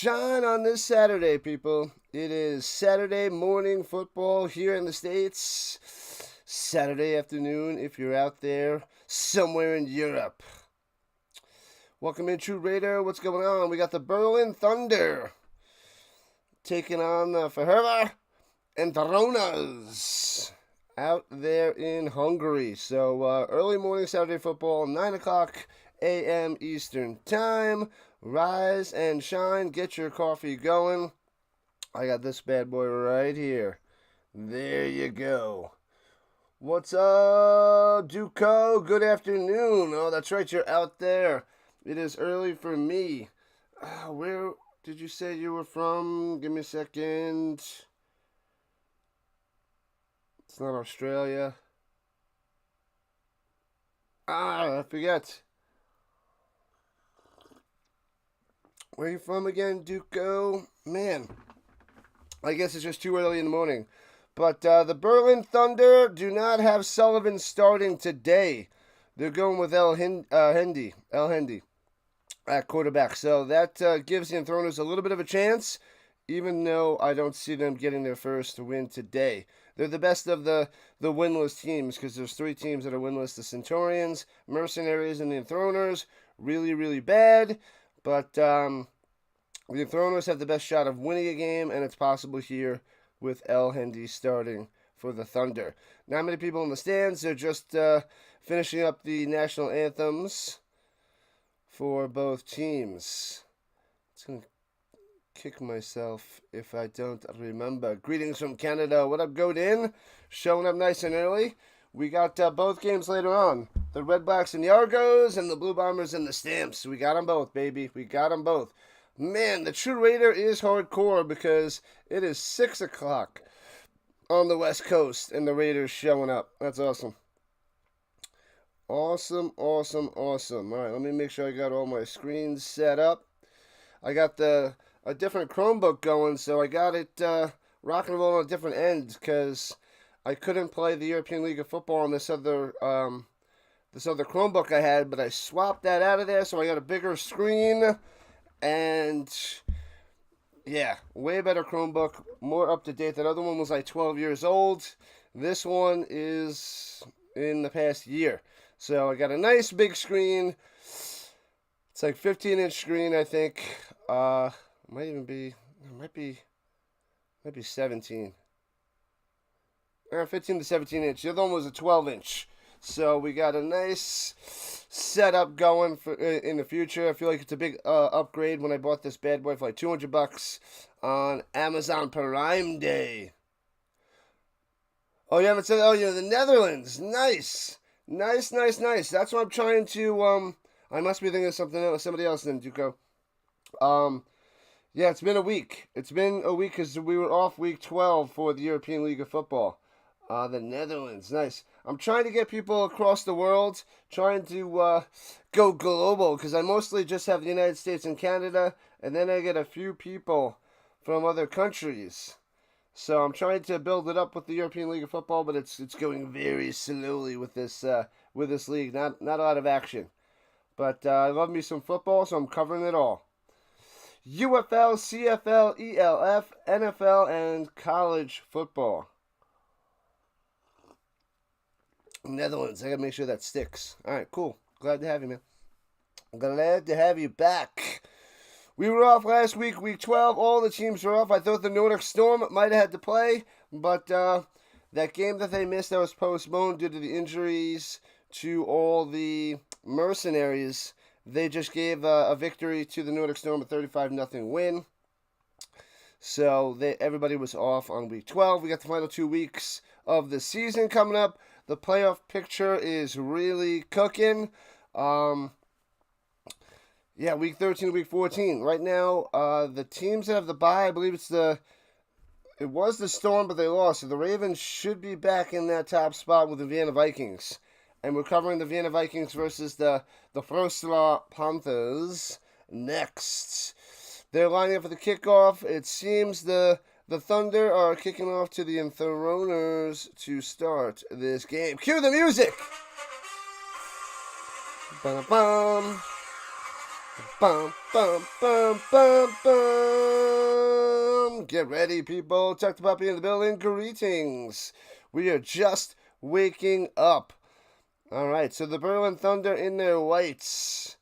shine on this Saturday, people. It is Saturday morning football here in the States. Saturday afternoon if you're out there somewhere in Europe. Welcome in, True Raider. What's going on? We got the Berlin Thunder taking on the Fehervar Enthroners out there in Hungary. So early morning Saturday football, 9 o'clock a.m. Eastern Time. Rise and shine. Get your coffee going. I got this bad boy right here. There you go. What's up, Duco? Good afternoon. Oh, that's right. You're out there. It is early for me. Where did you say you were from? Give me a second. It's not Australia. I forget. Where are you from again, Duco? Man, I guess it's just too early in the morning. But the Berlin Thunder do not have Sullivan starting today. They're going with El Hindi at quarterback. So that gives the Enthroners a little bit of a chance, even though I don't see them getting their first win today. They're the best of the winless teams because there's 3 teams that are winless. The Centurions, Mercenaries, and the Enthroners. Really, really bad. But the Enthroners have the best shot of winning a game, and it's possible here with El Hindi starting for the Thunder. Not many people in the stands. They're just finishing up the national anthems for both teams. It's going to kick myself if I don't remember. Greetings from Canada. What up, Godin? Showing up nice and early. We got both games later on. The Red Blacks and the Argos and the Blue Bombers and the Stamps. We got them both, baby. We got them both. Man, the True Raider is hardcore because it is 6 o'clock on the West Coast and the Raiders showing up. That's awesome. Awesome. All right, let me make sure I got all my screens set up. I got a different Chromebook going, so I got it rock and roll on a different end because I couldn't play the European League of Football on this other Chromebook I had, but I swapped that out of there, so I got a bigger screen, and yeah, way better Chromebook, more up to date. That other one was like 12 years old. This one is in the past year. So I got a nice big screen. It's like 15-inch screen, I think. Might be 17. 15 to 17 inch. The other one was a 12-inch. So we got a nice setup going for in the future. I feel like it's a big upgrade when I bought this bad boy for like $200 on Amazon Prime Day. Oh, you haven't said, the Netherlands. Nice. That's what I'm trying to, I must be thinking of somebody else then, Duco. Yeah, it's been a week. It's been a week because we were off week 12 for the European League of Football. The Netherlands, nice. I'm trying to get people across the world, trying to go global, because I mostly just have the United States and Canada, and then I get a few people from other countries. So I'm trying to build it up with the European League of Football, but it's going very slowly with this league. Not a lot of action. But I love me some football, so I'm covering it all. UFL, CFL, ELF, NFL, and college football. Netherlands. I gotta make sure that sticks. Alright, cool. Glad to have you, man. Glad to have you back. We were off last week, week 12. All the teams were off. I thought the Nordic Storm might have had to play, but that game that they missed that was postponed due to the injuries to all the Mercenaries, they just gave a victory to the Nordic Storm, a 35-0 win. So everybody was off on week 12. We got the final 2 weeks of the season coming up. The playoff picture is really cooking. Week 13 to week 14. Right now, the teams that have the bye, I believe it was the Storm, but they lost. So the Ravens should be back in that top spot with the Vienna Vikings. And we're covering the Vienna Vikings versus the Frosla Panthers next. They're lining up for the kickoff. It seems the Thunder are kicking off to the Enthroners to start this game. Cue the music! Ba-da-bum. Bum, bum, bum, bum, bum. Get ready, people. Chuck the Puppy in the building. Greetings. We are just waking up. All right, so the Berlin Thunder in their whites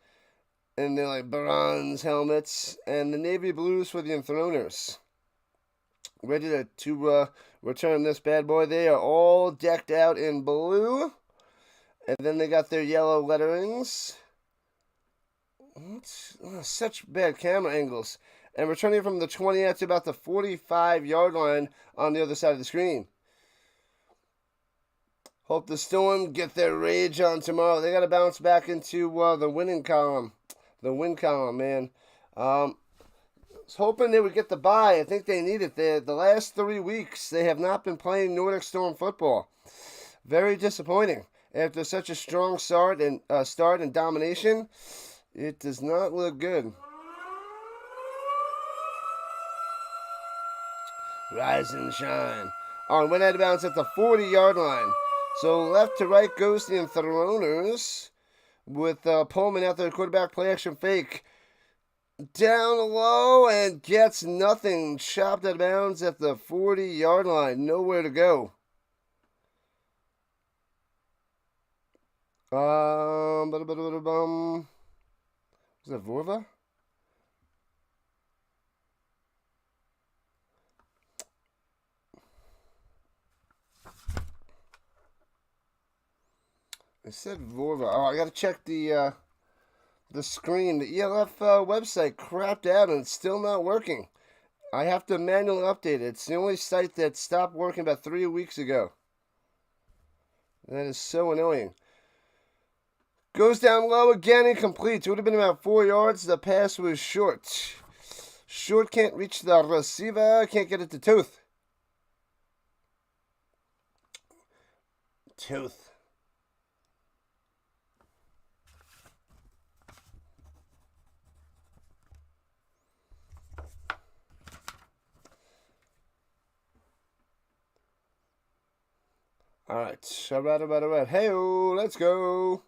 and their like bronze helmets, and the navy blues for the Enthroners. Ready to return this bad boy. They are all decked out in blue, and then they got their yellow letterings. Such bad camera angles. And returning from the 20 to about the 45-yard line on the other side of the screen. Hope the Storm get their rage on tomorrow. They got to bounce back into the winning column. The win column, man. I was hoping they would get the bye. I think they need it. The last 3 weeks, they have not been playing Nordic Storm football. Very disappointing. After such a strong start and domination, it does not look good. Rise and shine. Oh, went out of bounds at the 40-yard line. So left to right goes the Enthroners with Pullman out there, quarterback play action fake. Down low and gets nothing. Chopped out of bounds at the 40-yard line. Nowhere to go. Was that Vorva? I said Vorva. Oh, I gotta check the screen. The ELF website crapped out and it's still not working. I have to manually update it. It's the only site that stopped working about 3 weeks ago. That is so annoying. Goes down low again, incomplete. It would have been about 4 yards. The pass was short. Short can't reach the receiver. Can't get it to Tooth. Tooth. All right. Hey-o, let's go.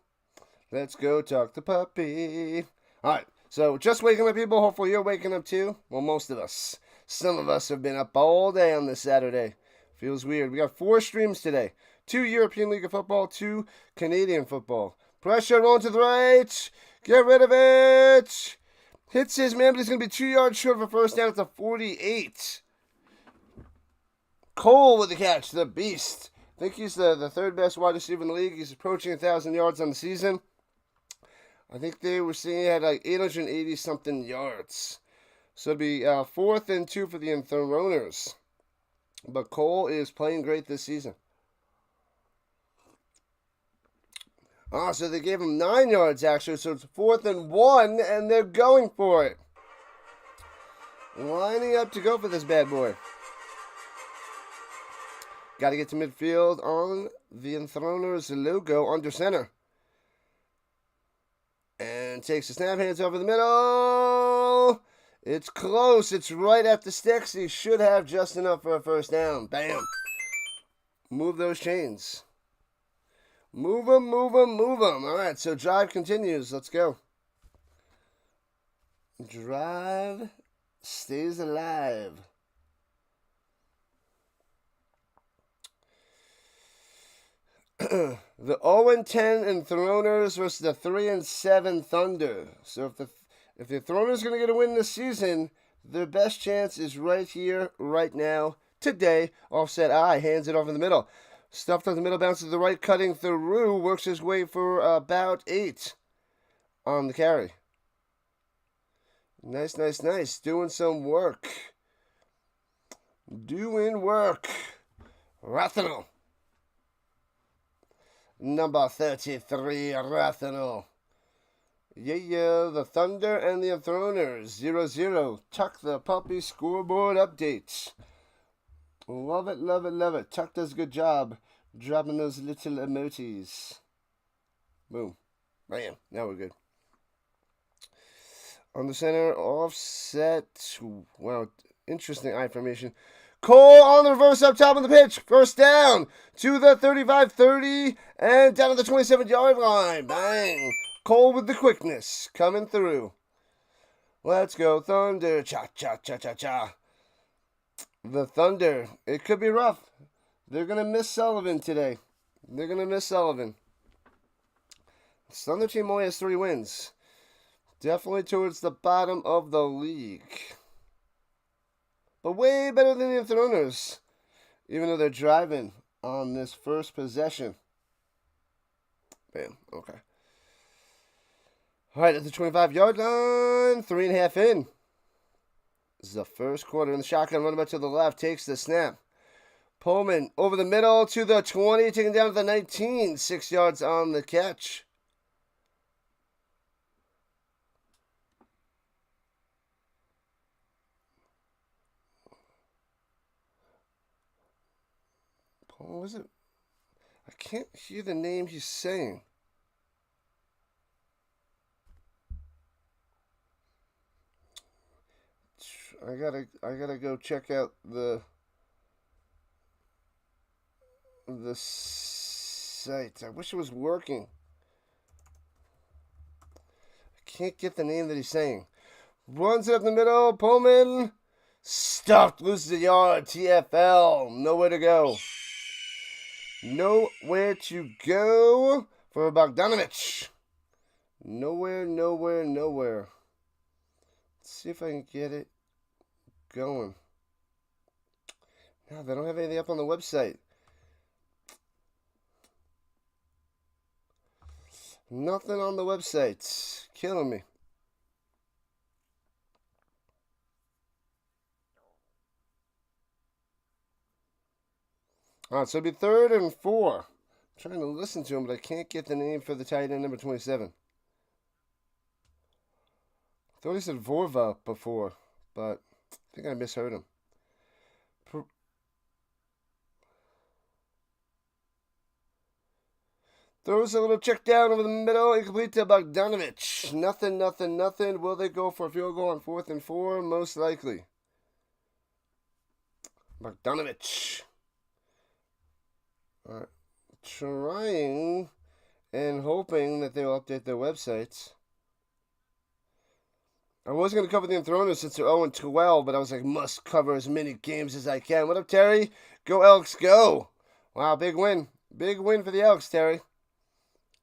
Let's go talk to Puppy. All right, so just waking up, people. Hopefully you're waking up too. Well, most of us. Some of us have been up all day on this Saturday. Feels weird. We got 4 streams today. 2 European League of Football, 2 Canadian football. Pressure rolling to the right. Get rid of it. Hits his man, but he's going to be 2 yards short of a first down at the 48. Cole with the catch, the beast. I think he's the third best wide receiver in the league. He's approaching 1,000 yards on the season. I think they were saying he had like 880-something yards. So it'll be 4th and 2 for the Enthroners. But Cole is playing great this season. So they gave him 9 yards, actually. So it's 4th and 1, and they're going for it. Lining up to go for this bad boy. Got to get to midfield on the Enthroners logo under center. And takes the snap, hands over the middle. It's close. It's right at the sticks. He should have just enough for a first down. Bam. Move those chains. Move them, move them, move them. All right, so drive continues. Let's go. Drive stays alive. The 0-10 Enthroners versus the 3-7 Thunder. So if the Enthroners are going to get a win this season, their best chance is right here, right now, today. Offset I hands it over the middle. Stuffed on the middle, bounces to the right, cutting through, works his way for about 8 on the carry. Nice, nice, nice. Doing some work. Doing work. Rathanel. Number 33, Rathanel. Yeah, the Thunder and the Enthroners. 0-0. Tuck the Puppy scoreboard updates. Love it, love it, love it. Tuck does a good job dropping those little emojis. Boom. Bam. Now we're good. On the center, offset. Wow, interesting eye formation. Cole on the reverse up top of the pitch. First down to the 35-30 and down to the 27-yard line. Bang. Cole with the quickness coming through. Let's go, Thunder. Cha-cha-cha-cha-cha. The Thunder. It could be rough. They're going to miss Sullivan today. They're going to miss Sullivan. The Thunder team only has 3 wins. Definitely towards the bottom of the league. But way better than the Enthroners. Even though they're driving on this first possession. Bam. Okay. All right, at the 25-yard line. 3.5 in. This is the first quarter in the shotgun. Running back to the left. Takes the snap. Pullman over the middle to the 20. Taken down to the 19. 6 yards on the catch. What was it? I can't hear the name he's saying. I gotta go check out the site. I wish it was working. I can't get the name that he's saying. Runs it up the middle. Pullman stuffed, loses a yard. TFL, nowhere to go. Nowhere to go for Bogdanovich. Nowhere. Let's see if I can get it going. No, they don't have anything up on the website. Nothing on the website. Killing me. All right, so it'll be 3rd and 4. I'm trying to listen to him, but I can't get the name for the tight end, number 27. I thought he said Vorva before, but I think I misheard him. Throws a little check down over the middle, incomplete to Bogdanovich. Nothing. Will they go for a field goal on 4th and 4? Most likely. Bogdanovich. All right. Trying and hoping that they'll update their websites. I was going to cover the Enthroners since they're 0-12, but I was like, must cover as many games as I can. What up, Terry? Go Elks, go! Wow, big win. Big win for the Elks, Terry.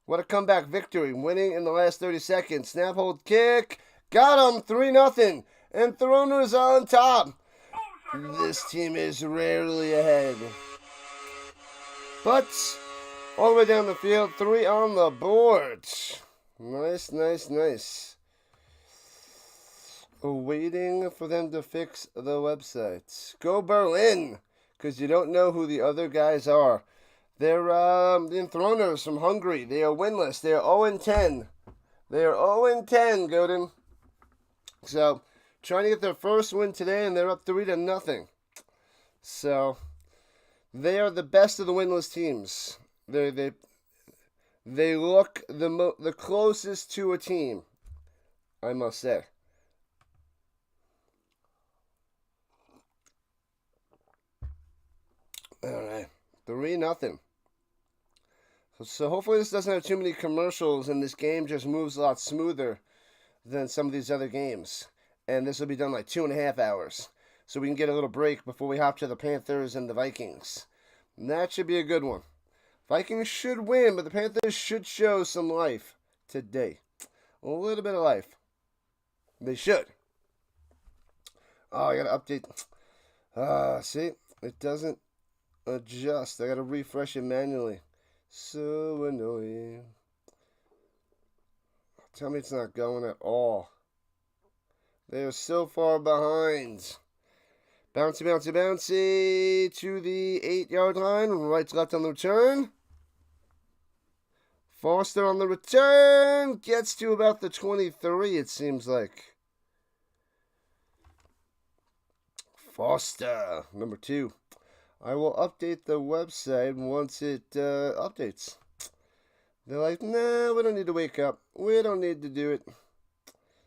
What a comeback victory. Winning in the last 30 seconds. Snap, hold, kick. Got him. 3-0. Enthroners on top. This team is rarely ahead. But all the way down the field, 3 on the board. Nice. Waiting for them to fix the website. Go Berlin, because you don't know who the other guys are. They're the Enthroners from Hungary. They are winless. They are 0-10. They are 0-10, Godin. So, trying to get their first win today, and they're up 3-0. So, they are the best of the winless teams. They look the closest to a team, I must say. All right, 3-0. So hopefully this doesn't have too many commercials, and this game just moves a lot smoother than some of these other games. And this will be done like 2.5 hours, so we can get a little break before we hop to the Panthers and the Vikings. And that should be a good one. Vikings should win, but the Panthers should show some life today. A little bit of life. They should. Oh, I gotta update. See, it doesn't adjust. I gotta refresh it manually. So annoying. Tell me it's not going at all. They are so far behind. Bouncy to the 8-yard line. Right to left on the return. Foster on the return. Gets to about the 23, it seems like. Foster, number 2. I will update the website once it updates. They're like, nah, we don't need to wake up. We don't need to do it.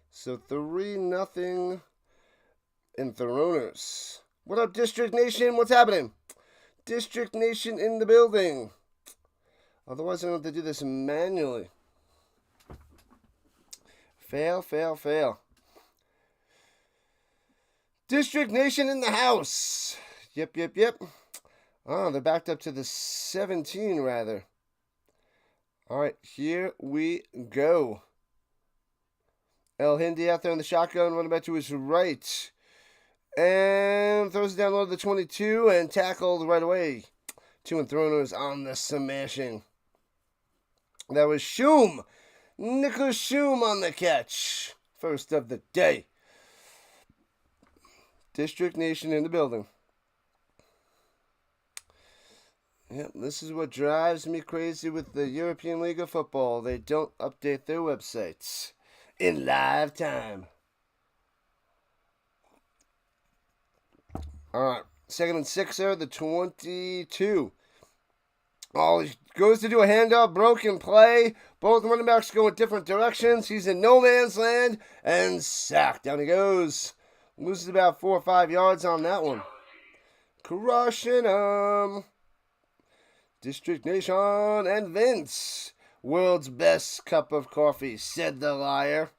So 3-0 Enthroners. What up, District Nation? What's happening? District Nation in the building. Otherwise, I don't have to do this manually. Fail. District Nation in the house. Yep. Oh, they're backed up to the 17, rather. All right, here we go. El Hindi out there in the shotgun, running back to his right. And throws it down low to the 22 and tackled right away. 2 Enthroners on the smashing. That was Shum. Nicholas Shum on the catch. First of the day. District Nation in the building. Yep, this is what drives me crazy with the European League of Football. They don't update their websites in live time. All right, 2nd and 6 there, the 22. Oh, he goes to do a handoff, broken play. Both running backs go in different directions. He's in no man's land and sacked. Down he goes. Loses about 4 or 5 yards on that one. Crushing him. District Nation and Vince. World's best cup of coffee, said the liar.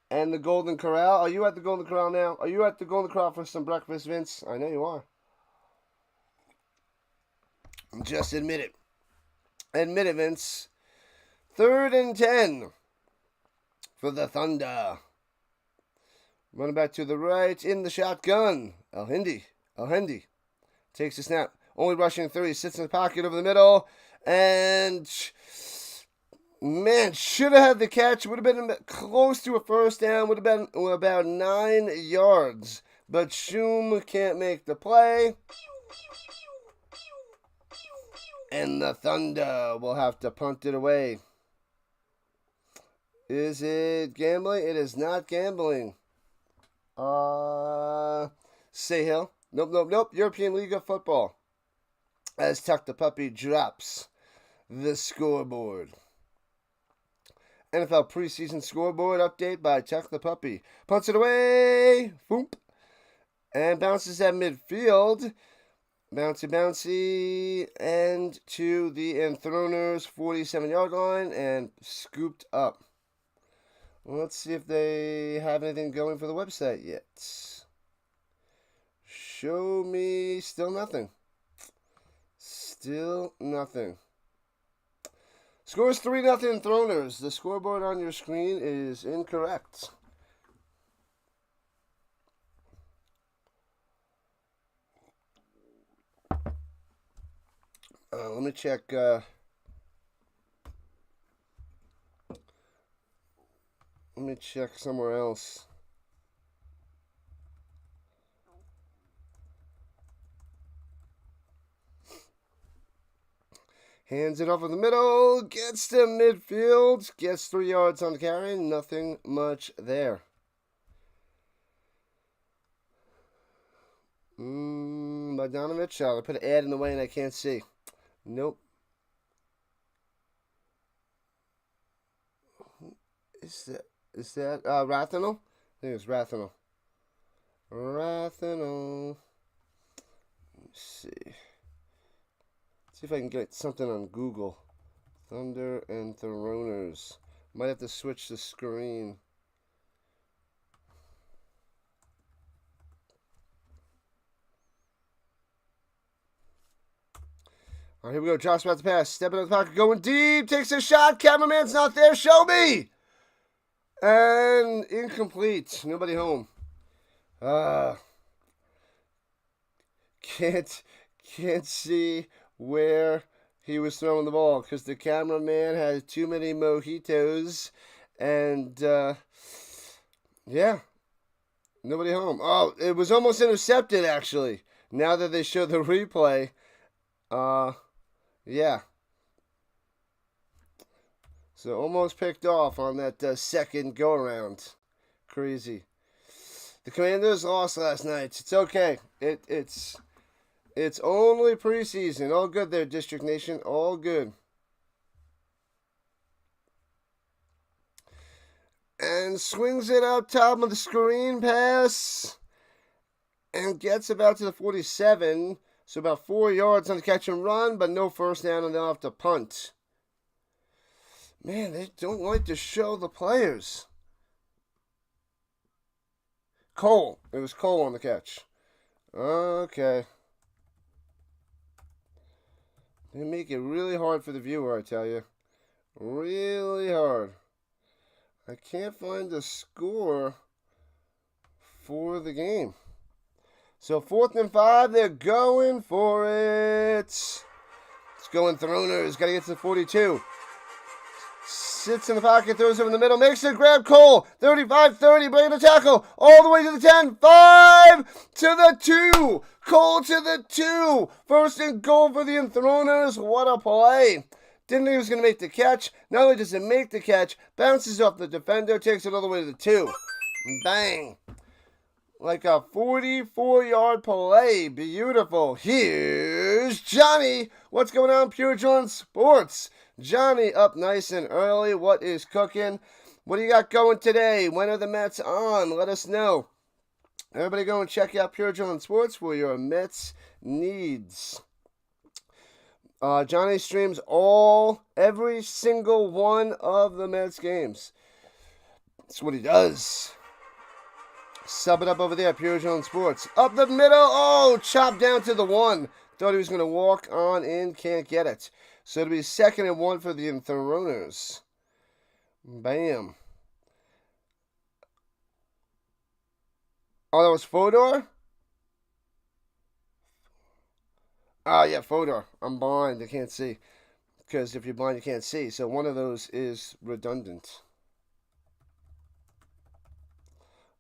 And the Golden Corral. Are you at the Golden Corral now? Are you at the Golden Corral for some breakfast, Vince? I know you are. Just admit it. Admit it, Vince. 3rd and 10 for the Thunder. Running back to the right in the shotgun. El Hindi takes a snap. Only rushing 30. Sits in the pocket over the middle. And, man, should have had the catch. Would have been close to a first down. Would have been about 9 yards. But Shum can't make the play. And the Thunder will have to punt it away. Is it gambling? It is not gambling. Say Hill. Nope. European League of Football. As Tuck the Puppy drops the scoreboard. NFL preseason scoreboard update by Tuck the Puppy. Punts it away. Boom. And bounces at midfield. Bouncy. And to the Enthroners 47-yard line and scooped up. Let's see if they have anything going for the website yet. Show me still nothing. Still nothing. Score is 3-0 Enthroners. The scoreboard on your screen is incorrect. Let me check. Let me check somewhere else. Hands it off in the middle, gets to midfield, gets 3 yards on the carry, nothing much there. Bogdanovich, I put an ad in the way and I can't see. Nope. Is that Rathanel? I think it's Rathanel. Rathanel. Let me see. See if I can get something on Google. Thunder and Enthroners. Might have to switch the screen. All right, here we go. Josh about to pass. Stepping in the pocket. Going deep. Takes a shot. Cameraman's not there. Show me. And incomplete. Nobody home. Can't see where he was throwing the ball because the cameraman had too many mojitos and yeah, nobody home. Oh, it was almost intercepted actually. Now that they show the replay, yeah. So almost picked off on that second go around. Crazy. The Commanders lost last night. It's okay. It's only preseason. All good there, District Nation. All good. And swings it up top of the screen pass. And gets about to the 47. So about 4 yards on the catch and run, but no first down, and they'll have to punt. Man, they don't like to show the players. Cole. It was Cole on the catch. Okay. They make it really hard for the viewer, I tell you. Really hard. I can't find the score for the game. So 4th and 5, they're going for it. Let's go Enthroners. Got to get to the 42. Sits in the pocket, throws over in the middle, makes it grab Cole. 35-30, breaking the tackle. All the way to the 10. 5 to the 2. Cole to the 2. 1st and goal for the Enthroners. What a play. Didn't think he was going to make the catch. Not only does it make the catch, bounces off the defender, takes it all the way to the 2. Bang. Like a 44-yard play. Beautiful. Here's Johnny. What's going on, Pure John Sports? Johnny up nice and early. What is cooking? What do you got going today? When are the Mets on? Let us know. Everybody go and check out Pure John Sports for your Mets needs. Johnny streams every single one of the Mets games. That's what he does. Sub it up over there, Pure John Sports. Up the middle. Oh, chopped down to the 1. Thought he was going to walk on in. Can't get it. So it'll be 2nd and 1 for the Enthroners. Bam. Oh, that was Fodor? Ah, yeah, Fodor. I'm blind. I can't see. Because if you're blind, you can't see. So one of those is redundant.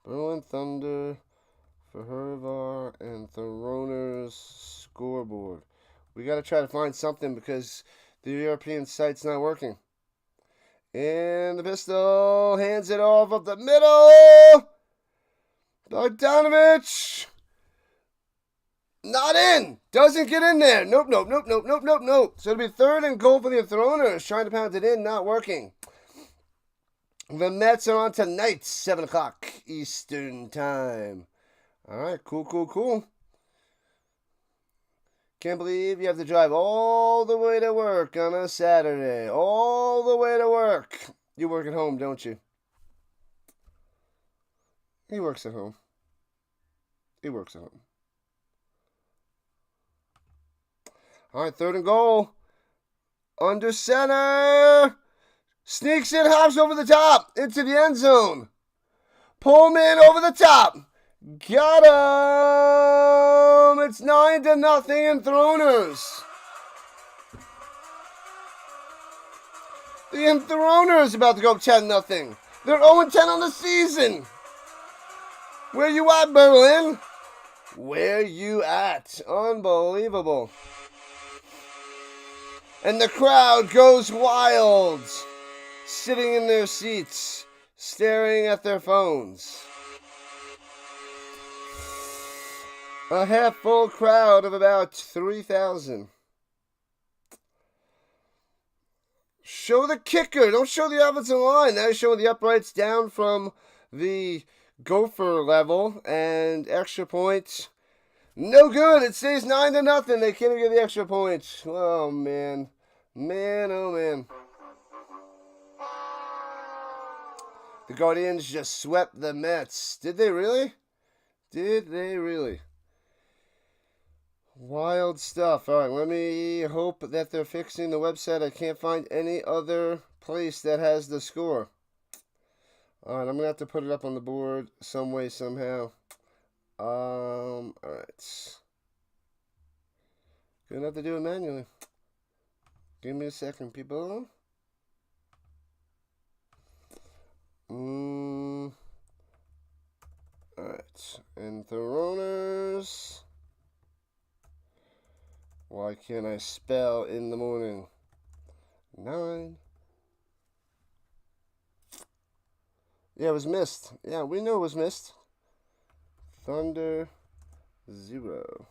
Berlin Thunder, Fehervar Enthroners scoreboard. We got to try to find something because the European site's not working. And the pistol hands it off up the middle. Bogdanovich. Not in. Doesn't get in there. Nope. So it'll be 3rd and goal for the Enthroners. Trying to pound it in, not working. The Mets are on tonight, 7 o'clock Eastern time. All right, cool. Can't believe you have to drive all the way to work on a Saturday. All the way to work. You work at home, don't you? He works at home. All right, 3rd and goal. Under center. Sneaks in, hops over the top. Into the end zone. Pullman over the top. Got him! It's 9-0 Enthroners. The Enthroners about to go 10-0. They're 0-10 on the season. Where you at, Berlin? Where you at? Unbelievable. And the crowd goes wild. Sitting in their seats, staring at their phones. A half-full crowd of about 3,000. Show the kicker. Don't show the offensive line. Now show the uprights down from the gopher level. And extra points. No good. It stays 9-0. They can't even get the extra points. Oh, man. Oh, man. The Guardians just swept the Mets. Did they really? Wild stuff. All right, let me hope that they're fixing the website. I can't find any other place that has the score. All right, I'm going to have to put it up on the board some way, somehow. All right. Gonna have to do it manually. Give me a second, people. Alright, Enthroners. Why can't I spell in the morning? 9. Yeah, it was missed. Yeah, we knew it was missed. Thunder 0.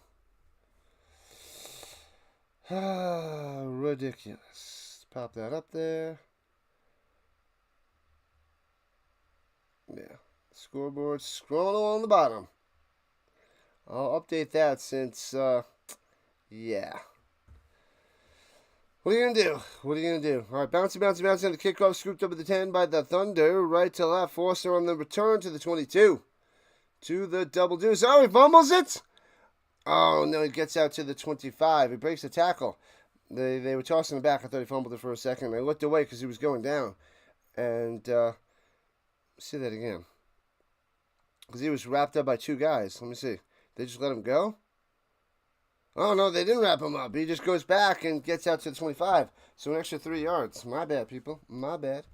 Ridiculous. Pop that up there. Yeah. Scoreboard scrolling along the bottom. I'll update that since, yeah. What are you going to do? All right, bouncy. The kickoff scooped up at the 10 by the Thunder. Right to left. Forster on the return to the 22. to the double deuce. Oh, he fumbles it. Oh, no, he gets out to the 25. He breaks the tackle. They were tossing him back. I thought he fumbled it for a second. I looked away because he was going down. And, see that again. Because he was wrapped up by two guys. Let me see. They just let him go? Oh, no, they didn't wrap him up. He just goes back and gets out to the 25. So an extra 3 yards. My bad, people. My bad.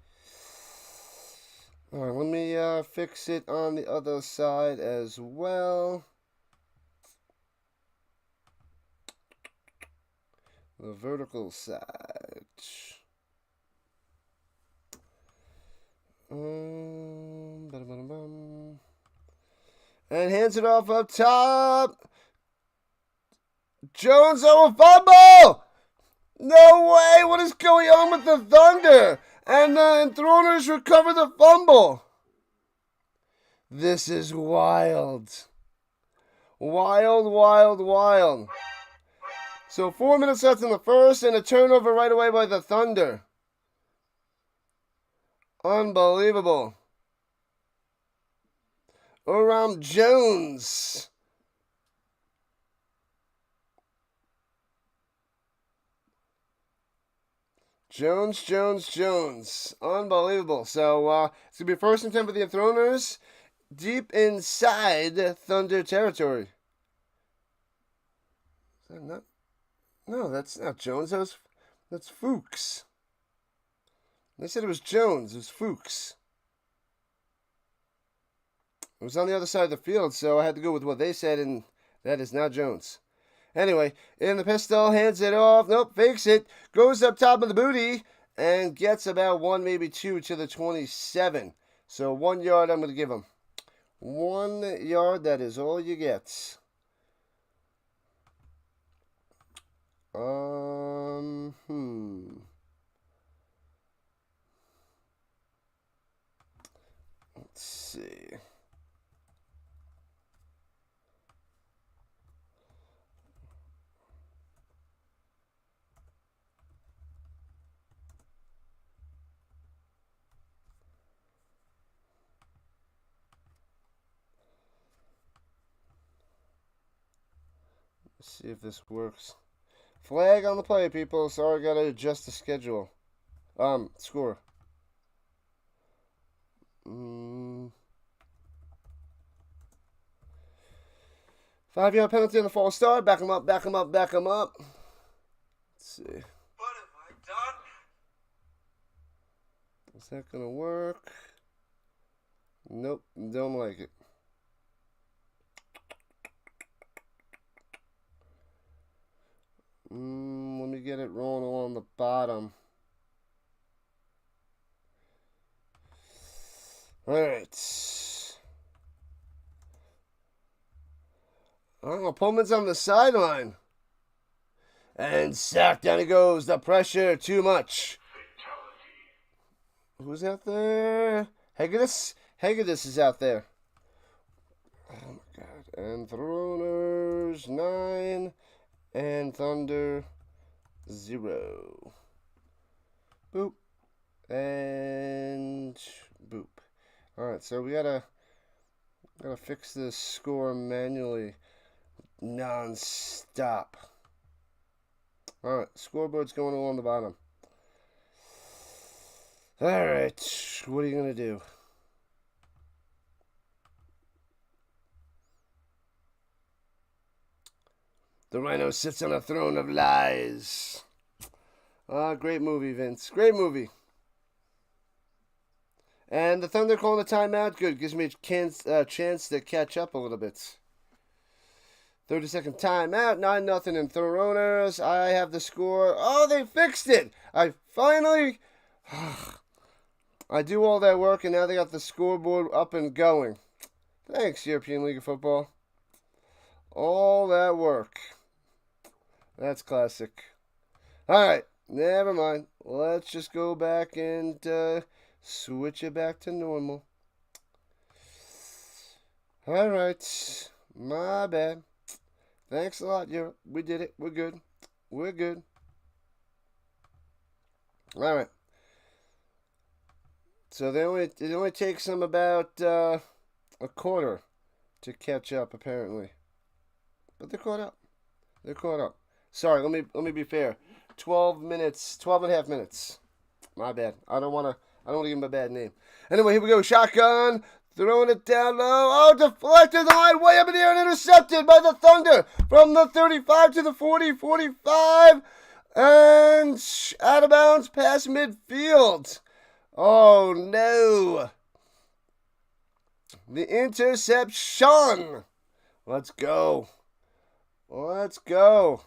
All right, let me fix it on the other side as well. The vertical side. And hands it off up top. Jones over fumble! No way! What is going on with the Thunder? And the Enthroners recover the fumble. This is wild. Wild, wild, wild. So 4 minutes left in the first, and a turnover right away by the Thunder. Unbelievable. Around Jones. Jones. Unbelievable. So it's going to be first and 10 for the Enthroners. Deep inside Thunder territory. Is that not? No, that's not Jones. That's Fuchs. They said it was Jones. It was Fuchs. It was on the other side of the field, so I had to go with what they said, and that is not Jones. Anyway, in the pistol, hands it off. Nope, fakes it. Goes up top of the booty and gets about 1, maybe 2 to the 27. So 1 yard I'm going to give him. 1 yard, that is all you get. Let's see. Let's see if this works. Flag on the play, people. Sorry, I gotta adjust the schedule. Score. 5-yard penalty on the false start. Back him up. Let's see. What have I done? Is that gonna work? Nope, don't like it. Let me get it rolling along the bottom. Alright. Oh, Pullman's on the sideline. And sack, down he goes. The pressure, too much. Fatality. Who's out there? Hegedus is out there. Oh my god. Enthroners 9 and Thunder 0. Boop. And boop. Alright, so we gotta fix this score manually non-stop. Alright, scoreboard's going along the bottom. Alright, what are you gonna do? The Rhino sits on a throne of lies. Great movie, Vince. Great movie. And the Thunder calling a timeout. Good. Gives me a chance to catch up a little bit. 30-second timeout. 9-0 Enthroners. I have the score. Oh, they fixed it. I finally... I do all that work, and now they got the scoreboard up and going. Thanks, European League of Football. All that work. That's classic. Alright, never mind. Let's just go back and switch it back to normal. Alright, my bad. Thanks a lot, Europe. We did it. We're good. Alright. So it only takes them about a quarter to catch up, apparently. But they're caught up. They're caught up. Sorry, let me be fair. 12 minutes, 12 and a half minutes. My bad. I don't want to give him a bad name. Anyway, here we go. Shotgun. Throwing it down low. Oh, deflected the line way up in the air and intercepted by the Thunder from the 35 to the 40, 45. And out of bounds past midfield. Oh, no. The interception. Let's go. Let's go.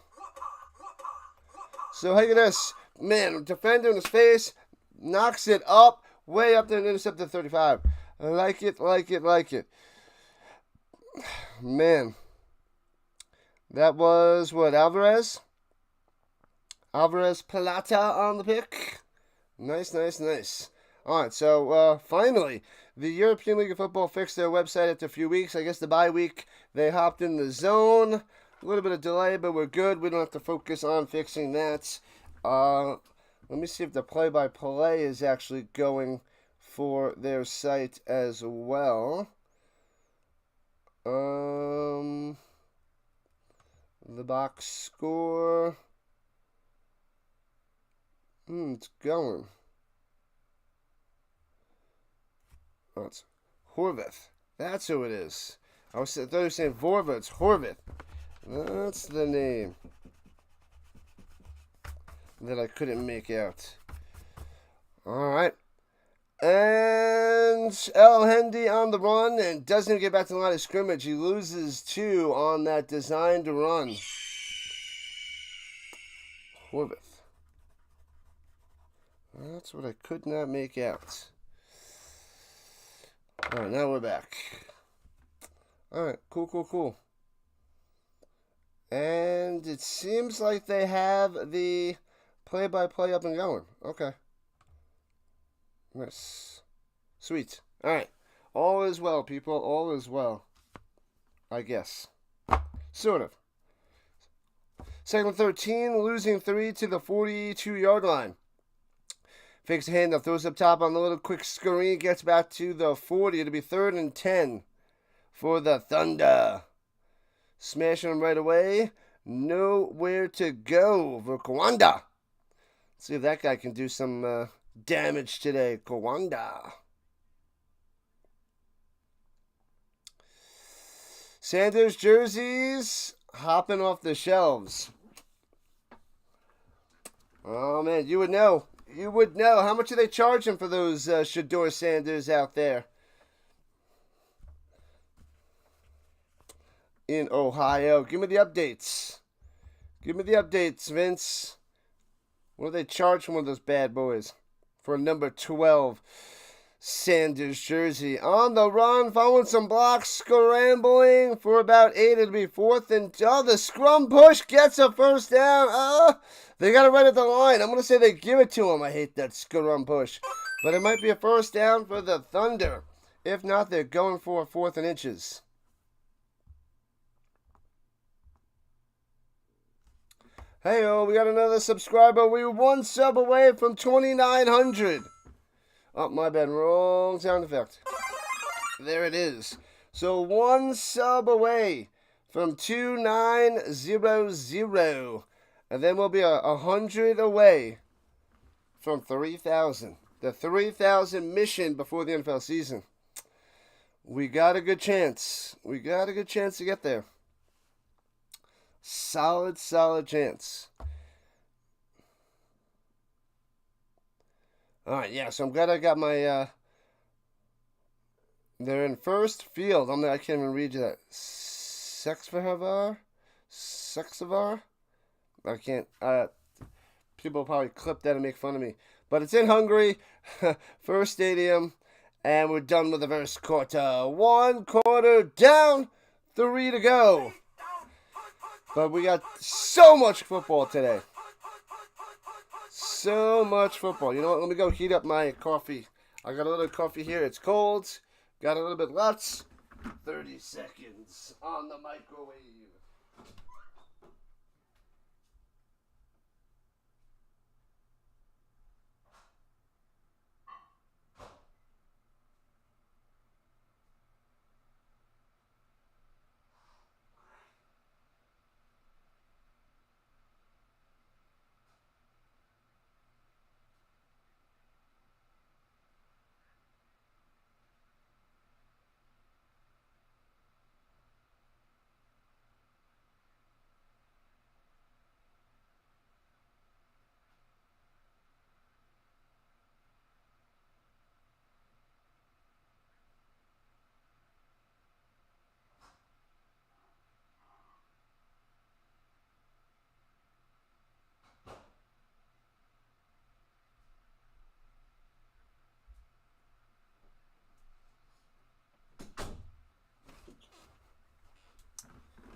So, look at this. Man, defender in his face. Knocks it up. Way up there and intercepted 35. I like it, like it, like it. Man. That was, what, Alvarez? Alvarez Plata on the pick. Nice, nice, nice. All right, so finally, the European League of Football fixed their website after a few weeks. I guess the bye week, they hopped in the zone. A little bit of delay, but we're good. We don't have to focus on fixing that. Let me see if the play-by-play is actually going for their site as well. The box score. It's going. Oh, it's Horvath. That's who it is. I thought you were saying Vorva. It's Horvath. That's the name that I couldn't make out. All right. And El Hendy on the run and doesn't even get back to the line of scrimmage. He loses 2 on that designed run. Horvath. That's what I could not make out. All right, now we're back. All right, cool. And it seems like they have the play-by-play up and going. Okay. Nice. Sweet. All right. All is well, people. All is well. I guess. Sort of. Second and 13, losing 3 to the 42-yard line. Fakes a handoff, throws up top on the little quick screen, gets back to the 40. It'll be 3rd and 10 for the Thunder. Smashing them right away. Nowhere to go for Kawanda. Let's see if that guy can do some damage today. Kawanda. Sanders jerseys hopping off the shelves. Oh, man, you would know. You would know. How much are they charging for those Shador Sanders out there in Ohio? Give me the updates. Give me the updates, Vince. What do they charge for one of those bad boys? For a number 12 Sanders jersey. On the run, following some blocks, scrambling for about 8. It'll be 4th and... Oh, the scrum push gets a first down. They got it right at the line. I'm going to say they give it to him. I hate that scrum push. But it might be a first down for the Thunder. If not, they're going for a 4th and inches. Hey-oh, we got another subscriber. We were 1 sub away from 2,900. Oh, my bad. Wrong sound effect. There it is. So 1 sub away from 2,900. And then we'll be 100 away from 3,000. The 3,000 mission before the NFL season. We got a good chance. We got a good chance to get there. Solid chance. All right, yeah, so I'm glad I got my, they're in first field. I can't even read you that. Fehérvár? I can't, people probably clip that and make fun of me. But it's in Hungary, first stadium, and we're done with the first quarter. 1 quarter down, 3 to go. But we got so much football today. So much football. You know what? Let me go heat up my coffee. I got a little coffee here. It's cold. Got a little bit left. 30 seconds on the microwave.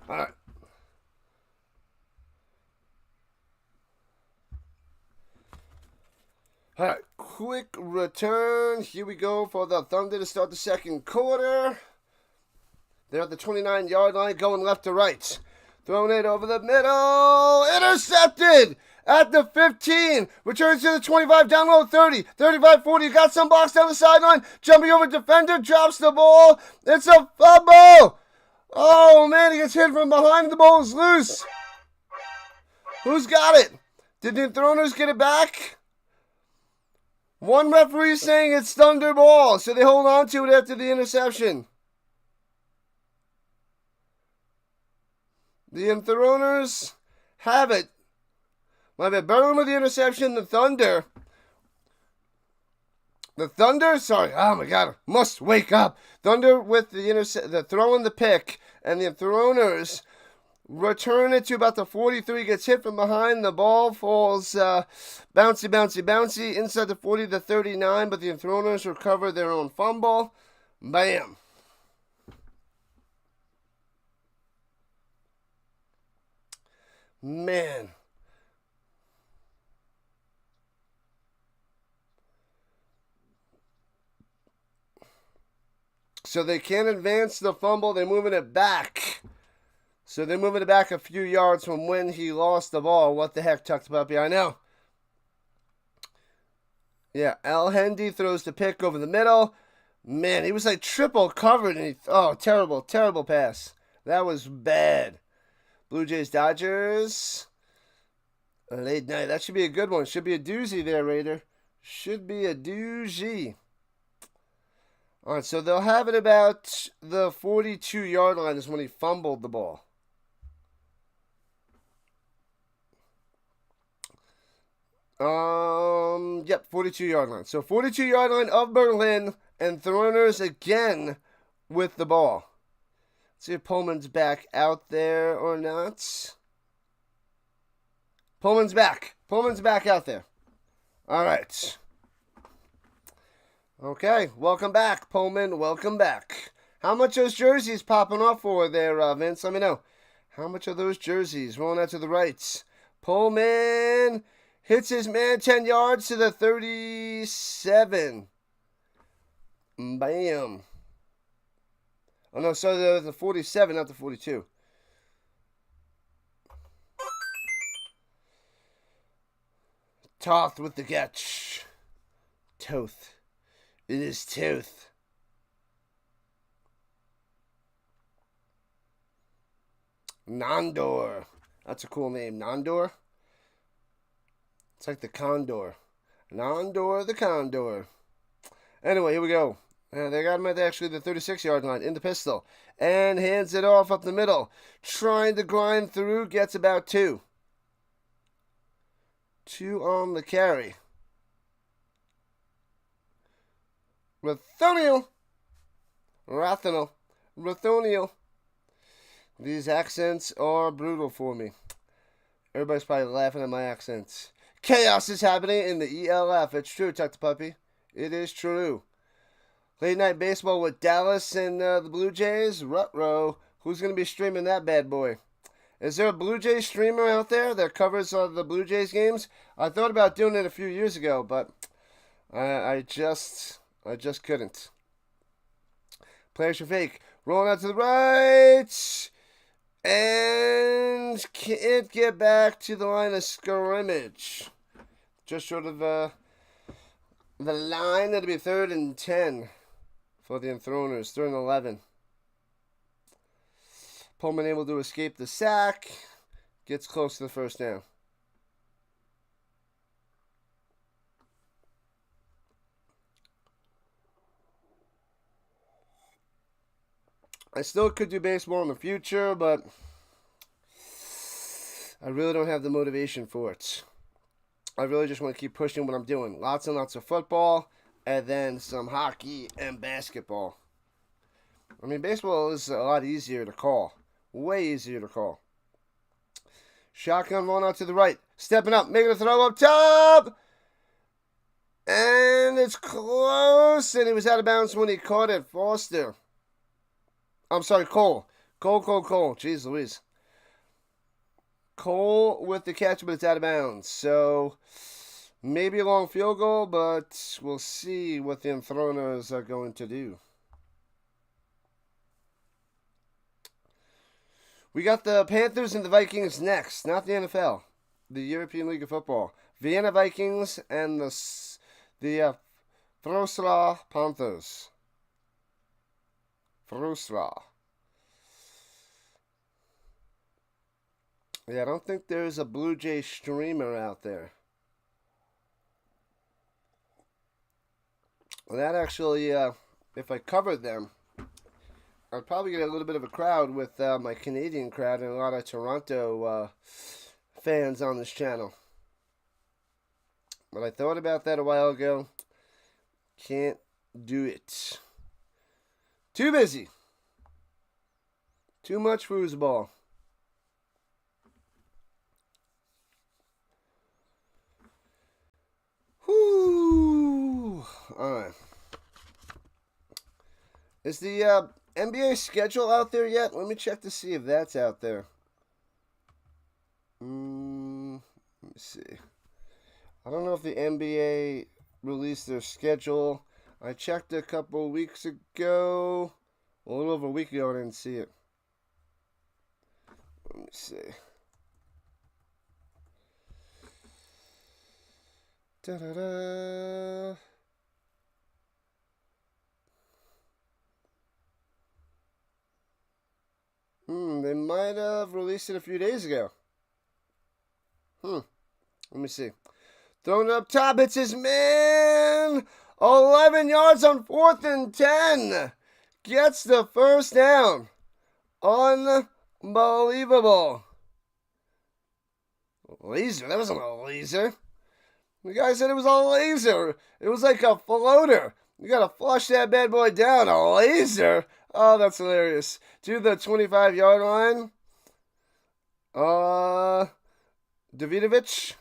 All right. All right, quick return. Here we go for the Thunder to start the second quarter. They're at the 29-yard line, going left to right. Throwing it over the middle. Intercepted at the 15. Returns to the 25, down low 30. 35, 40. Got some blocks down the sideline. Jumping over defender, drops the ball. It's a fumble. Oh, man, he gets hit from behind. The ball is loose. Who's got it? Did the Enthroners get it back? One referee saying it's Thunder ball, so they hold on to it after the interception. The Enthroners have it. My bad. Berlin with the interception. The Thunder. Sorry. Oh my God. Must wake up. Thunder with the throw in the pick, and the Enthroners return it to about the 43. Gets hit from behind. The ball falls bouncy inside the 40 to 39. But the Enthroners recover their own fumble. Bam. Man. So they can't advance the fumble. They're moving it back. So they're moving it back a few yards from when he lost the ball. What the heck, Tucked Puppy? I know. Yeah, Al Hendy throws the pick over the middle. Man, he was like triple covered. And terrible pass. That was bad. Blue Jays, Dodgers. Late night. That should be a good one. Should be a doozy there, Raider. Should be a doozy. All right, so they'll have it about the 42-yard line is when he fumbled the ball. Yep, 42-yard line. So 42-yard line of Berlin, and Enthroners again with the ball. See if Pullman's back out there or not. Pullman's back. Pullman's back out there. All right. Okay, welcome back, Pullman. Welcome back. How much are those jerseys popping off for there, Vince? Let me know. How much are those jerseys? Rolling out to the right. Pullman hits his man 10 yards to the 37. Bam. Oh, no, sorry, the 47, not the 42. Toth with the catch. Toth. It is Toth. Nondor. That's a cool name. Nondor. It's like the Condor. Nondor the Condor. Anyway, here we go. They got him at actually the 36-yard line in the pistol. And hands it off up the middle. Trying to grind through. Gets about 2. 2 on the carry. Rathoniel. These accents are brutal for me. Everybody's probably laughing at my accents. Chaos is happening in the ELF. It's true, Tuck the Puppy. It is true. Late night baseball with Dallas and the Blue Jays. Ruh-roh. Who's going to be streaming that bad boy? Is there a Blue Jays streamer out there that covers the Blue Jays games? I thought about doing it a few years ago, but I just couldn't. Players are fake. Rolling out to the right. And can't get back to the line of scrimmage. Just short of the line. That'll be 3rd and 10 for the Enthroners. 3rd and 11. Pullman able to escape the sack. Gets close to the first down. I still could do baseball in the future, but I really don't have the motivation for it. I really just want to keep pushing what I'm doing. Lots and lots of football, and then some hockey and basketball. I mean, baseball is a lot easier to call. Way easier to call. Shotgun rolling out to the right. Stepping up, making a throw up top. And it's close, and he was out of bounds when he caught it. Cole. Cole. Jeez Louise. Cole with the catch, but it's out of bounds. So maybe a long field goal, but we'll see what the Enthroners are going to do. We got the Panthers and the Vikings next, not the NFL, the European League of Football. Vienna Vikings and the Fehervar Panthers. Fehervar. Yeah, I don't think there's a Blue Jay streamer out there. Well, that actually, if I covered them, I'd probably get a little bit of a crowd with my Canadian crowd and a lot of Toronto fans on this channel. But I thought about that a while ago. Can't do it. Too busy. Too much foosball. Whoo! Alright. Is the NBA schedule out there yet? Let me check to see if that's out there. Let me see. I don't know if the NBA released their schedule. I checked a couple weeks ago. A little over a week ago, I didn't see it. Let me see. Da-da-da. They might have released it a few days ago. Let me see. Throwing it up top, it's his man. 11 yards on 4th and 10. Gets the first down. Unbelievable. Laser? That wasn't a laser. The guy said it was a laser. It was like a floater. You gotta flush that bad boy down. A laser? Oh, that's hilarious. To the 25-yard line. Davidovich.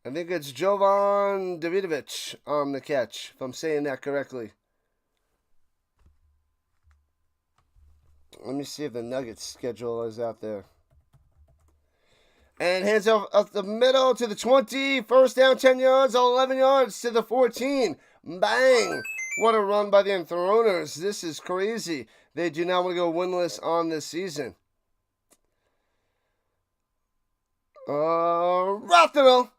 I think it's Jovan Davidovich on the catch, if I'm saying that correctly. Let me see if the Nuggets schedule is out there. And hands off up the middle to the 20. First down, 10 yards, 11 yards to the 14. Bang! What a run by the Enthroners. This is crazy. They do not want to go winless on this season. Rothenel.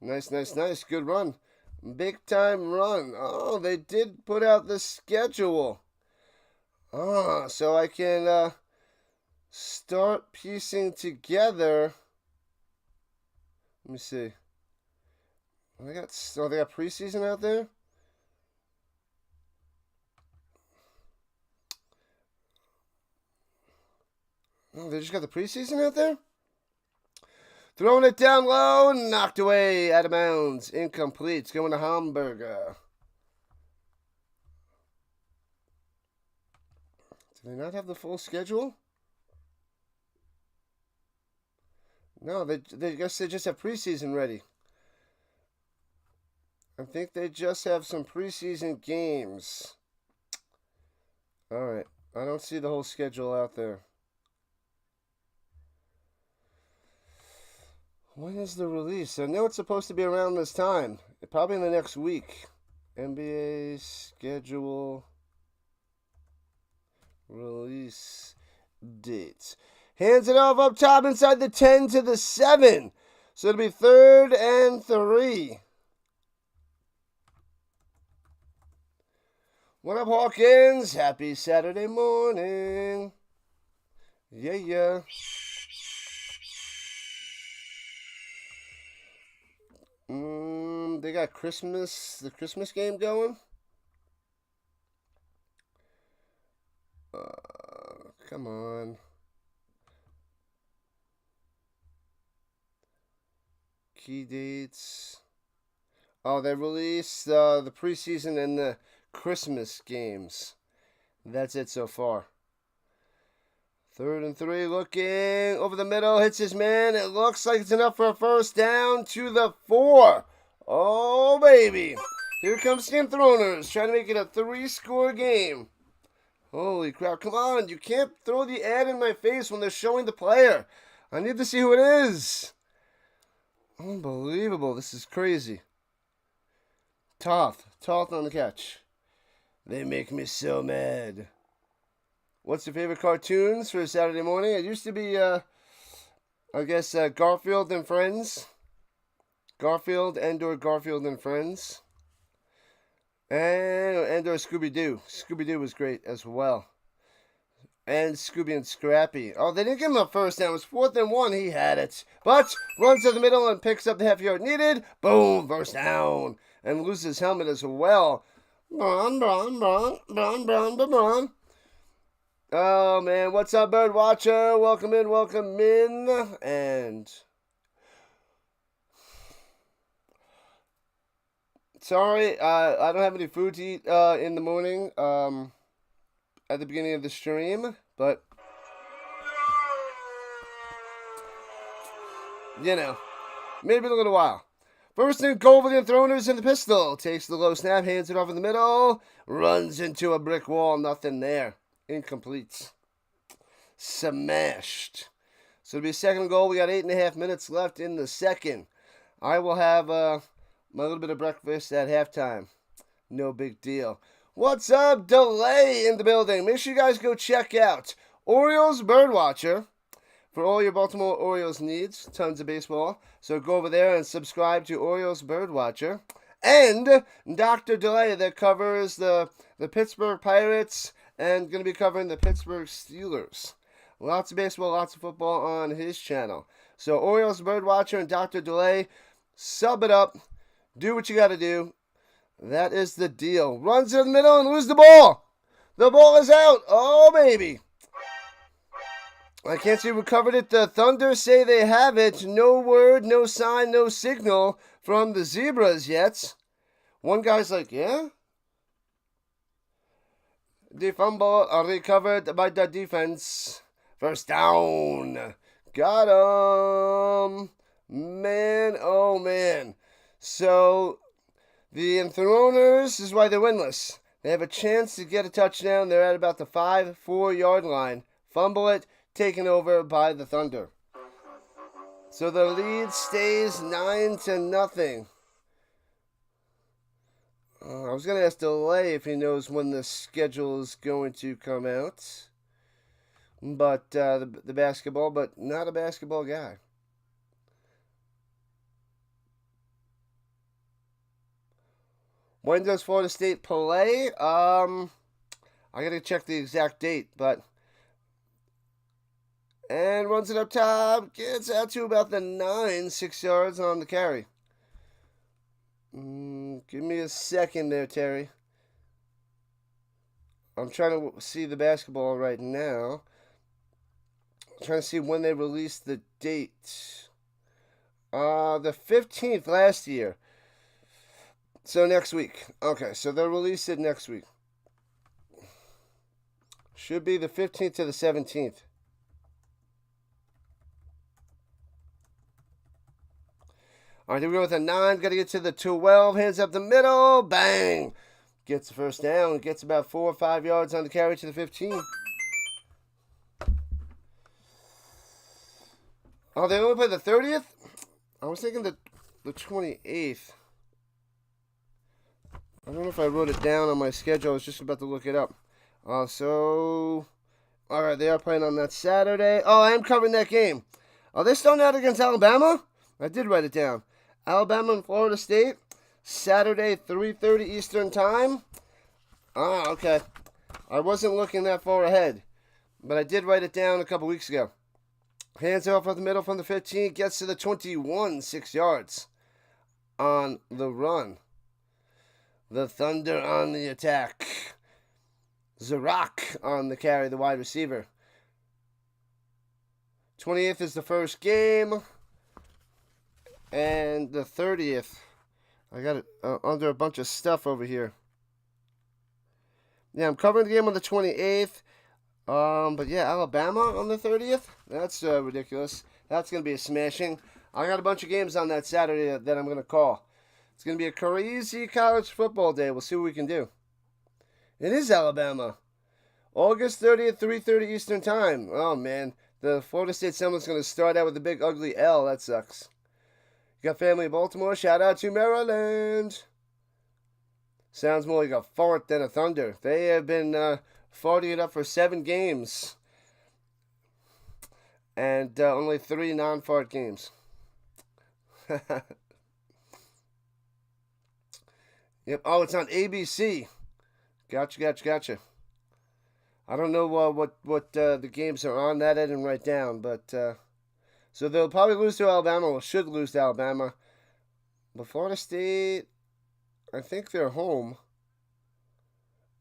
Nice. Good run. Big time run. Oh, they did put out the schedule. So I can start piecing together. Let me see. They got preseason out there? Oh, they just got the preseason out there? Throwing it down low, knocked away, out of bounds, incomplete. It's going to Hamburger. Do they not have the full schedule? No, they guess they just have preseason ready. I think they just have some preseason games. Alright, I don't see the whole schedule out there. When is the release? I know it's supposed to be around this time. Probably in the next week. NBA schedule release dates. Hands it off up top inside the 10 to the 7. So it'll be 3rd and 3. What up, Hawkins? Happy Saturday morning. Yeah. They got the Christmas game going. Come on. Key dates. Oh, they released the preseason and the Christmas games. That's it so far. 3rd and 3, looking over the middle, hits his man. It looks like it's enough for a first down to the 4. Oh, baby. Here comes the Enthroners, trying to make it a 3-score game. Holy crap. Come on. You can't throw the ad in my face when they're showing the player. I need to see who it is. Unbelievable. This is crazy. Toth on the catch. They make me so mad. What's your favorite cartoons for Saturday morning? It used to be, I guess, Garfield and Friends. Garfield and Friends. And or Scooby-Doo. Scooby-Doo was great as well. And Scooby and Scrappy. Oh, they didn't give him a first down. It was 4th and 1. He had it. But runs to the middle and picks up the half yard needed. Boom, first down. And loses his helmet as well. Bron. Oh, man. What's up, Bird Watcher? Welcome in. And sorry, I don't have any food to eat in the morning at the beginning of the stream, but you know, maybe in a little while. First and goal for the Enthroners in the pistol. Takes the low snap, hands it off in the middle, runs into a brick wall, nothing there. Incomplete. Smashed. So it'll be second and goal. We got 8.5 minutes left in the second. I will have my little bit of breakfast at halftime. No big deal. What's up, Delay in the building? Make sure you guys go check out Orioles Birdwatcher for all your Baltimore Orioles needs. Tons of baseball. So go over there and subscribe to Orioles Birdwatcher. And Dr. Delay that covers the Pittsburgh Pirates and going to be covering the Pittsburgh Steelers. Lots of baseball, lots of football on his channel. So Orioles Birdwatcher and Dr. Delay, sub it up. Do what you got to do. That is the deal. Runs in the middle and loses the ball. The ball is out. Oh, baby. I can't see who covered it. The Thunder say they have it. No word, no sign, no signal from the Zebras yet. One guy's like, yeah? The fumble recovered by the defense. First down. Got him. Man, oh man. So the Enthroners is why they're winless. They have a chance to get a touchdown. They're at about the 4 yard line. Fumble it, taken over by the Thunder. So the lead stays 9-0. I was going to ask Delay if he knows when the schedule is going to come out. But the basketball, but not a basketball guy. When does Florida State play? I gotta check the exact date, but and runs it up top, gets out to about the 9, 6 yards on the carry. Give me a second there, Terry. I'm trying to see the basketball right now. I'm trying to see when they released the date. The 15th last year. So next week. Okay, so they'll release it next week. Should be the 15th to the 17th. All right, here we go with a 9. Got to get to the 12. Hands up the middle. Bang. Gets the first down. Gets about 4 or 5 yards on the carry to the 15. Oh, they only play the 30th? I was thinking the 28th. I don't know if I wrote it down on my schedule. I was just about to look it up. All right, they are playing on that Saturday. Oh, I am covering that game. Are they still out against Alabama? I did write it down. Alabama and Florida State, Saturday, 3:30 Eastern Time. Okay. I wasn't looking that far ahead, but I did write it down a couple weeks ago. Hands off at the middle from the 15, gets to the 21, 6 yards on the run. The Thunder on the attack. Zarak on the carry, the wide receiver. 28th is the first game. And the 30th. I got it under a bunch of stuff over here. Yeah, I'm covering the game on the 28th. But yeah, Alabama on the 30th? That's ridiculous. That's going to be a smashing. I got a bunch of games on that Saturday that I'm going to call. It's going to be a crazy college football day. We'll see what we can do. It is Alabama. August 30th, 3:30 Eastern Time. Oh, man. The Florida State Seminoles going to start out with a big ugly L. That sucks. You got family in Baltimore? Shout out to Maryland. Sounds more like a fart than a thunder. They have been farting it up for 7 games. And only 3 non-fart games. Yep. Oh, it's on ABC. Gotcha. I don't know what the games are on. That I didn't write down, but so they'll probably lose to Alabama, or should lose to Alabama. But Florida State, I think they're home.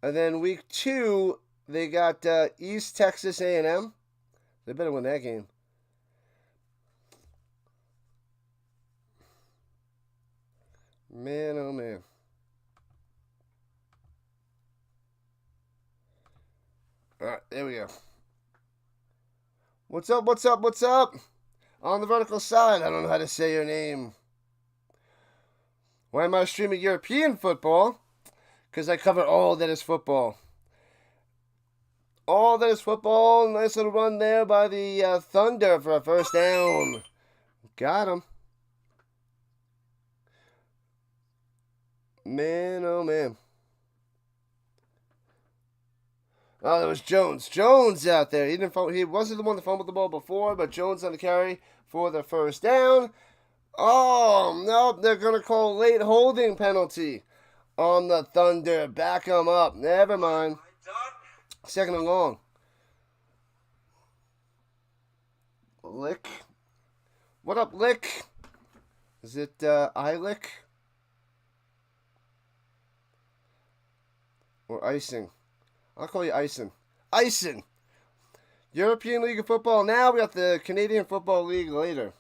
And then week 2, they got East Texas A&M. They better win that game. Man, oh man. Alright, there we go. What's up? On the vertical side, I don't know how to say your name. Why am I streaming European football? Because I cover all that is football. All that is football. Nice little run there by the Thunder for a first down. Got him. Man, oh man. Oh, there was Jones. Jones out there. He wasn't the one that fumbled the ball before, but Jones on the carry for the first down. Oh, no, they're going to call a late holding penalty on the Thunder. Back them up. Never mind. Second and long. Lick. What up, Lick? Is it Ilick? Or icing? I'll call you Icing. Icing! European League of Football now. We got the Canadian Football League later.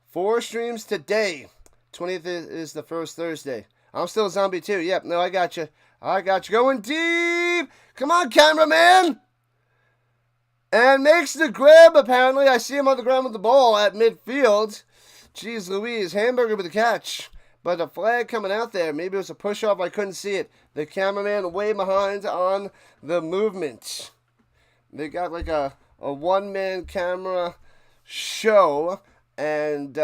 4 streams today. 20th is the first Thursday. I'm still a zombie too. Yep, no, I got you. Going deep! Come on, cameraman! And makes the grab, apparently. I see him on the ground with the ball at midfield. Jeez Louise, Hamburger with the catch. But a flag coming out there. Maybe it was a push-off. I couldn't see it. The cameraman way behind on the movement. They got like a one-man camera show. And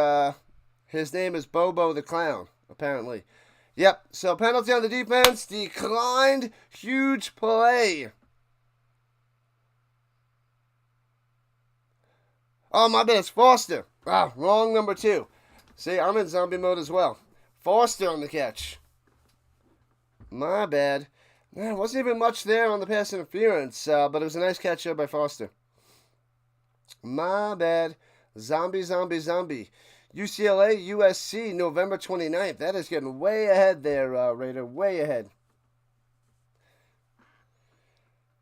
his name is Bobo the Clown, apparently. Yep, so penalty on the defense. Declined. Huge play. Oh, my bad. It's Foster. Wow, wrong number 2. See, I'm in zombie mode as well. Foster on the catch. My bad. There wasn't even much there on the pass interference, but it was a nice catch there by Foster. My bad. Zombie. UCLA, USC, November 29th. That is getting way ahead there, Raider. Way ahead.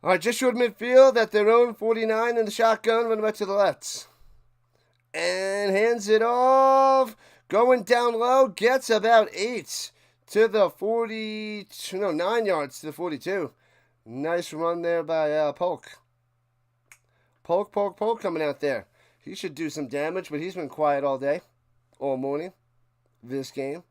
All right, just short midfield at their own 49 in the shotgun. Running back to the left. And hands it off. Going down low, gets about 8 to the 9 yards to the 42. Nice run there by Polk. Polk coming out there. He should do some damage, but he's been quiet all day, all morning, this game.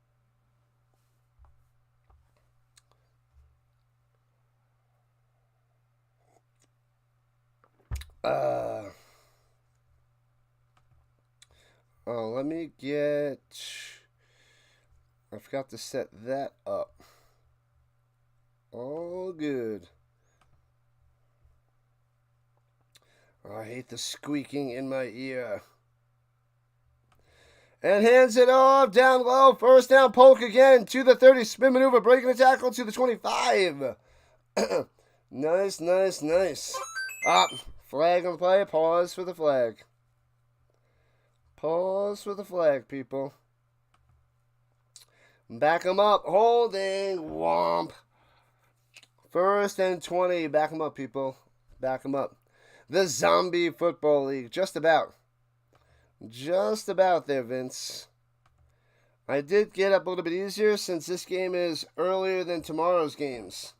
Oh, let me get... I forgot to set that up. All good. Oh, I hate the squeaking in my ear. And hands it off, down low, first down, Polk again, to the 30, spin maneuver, breaking the tackle to the 25. Nice. Flag on the play, pause for the flag. Pause for the flag, people. Back them up. Holding. Womp. First and 20. Back them up, people. Back them up. The Zombie Football League. Just about. Just about there, Vince. I did get up a little bit easier since this game is earlier than tomorrow's games.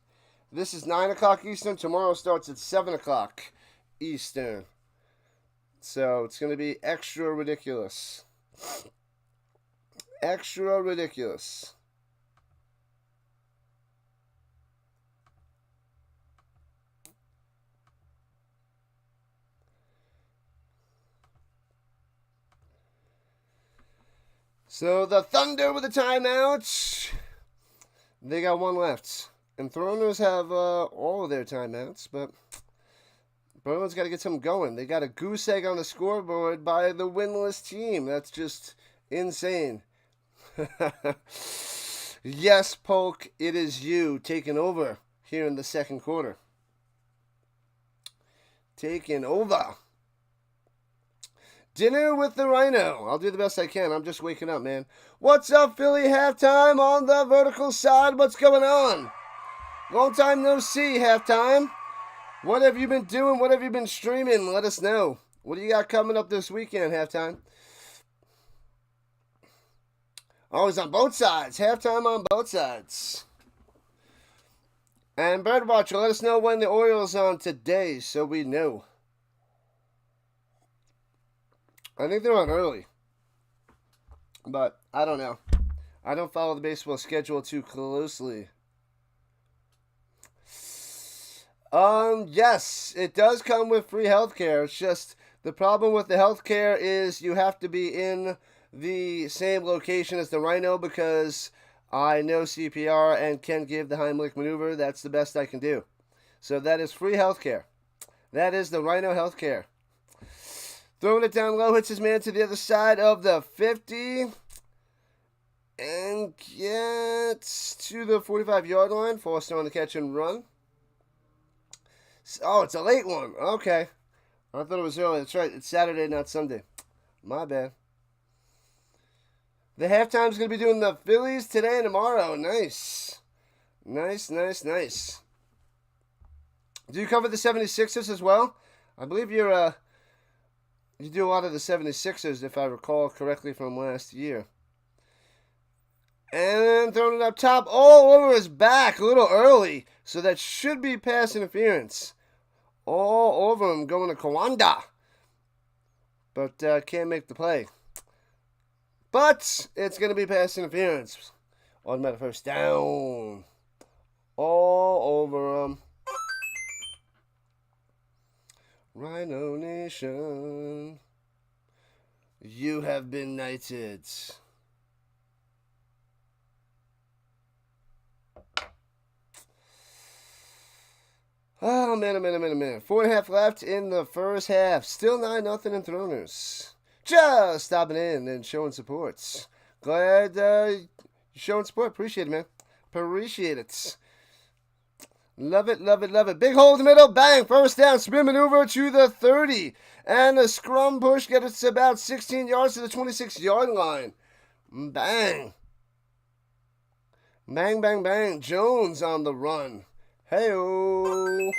This is 9 o'clock Eastern. Tomorrow starts at 7 o'clock Eastern. So it's going to be extra ridiculous. Extra ridiculous. So the Thunder with a timeout. They got one left. Enthroners have all of their timeouts, but Berlin's got to get something going. They got a goose egg on the scoreboard by the winless team. That's just insane. Yes, Polk, it is you taking over here in the second quarter. Taking over. Dinner with the Rhino. I'll do the best I can. I'm just waking up, man. What's up, Philly? Halftime on the vertical side. What's going on? Long time no see, Halftime. What have you been doing? What have you been streaming? Let us know. What do you got coming up this weekend, Halftime? Always on both sides. Halftime on both sides. And Birdwatcher, let us know when the Orioles on today so we know. I think they're on early. But I don't know. I don't follow the baseball schedule too closely. Yes, it does come with free healthcare. It's just the problem with the healthcare is you have to be in the same location as the Rhino because I know CPR and can give the Heimlich maneuver. That's the best I can do. So that is free healthcare. That is the Rhino healthcare. Throwing it down low, hits his man to the other side of the 50. And gets to the 45-yard line. Foster on the catch and run. Oh, it's a late one. Okay. I thought it was early. That's right. It's Saturday, not Sunday. My bad. The halftime's going to be doing the Phillies today and tomorrow. Nice. Nice. Do you cover the 76ers as well? I believe you're, you do a lot of the 76ers, if I recall correctly from last year. And throwing it up top, all over his back, a little early. So that should be pass interference. All over him, going to Kawanda. But can't make the play. But it's going to be pass interference. Automatic first down. All over him. Rhino Nation, you have been knighted. Oh, man. 4.5 left in the first half. Still 9-0 Enthroners. Just stopping in and showing support. Glad you're showing support. Appreciate it, man. Appreciate it. Love it. Big hole in the middle. Bang. First down. Spin maneuver to the 30. And a scrum push gets us about 16 yards to the 26-yard line. Bang. Bang. Jones on the run. Hey-o.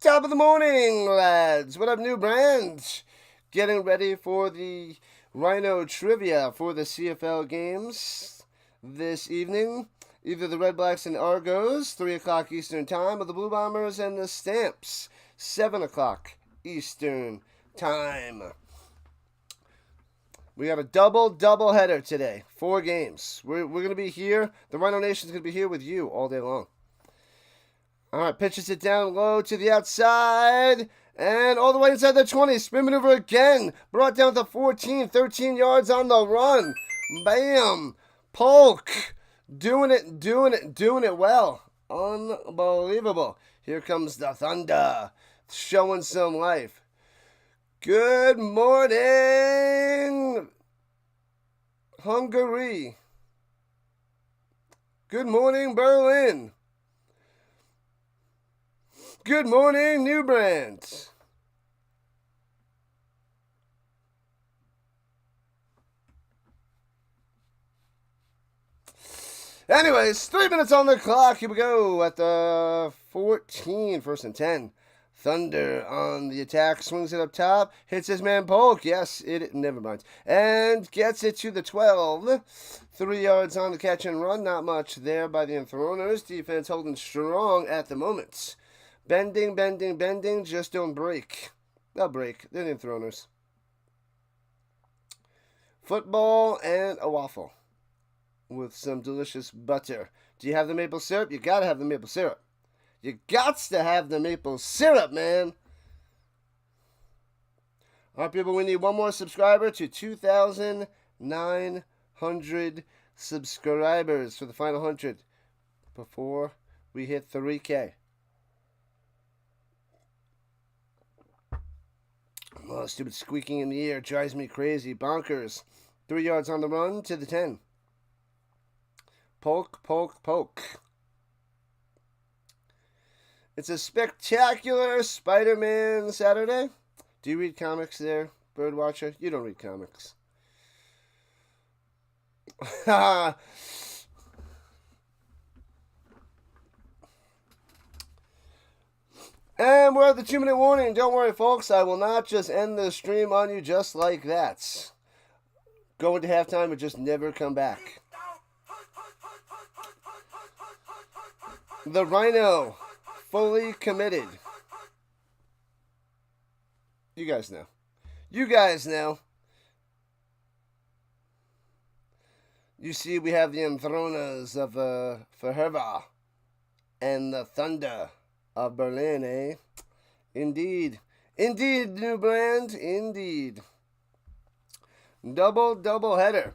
Top of the morning, lads. What up, new branch? Getting ready for the Rhino trivia for the CFL games this evening. Either the Red Blacks and Argos, 3 o'clock Eastern Time, or the Blue Bombers and the Stamps, 7 o'clock Eastern Time. We got a double header today. 4 games. We're going to be here. The Rhino Nation's going to be here with you all day long. All right, pitches it down low to the outside. And all the way inside the 20. Spin maneuver again. Brought down to 14. 13 yards on the run. Bam. Polk. Doing it well. Unbelievable. Here comes the Thunder. Showing some life. Good morning, Hungary. Good morning, Berlin. Good morning, New Brands. Anyways, 3 minutes on the clock. Here we go at the 14, 1st and 10. Thunder on the attack, swings it up top, hits his man Polk. Yes, never mind. And gets it to the 12. 3 yards on the catch and run. Not much there by the Enthroners. Defense holding strong at the moment. Bending. Just don't break. They'll break. They're the Enthroners. Football and a waffle with some delicious butter. Do you have the maple syrup? You gotta have the maple syrup. You gots to have the maple syrup, man. All right, people, we need one more subscriber to 2,000 900 subscribers for the final 100 before we hit 3K. Oh, stupid squeaking in the ear drives me crazy. Bonkers. 3 yards on the run to the 10. Poke, poke, poke. It's a spectacular Spider-Man Saturday. Do you read comics there, Birdwatcher? You don't read comics. And we're at the 2-minute warning. Don't worry, folks. I will not just end the stream on you just like that. Go into halftime and just never come back. The Rhino, fully committed. You guys know. You guys know. You see, we have the Enthroners of Fehervar and the Thunder of Berlin, eh? Indeed. Indeed, new brand. Indeed. Double header.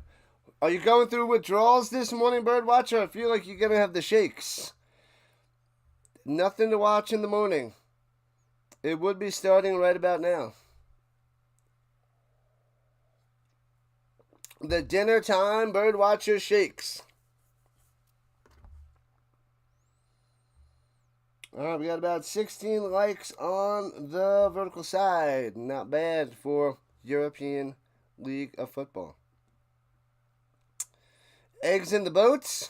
Are you going through withdrawals this morning, Birdwatcher? I feel like you're going to have the shakes. Nothing to watch in the morning. It would be starting right about now. The dinner time Birdwatcher shakes. Alright, we got about 16 likes on the vertical side. Not bad for European League of Football. Eggs in the boats?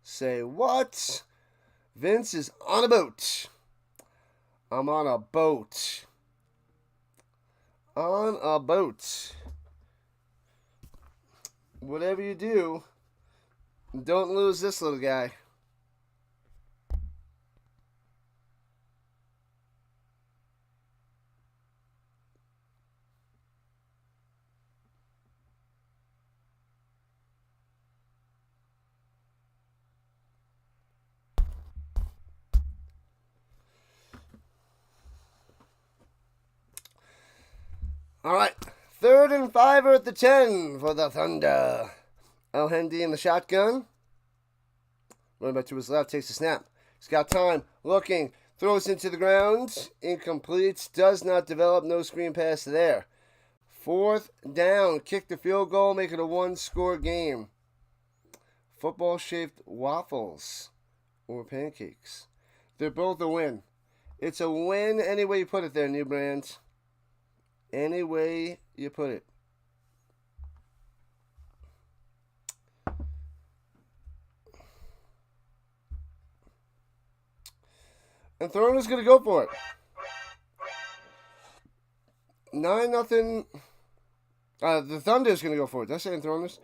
Say what? Vince is on a boat. I'm on a boat. On a boat. Whatever you do, don't lose this little guy. All right, 3rd and 5 at the 10 for the Thunder. El Hendy in the shotgun. Running back to his left, takes a snap. He's got time, looking, throws into the ground. Incomplete, does not develop, no screen pass there. 4th down, kick the field goal, make it a 1-score game. Football-shaped waffles or pancakes. They're both a win. It's a win any way you put it there, new brand. Any way you put it. And Enthroners going to go for it. 9-0. The Thunder's going to go for it. Did I say Enthroners?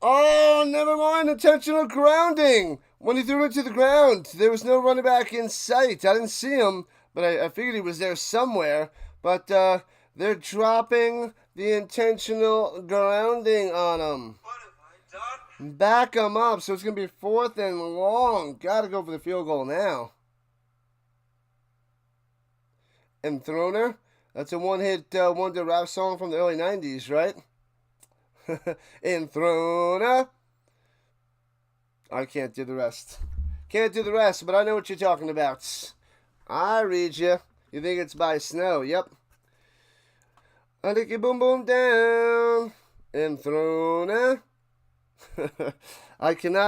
Oh, never mind. Intentional grounding. When he threw it to the ground, there was no running back in sight. I didn't see him, but I figured he was there somewhere. But they're dropping the intentional grounding on him. What have I done? Back him up. So it's going to be 4th and long. Got to go for the field goal now. Enthroner. That's a one-hit wonder rap song from the early 90s, right? Enthroner. I can't do the rest. Can't do the rest, but I know what you're talking about. I read you. You think it's by snow? Yep. I think you boom boom down. Enthroner. I can't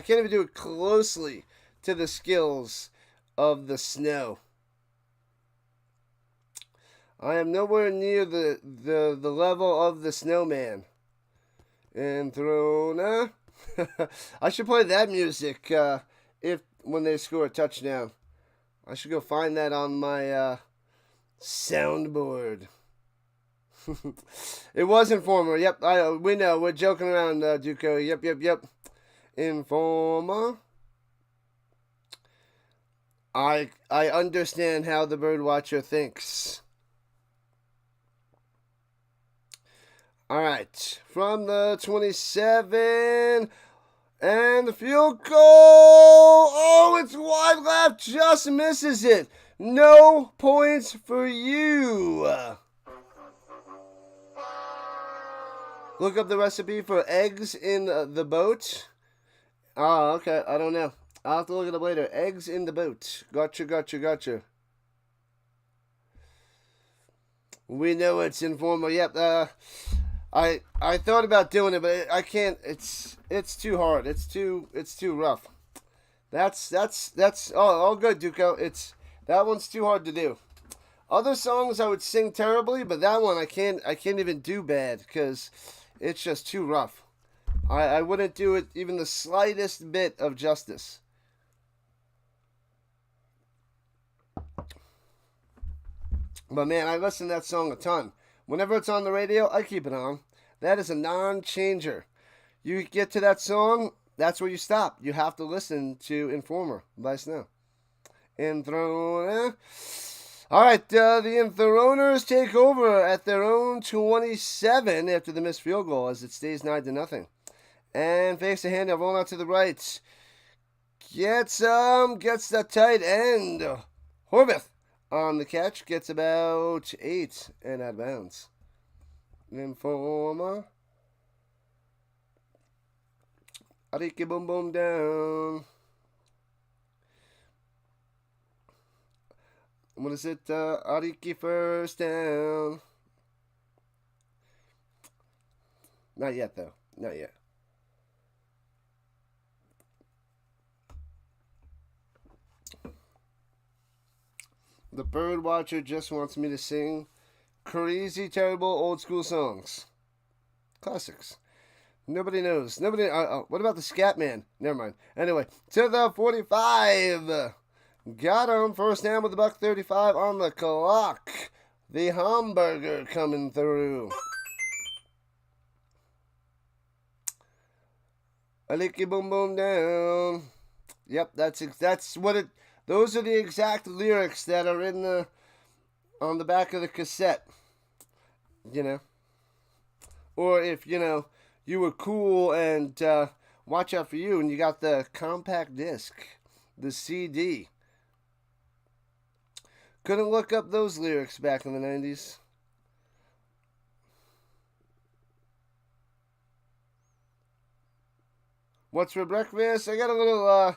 even do it closely to the skills of the snow. I am nowhere near the level of the snowman. Enthroner. I should play that music when they score a touchdown. I should go find that on my soundboard. It was Informer. Yep, we know. We're joking around, Duco. Yep. Informer. I understand how the Birdwatcher thinks. All right, from the 27, and the field goal. Oh, it's wide left, just misses it. No points for you. Look up the recipe for eggs in the boat. Oh, okay. I don't know. I'll have to look it up later. Eggs in the boat. Gotcha. We know it's informal. Yep. I thought about doing it, but I can't. It's too hard. It's too rough. That's all good, Duco. That one's too hard to do. Other songs I would sing terribly, but that one I can't even do bad because it's just too rough. I wouldn't do it even the slightest bit of justice. But man, I listen to that song a ton. Whenever it's on the radio, I keep it on. That is a non-changer. You get to that song, that's where you stop. You have to listen to Informer by Snow. Enthroner. All right, the Enthroners take over at their own 27 after the missed field goal as it stays 9-0. And fakes a handoff, rolling out to the right. Gets the tight end. Horvath on the catch, gets about 8 and out of bounds. Informer. Ariki boom boom down. What is it? Ariki first down. Not yet, though. Not yet. The bird watcher just wants me to sing crazy, terrible, old school songs. Classics. Nobody knows. Nobody. What about the Scat Man? Never mind. Anyway, to the 45. Got him. First down with the $1.35 on the clock. The hamburger coming through. Aliki boom boom down. Yep, that's what it. Those are the exact lyrics that are in on the back of the cassette. You know, or if you were cool and watch out for you, and you got the compact disc, the CD. Couldn't look up those lyrics back in the 90s. What's for breakfast? I got a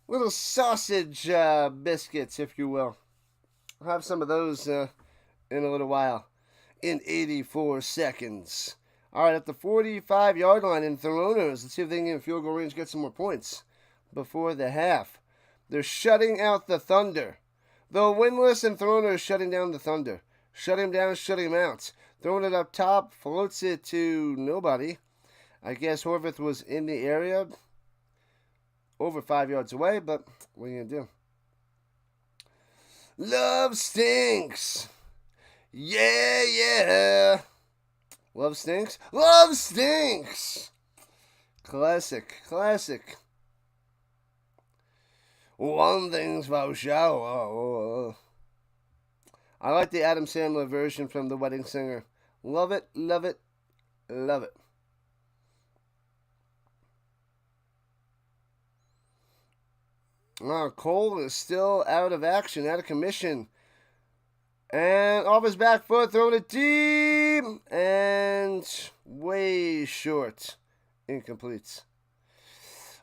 little sausage biscuits, if you will. I'll have some of those in a little while. In 84 seconds. All right, at the 45-yard line in Enthroners. Let's see if they can get in field goal range, get some more points before the half. They're shutting out the Thunder. The winless Enthroners shutting down the Thunder. Shut him down, shut him out. Throwing it up top, floats it to nobody. I guess Horvath was in the area, over 5 yards away, but what are you going to do? Love stinks. Yeah. Love stinks. Love stinks. Classic. One thing's for sure. I like the Adam Sandler version from The Wedding Singer. Love it. Cole is still out of action, out of commission. And off his back foot, throwing it deep. And way short. Incomplete.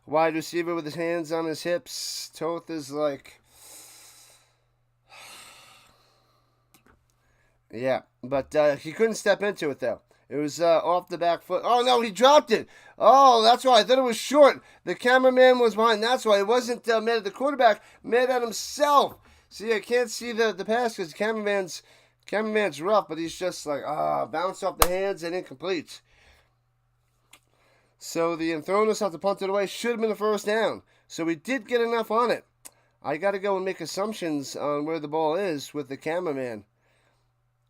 Wide receiver with his hands on his hips. Toth is like... Yeah, but he couldn't step into it, though. It was off the back foot. Oh, no, he dropped it. Oh, that's why. I thought it was short. The cameraman was behind. That's why. It wasn't mad at the quarterback. Mad at himself. See, I can't see the pass because the cameraman's rough, but he's just like, bounced off the hands and incomplete. So the Enthroners have to punt it away. Should have been the first down. So we did get enough on it. I got to go and make assumptions on where the ball is with the cameraman.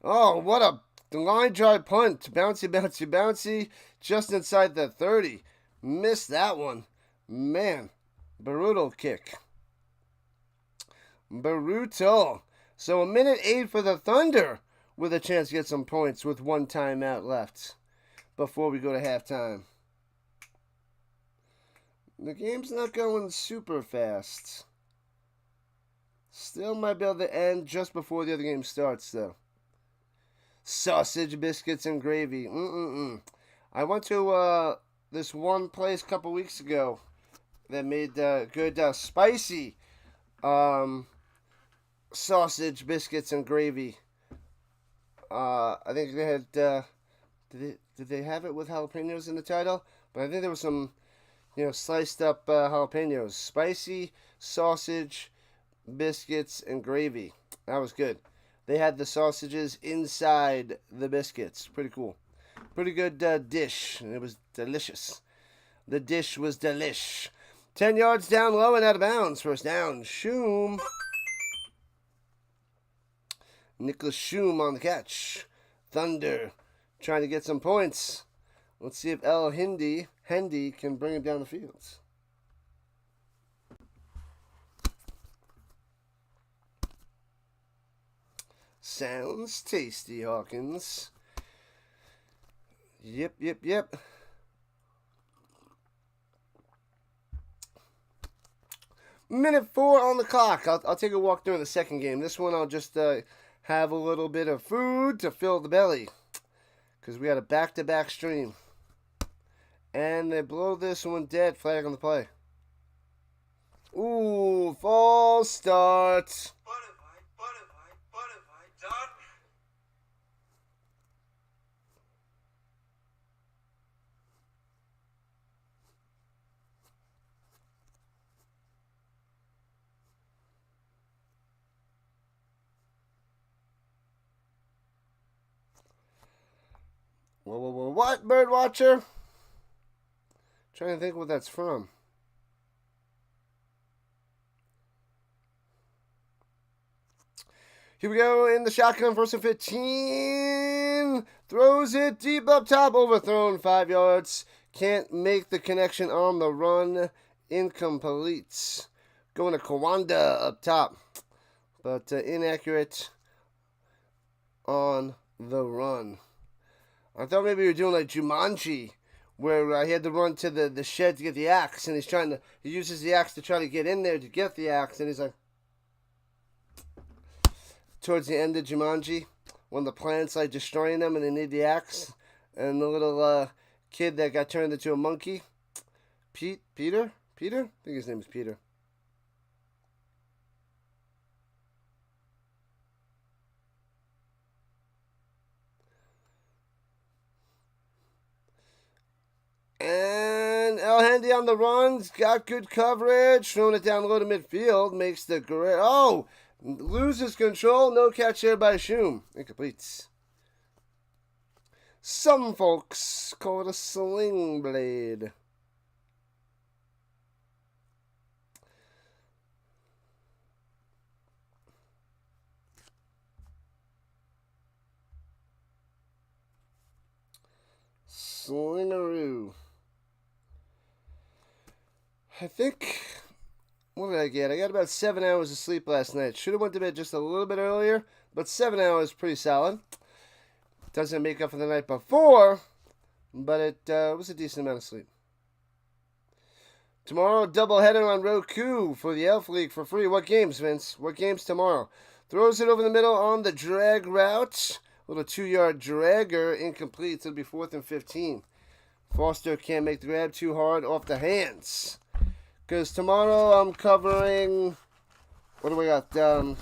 Oh, what a line drive punt. Bouncy. Just inside the 30. Missed that one. Man, brutal kick. Brutal. So 1:08 for the Thunder with a chance to get some points with one timeout left before we go to halftime. The game's not going super fast. Still might be able to end just before the other game starts, though. Sausage, biscuits, and gravy. I went to this one place a couple weeks ago that made good spicy sausage, biscuits, and gravy. I think they had. Did they have it with jalapenos in the title? But I think there was some, sliced up jalapenos, spicy sausage, biscuits, and gravy. That was good. They had the sausages inside the biscuits. Pretty cool. Pretty good dish. And it was delicious. The dish was delish. 10 yards down low and out of bounds. First down. Shoom. Nicholas Shoom on the catch. Thunder trying to get some points. Let's see if El Hendy can bring him down the field. Sounds tasty, Hawkins. Yep. Minute 4 on the clock. I'll take a walk during the second game. This one I'll just have a little bit of food to fill the belly. Because we got a back-to-back stream. And they blow this one dead. Flag on the play. Ooh, false start. Done. Whoa, what, Birdwatcher? Trying to think what that's from. Here we go in the shotgun, first and 15. Throws it deep up top, overthrown 5 yards. Can't make the connection on the run. Incomplete. Going to Kawanda up top. But inaccurate on the run. I thought maybe you were doing like Jumanji, where he had to run to the shed to get the axe, and he uses the axe to try to get in there to get the axe, and he's like, towards the end of Jumanji, when the plant's like destroying them and they need the axe, and the little kid that got turned into a monkey, Peter? I think his name is Peter. And El Handy on the runs, got good coverage, throwing it down low to midfield, makes the great. Oh! Loses control, no catch there by Shoom. Incomplete. Some folks call it a sling blade. Slingaroo. I think, what did I get? I got about 7 hours of sleep last night. Should have went to bed just a little bit earlier, but 7 hours pretty solid. Doesn't make up for the night before, but it was a decent amount of sleep. Tomorrow, doubleheader on Roku for the Elf League for free. What games, Vince? What games tomorrow? Throws it over the middle on the drag route. Little 2-yard dragger, incomplete. It'll be 4th and 15. Foster can't make the grab, too hard off the hands. Because tomorrow I'm covering, what do we got? The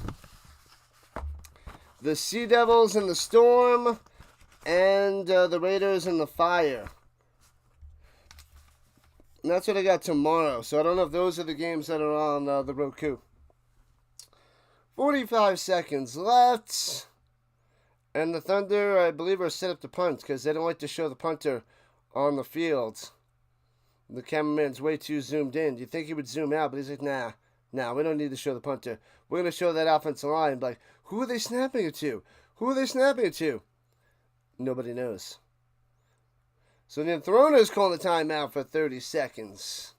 Sea Devils and the Storm, and the Raiders and the Fire. And that's what I got tomorrow. So I don't know if those are the games that are on the Roku. 45 seconds left. And the Thunder, I believe, are set up to punt because they don't like to show the punter on the field. The cameraman's way too zoomed in. You think he would zoom out, but he's like, nah, we don't need to show the punter. We're going to show that offensive line. Like, who are they snapping it to? Nobody knows. So the Enthroners calling the timeout for 30 seconds.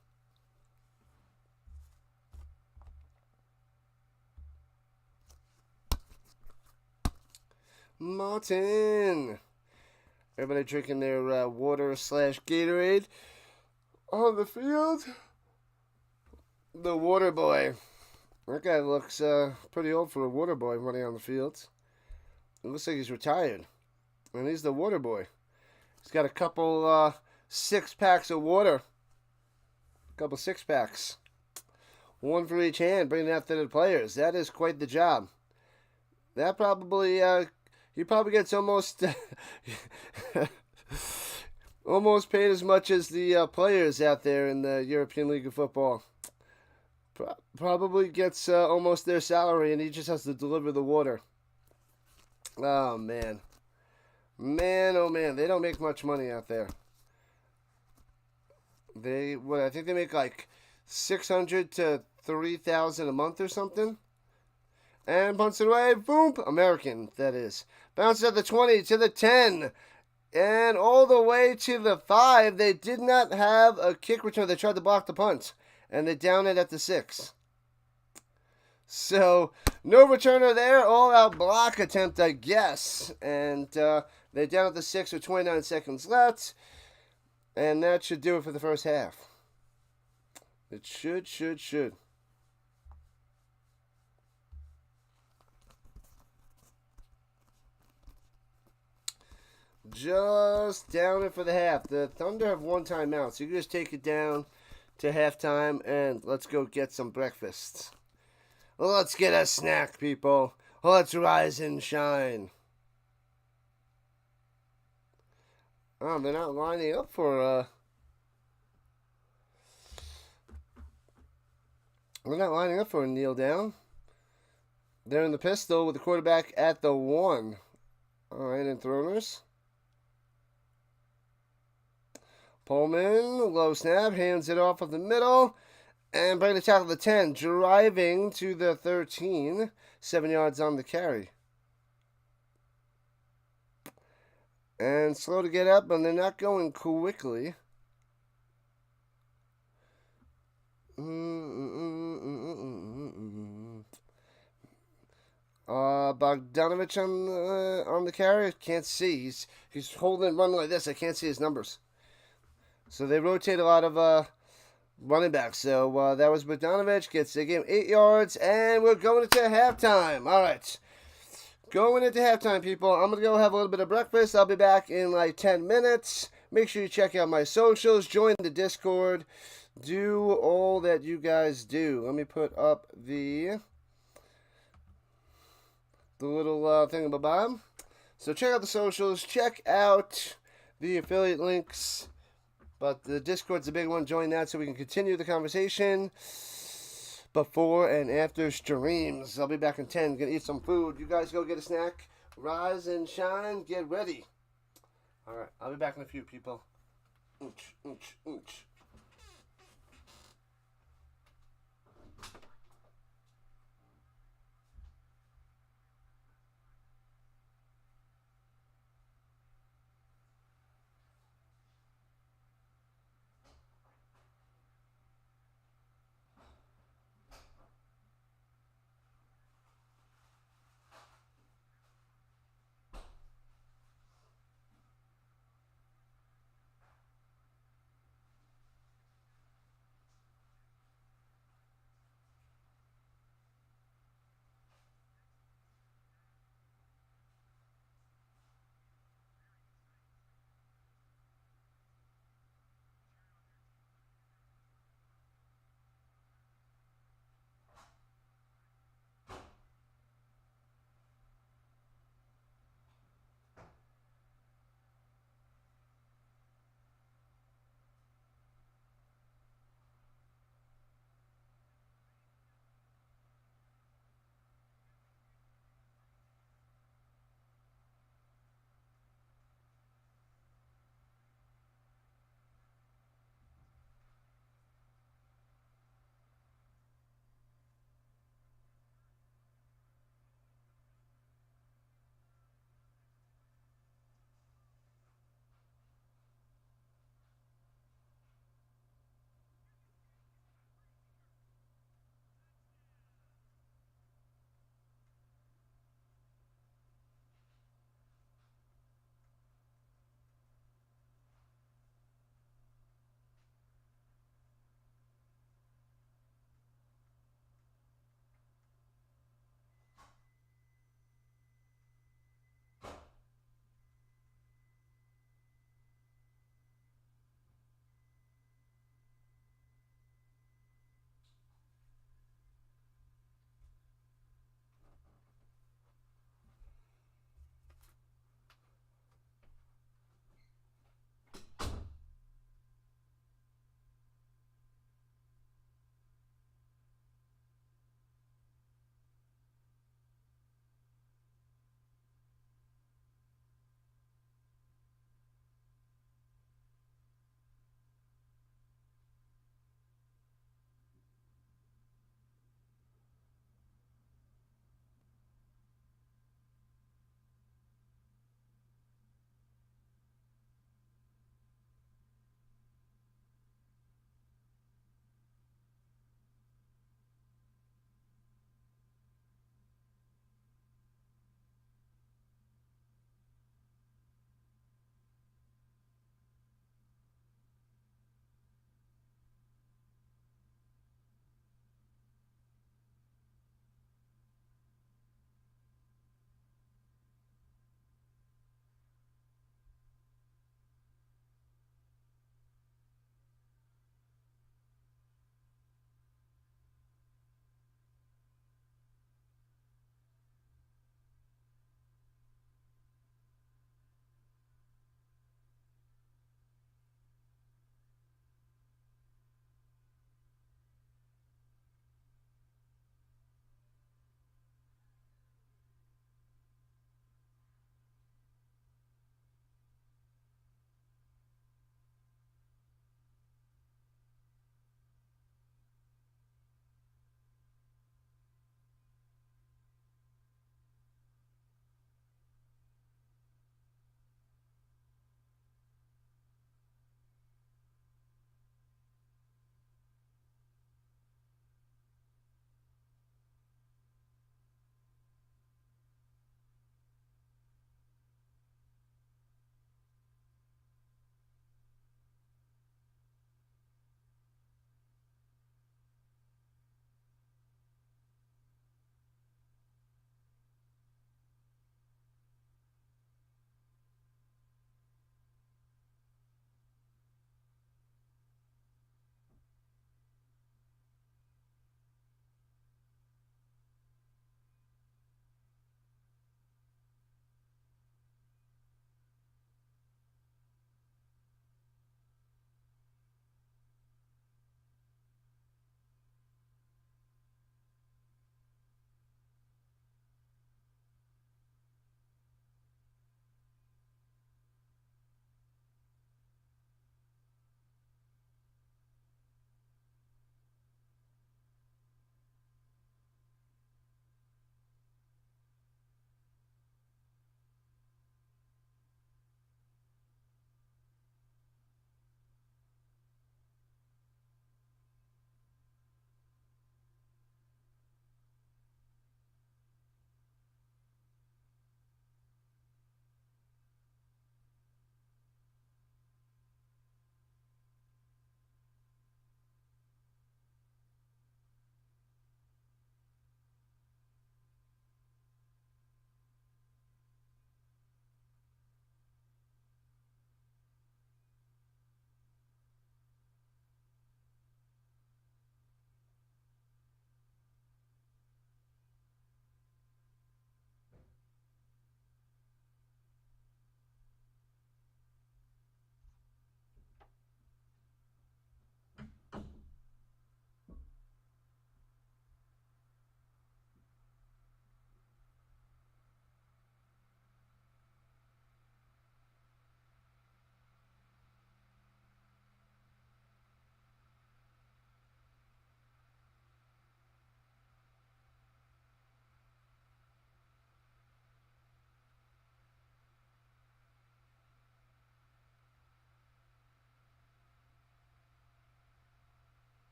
Martin. Everybody drinking their water/Gatorade on the field. The water boy. That guy looks pretty old for a water boy running on the field. It looks like he's retired. And he's the water boy. He's got a couple 6-packs of water. A couple 6-packs. One for each hand, bringing that to the players. That is quite the job. That probably, he probably gets almost, almost paid as much as the players out there in the European League of Football. Probably gets almost their salary, and he just has to deliver the water. Oh, man. Man, oh, man. They don't make much money out there. I think they make like $600 to $3,000 a month or something. And punts it away. Boom. American, that is. Bounces at the 20 to the 10. And all the way to the 5. They did not have a kick return. They tried to block the punt. And they down it at the 6. So, no returner there. All-out block attempt, I guess. And they down at the 6 with 29 seconds left. And that should do it for the first half. It should. Just down it for the half. The Thunder have one timeout, so you can just take it down to halftime and let's go get some breakfast. Let's get a snack, people. Let's rise and shine. Oh, they're not lining up for they're not lining up for a kneel down. They're in the pistol with the quarterback at the 1. All right, Enthroners. Pullman, low snap, hands it off of the middle, and bring the tackle to the 10, driving to the 13, 7 yards on the carry. And slow to get up, and they're not going quickly. Bogdanovich on the carry. Can't see. He's holding and running like this. I can't see his numbers. So they rotate a lot of running backs. So that was Bogdanovich. Gets the game 8 yards, and we're going into halftime. All right. Going into halftime, people. I'm going to go have a little bit of breakfast. I'll be back in like 10 minutes. Make sure you check out my socials. Join the Discord. Do all that you guys do. Let me put up the little thingamabob. So check out the socials. Check out the affiliate links. But the Discord's a big one. Join that so we can continue the conversation before and after streams. I'll be back in 10. Gonna eat some food. You guys go get a snack. Rise and shine. Get ready. All right. I'll be back in a few, people.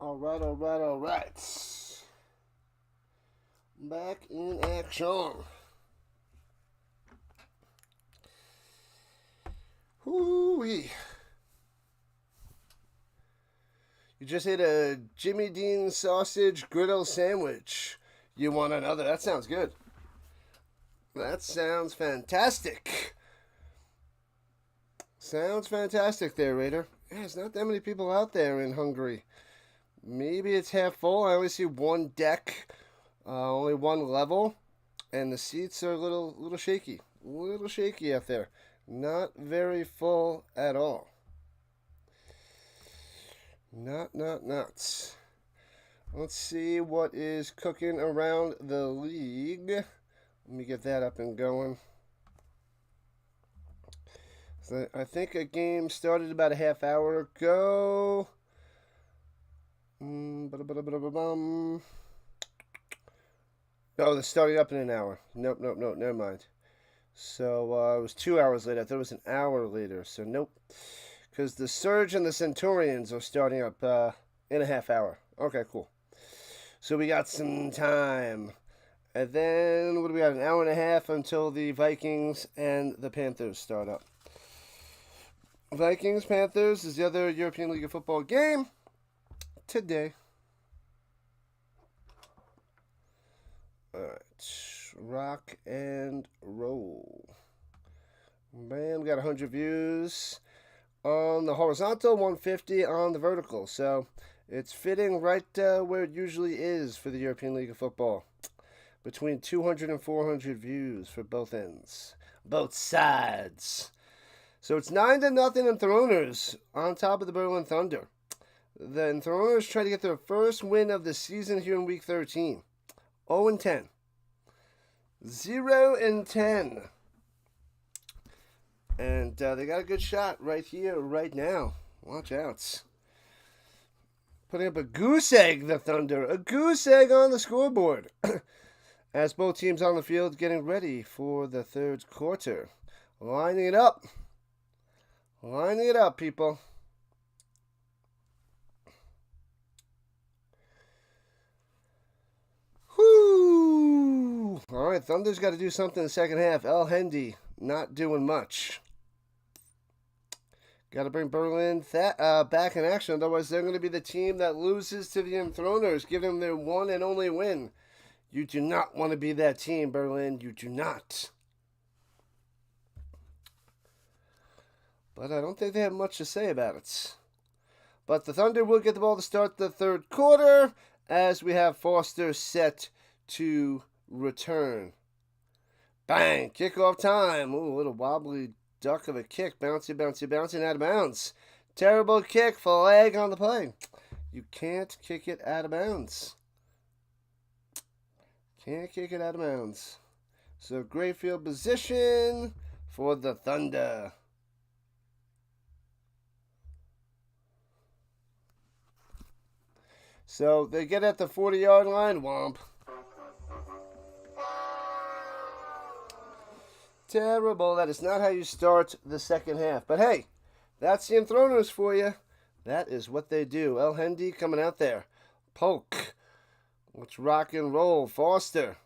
All right. Back in action. Hoo-wee. You just ate a Jimmy Dean sausage griddle sandwich. You want another? That sounds good. That sounds fantastic. Sounds fantastic there, Raider. Yeah, there's not that many people out there in Hungary. Maybe it's half full. I only see one deck, only one level, and the seats are a little shaky. A little shaky out there. Not very full at all. Not. Let's see what is cooking around the league. Let me get that up and going. So I think a game started about a half hour ago. Oh, they're starting up in an hour. Nope, never mind. So it was 2 hours later. I thought it was an hour later. So nope. Because the Surge and the Centurions are starting up in a half hour. Okay, cool. So we got some time. And then, what do we got? An hour and a half until the Vikings and the Panthers start up. Vikings-Panthers is the other European League of Football game today. Alright. Rock and roll. Bam, got 100 views on the horizontal, 150 on the vertical. So it's fitting right where it usually is for the European League of Football. Between 200 and 400 views for both ends. Both sides. So it's 9-0 Enthroners on top of the Berlin Thunder. The Enthroners try to get their first win of the season here in Week 13. 0-10. 0-10. And they got a good shot right here, right now. Watch out. Putting up a goose egg, the Thunder. A goose egg on the scoreboard. As both teams on the field getting ready for the third quarter. Lining it up. Lining it up, people. Whoo! All right, Thunder's got to do something in the second half. El Hendy not doing much. Got to bring Berlin back in action. Otherwise, they're going to be the team that loses to the Enthroners, giving them their one and only win. You do not want to be that team, Berlin. You do not. But I don't think they have much to say about it. But the Thunder will get the ball to start the third quarter as we have Foster set to return. Bang! Kickoff time. Ooh, a little wobbly duck of a kick. Bouncy, out of bounds. Terrible kick. Flag on the play. You can't kick it out of bounds. Can't kick it out of bounds. So great field position for the Thunder. So they get at the 40-yard line. Womp. Terrible. That is not how you start the second half. But hey, that's the Enthroners for you. That is what they do. El Hendy coming out there. Poke. Let's rock and roll. Foster.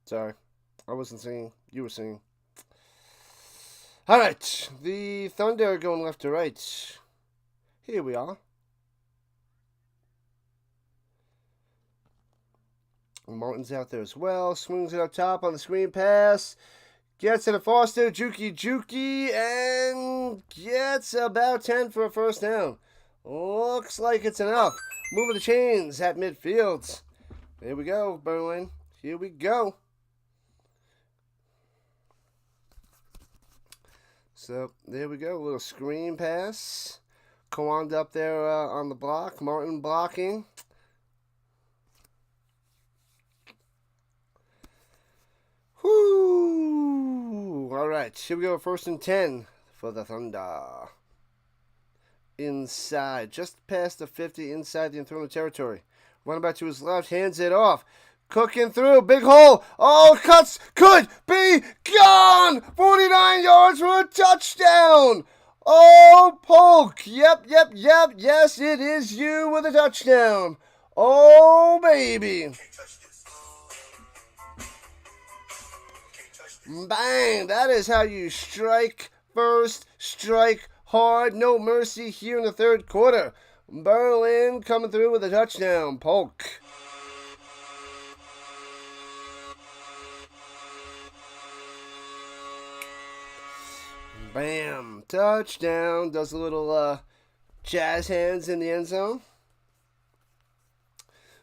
Sorry, I wasn't singing. You were singing. All right, the Thunder are going left to right. Here we are. Martin's out there as well. Swings it up top on the screen pass. Gets it to Foster. Juki. And gets about 10 for a first down. Looks like it's enough. Moving the chains at midfield. There we go, Berlin. Here we go. So, there we go. A little screen pass. Kawanda up there on the block. Martin blocking. Whoo! All right, here we go. 1st and 10 for the Thunder. Inside, just past the 50, inside the Enthroner territory. Running back to his left, hands it off. Cooking through. Big hole. Oh, cuts. Could be gone. 49 yards for a touchdown. Oh, Polk. Yep. Yes, it is you with a touchdown. Oh, baby. Bang. That is how you strike first. Strike hard. No mercy here in the third quarter. Berlin coming through with a touchdown. Polk. Bam. Touchdown. Does a little jazz hands in the end zone.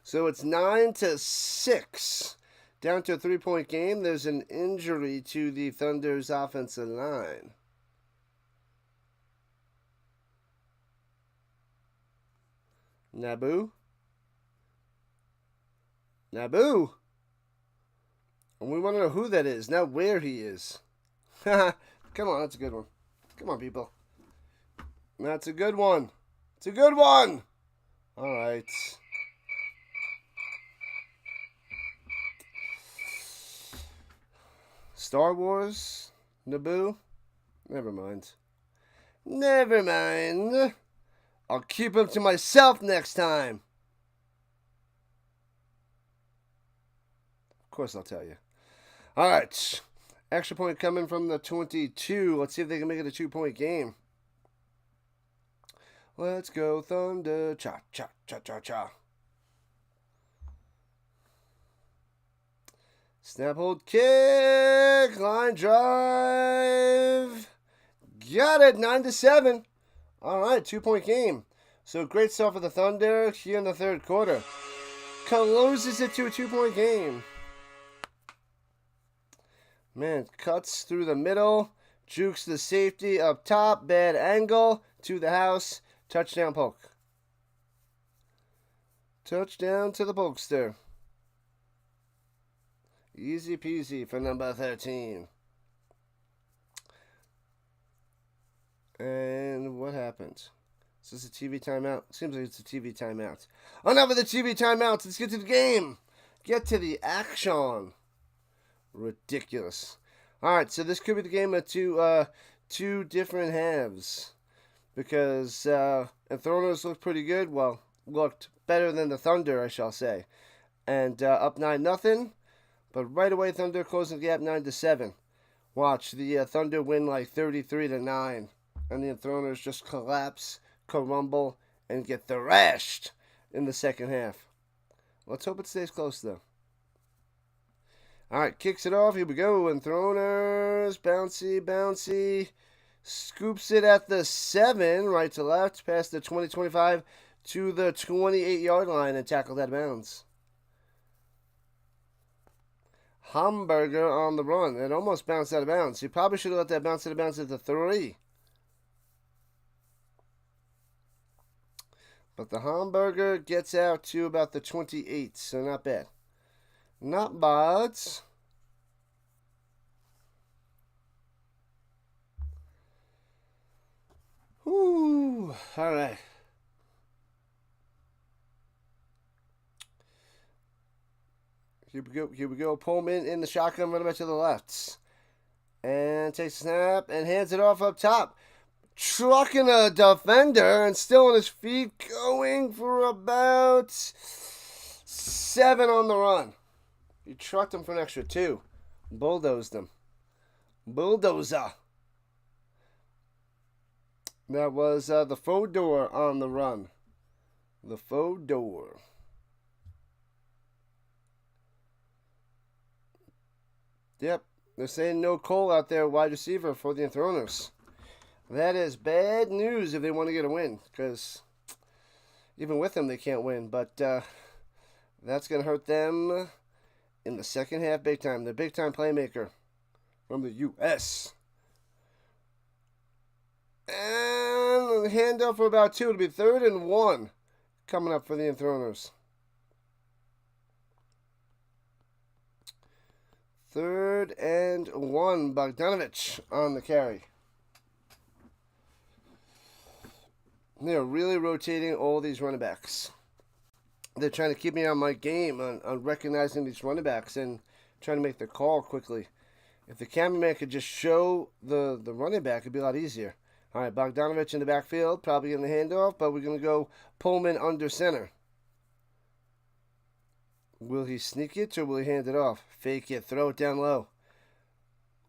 So it's 9-6. Down to a 3-point game. There's an injury to the Thunder's offensive line. Naboo. And we want to know who that is, not where he is. Come on, that's a good one. Come on, people. That's a good one. It's a good one. All right. Star Wars? Naboo? Never mind. I'll keep him to myself next time. Of course I'll tell you. All right. Extra point coming from the 22. Let's see if they can make it a 2-point game. Let's go, Thunder. Cha. Snap, hold, kick. Line drive. Got it. 9-7. All right, 2-point game. So great stuff for the Thunder here in the third quarter. Closes it to a 2-point game. Man, cuts through the middle. Jukes the safety up top. Bad angle to the house. Touchdown, Polk. Touchdown to the Polkster. Easy peasy for number 13. And what happened? Is this a TV timeout? Seems like it's a TV timeout. Enough of the TV timeouts. Let's get to the game. Get to the action. Ridiculous. All right, so this could be the game of two different halves because Enthroners looked pretty good. Well, looked better than the Thunder, I shall say, and up 9-0. But right away, Thunder closing the gap 9-7. Watch the Thunder win like 33-9, and the Enthroners just collapse, crumble, and get thrashed in the second half. Let's hope it stays close though. All right, kicks it off. Here we go. Enthroners. Bouncy. Scoops it at the 7, right to left, past the 20-25 to the 28-yard line and tackled out of bounds. Hamburger on the run. It almost bounced out of bounds. You probably should have let that bounce out of bounds at the 3. But the Hamburger gets out to about the 28, so not bad. Not bad. Whew. All right. Here we go. Pullman in the shotgun, running back to the left. And takes a snap and hands it off up top. Trucking a defender and still on his feet, going for about 7 on the run. He trucked him for an extra 2. Bulldozed him. Bulldozer. That was the Fehervar on the run. The Fehervar. Yep, they're saying no Cole out there, wide receiver for the Enthroners. That is bad news if they want to get a win, because even with them they can't win. But that's going to hurt them in the second half big time. The big time playmaker from the U.S. And handoff for about 2. It'll be 3rd and 1 coming up for the Enthroners. 3rd and 1. Bogdanovich on the carry. They're really rotating all these running backs. they're trying to keep me on my game on recognizing these running backs and trying to make the call quickly. If the cameraman could just show the running back, it'd be a lot easier. All right, Bogdanovich in the backfield, probably getting the handoff, but we're going to go Pullman under center. Will he sneak it or will he hand it off? Fake it, throw it down low.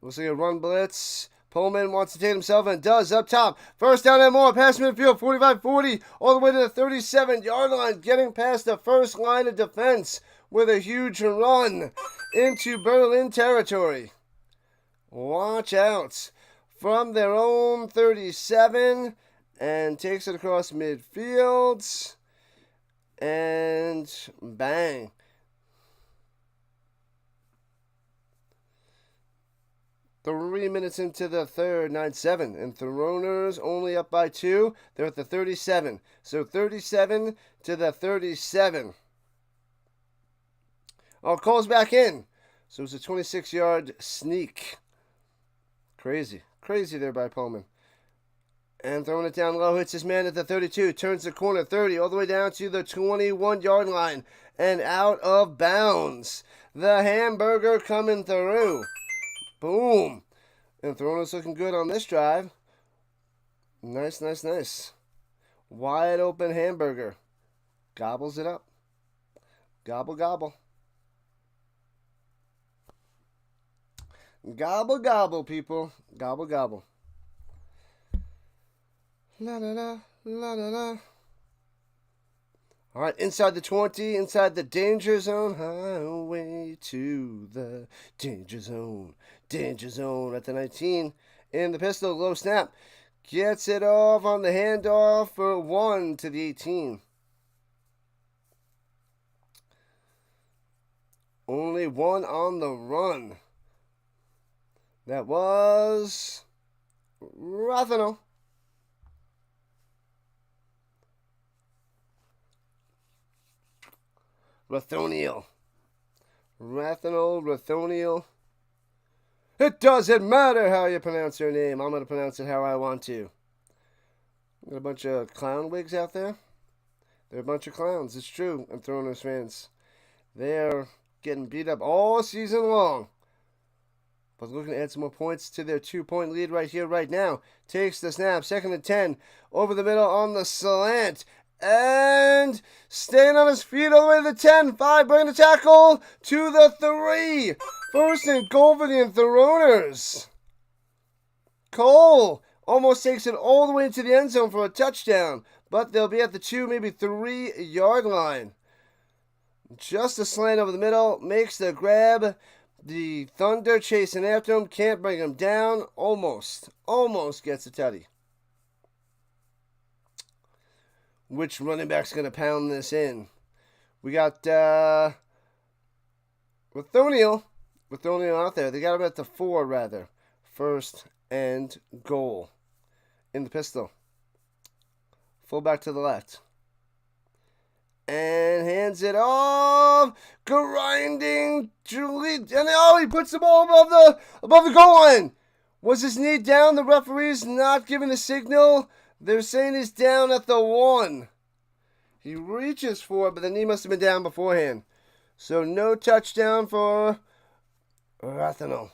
Looks like a run blitz. Pullman wants to take himself and does up top. First down and more. Past midfield, 45-40, all the way to the 37-yard line, getting past the first line of defense with a huge run into Berlin territory. Watch out. From their own 37 and takes it across midfield. And bang. Three minutes into the third, 9-7. And Enthroners only up by 2. They're at the 37. So 37 to the 37. Oh, calls back in. So it's a 26-yard sneak. Crazy. Crazy there by Pullman. And throwing it down low, hits his man at the 32. Turns the corner, 30, all the way down to the 21-yard line. And out of bounds. The hamburger coming through. Boom. And Enthroners looking good on this drive. Nice, nice, nice. Wide open hamburger. Gobbles it up. Gobble, gobble. Gobble, gobble, people. Gobble, gobble. La, la, la, la, la, la. All right, inside the 20, inside the danger zone. Highway to the danger zone. Danger zone at the 19. In the pistol, low snap. Gets it off on the handoff for 1 to the 18. Only 1 on the run. That was Ratheno. Rathoniel. It doesn't matter how you pronounce your name. I'm going to pronounce it how I want to. Got a bunch of clown wigs out there. They're a bunch of clowns. It's true. Enthroners fans. They're getting beat up all season long. But looking to add some more points to their 2-point lead right here, right now. Takes the snap. 2nd and 10. Over the middle on the slant. And staying on his feet all the way to the 10. 5, bringing the tackle to the 3. First and goal for the Enthroners. Cole almost takes it all the way into the end zone for a touchdown. But they'll be at the 2, maybe 3-yard line. Just a slant over the middle. Makes the grab. The Thunder chasing after him. Can't bring him down. Almost gets a tutty. Which running back's going to pound this in? We got Rathoniel out there. They got him at the 4, rather. First and goal. In the pistol. Fullback to the left. And hands it off. Grinding. And he puts the ball above the goal line. Was his knee down? The referee's not giving the signal. They're saying he's down at the 1. He reaches for it, but the knee must have been down beforehand. So no touchdown for Ratheno.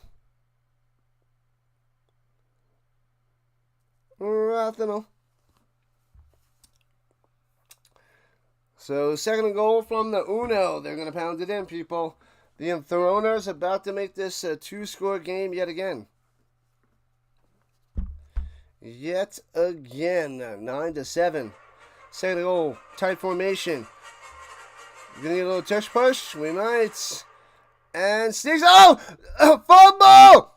So 2nd and goal from the Uno. They're going to pound it in, people. The Enthroners about to make this a 2-score game yet again. 9-7. 2nd and goal. Tight formation. Gonna get a little tush push. We might. And sneaks. Oh! Fumble!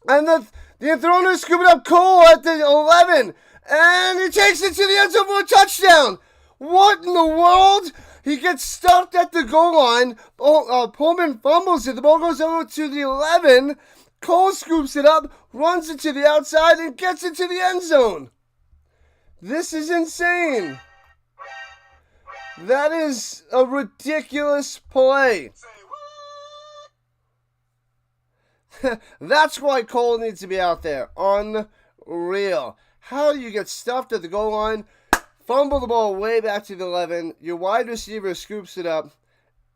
And the Enthroners scoop it up. Cole at the 11. And he takes it to the end zone for a touchdown. What in the world? He gets stuffed at the goal line. Pullman fumbles it. The ball goes over to the 11. Cole scoops it up, runs it to the outside, and gets it to the end zone. This is insane. That is a ridiculous play. That's why Cole needs to be out there. Unreal. How do you get stuffed at the goal line, fumble the ball way back to the 11. Your wide receiver scoops it up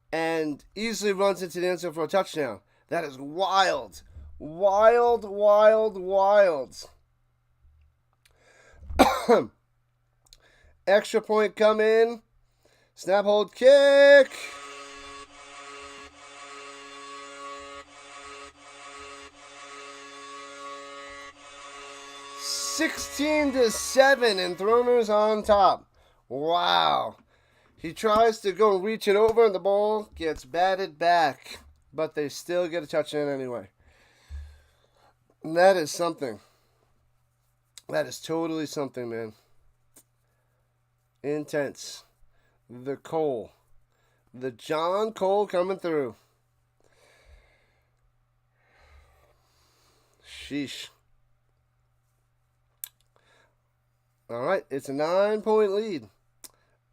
and easily runs into the end zone for a touchdown. That is wild. Wild, wild, wild. Extra point coming. Snap, hold, kick. (16-7), Enthroners on top. Wow. He tries to go reach it over, and the ball gets batted back. But they still get a touchdown anyway. And that is something. That is totally something, man. Intense. The Cole. The John Cole coming through. Sheesh. All right, it's a 9-point lead.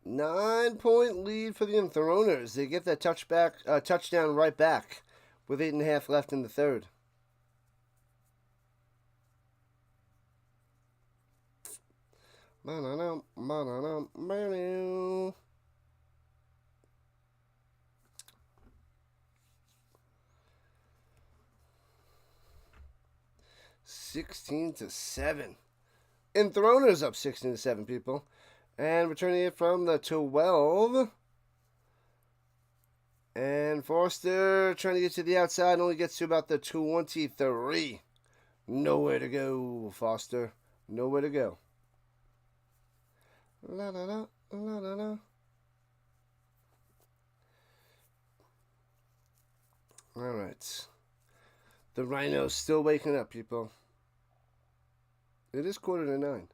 9-point lead for the Enthroners. They get that touchdown right back with 8.5 left in the third. (16-7). Enthroners up 16-7, people. And returning it from the 12. And Foster trying to get to the outside, only gets to about the 23. Nowhere to go, Foster. Nowhere to go. La la la la la la. All right. The Rhino's still waking up, people. It is 8:45.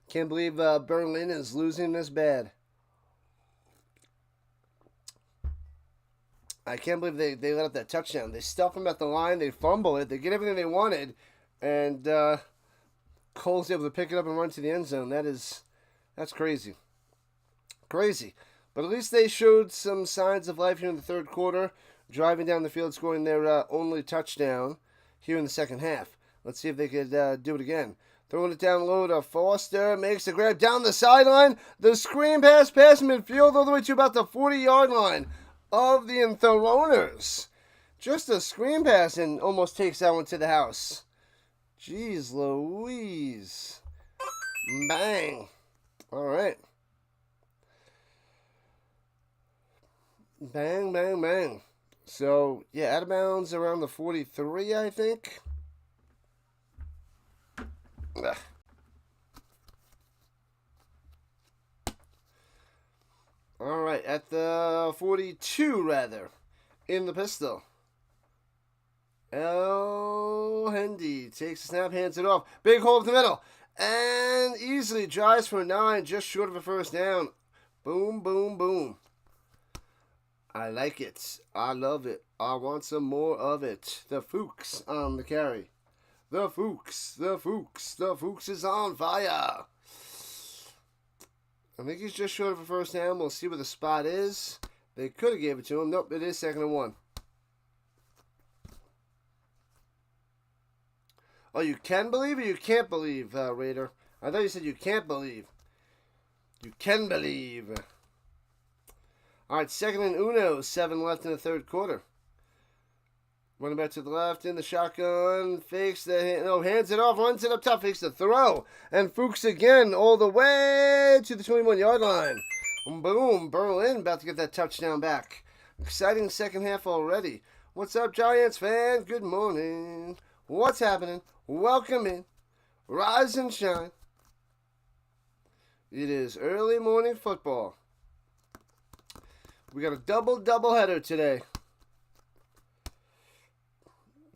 Can't believe Berlin is losing this bad. I can't believe they let up that touchdown. They stuff them at the line. They fumble it. They get everything they wanted. And Cole's able to pick it up and run to the end zone. That's crazy. Crazy. But at least they showed some signs of life here in the third quarter. Driving down the field, scoring their only touchdown here in the second half. Let's see if they could do it again. Throwing it down low to Foster. Makes the grab down the sideline. The screen pass midfield all the way to about the 40-yard line of the Enthroners. Just a screen pass and almost takes that one to the house. Jeez Louise. Bang. All right. Bang, bang, bang. So, yeah, out of bounds around the 43, I think. Ugh. All right, at the 42, rather, in the pistol. El Hendy takes a snap, hands it off. Big hole up the middle. And easily drives for 9, just short of a first down. Boom, boom, boom. I like it. I love it. I want some more of it. The Fuchs on the carry. The Fuchs is on fire. I think he's just short of a first down. We'll see where the spot is. They could have gave it to him. Nope, it is 2nd and 1. Oh, you can believe or you can't believe, Raider? I thought you said you can't believe. You can believe. All right, 2nd and uno, 7 left in the third quarter. Running back to the left in the shotgun, fakes hands it off, runs it up top, fakes the throw, and Fuchs again all the way to the 21-yard line. Boom, Berlin about to get that touchdown back. Exciting second half already. What's up, Giants fan? Good morning. What's happening? Welcome in. Rise and shine. It is early morning football. We got a double header today.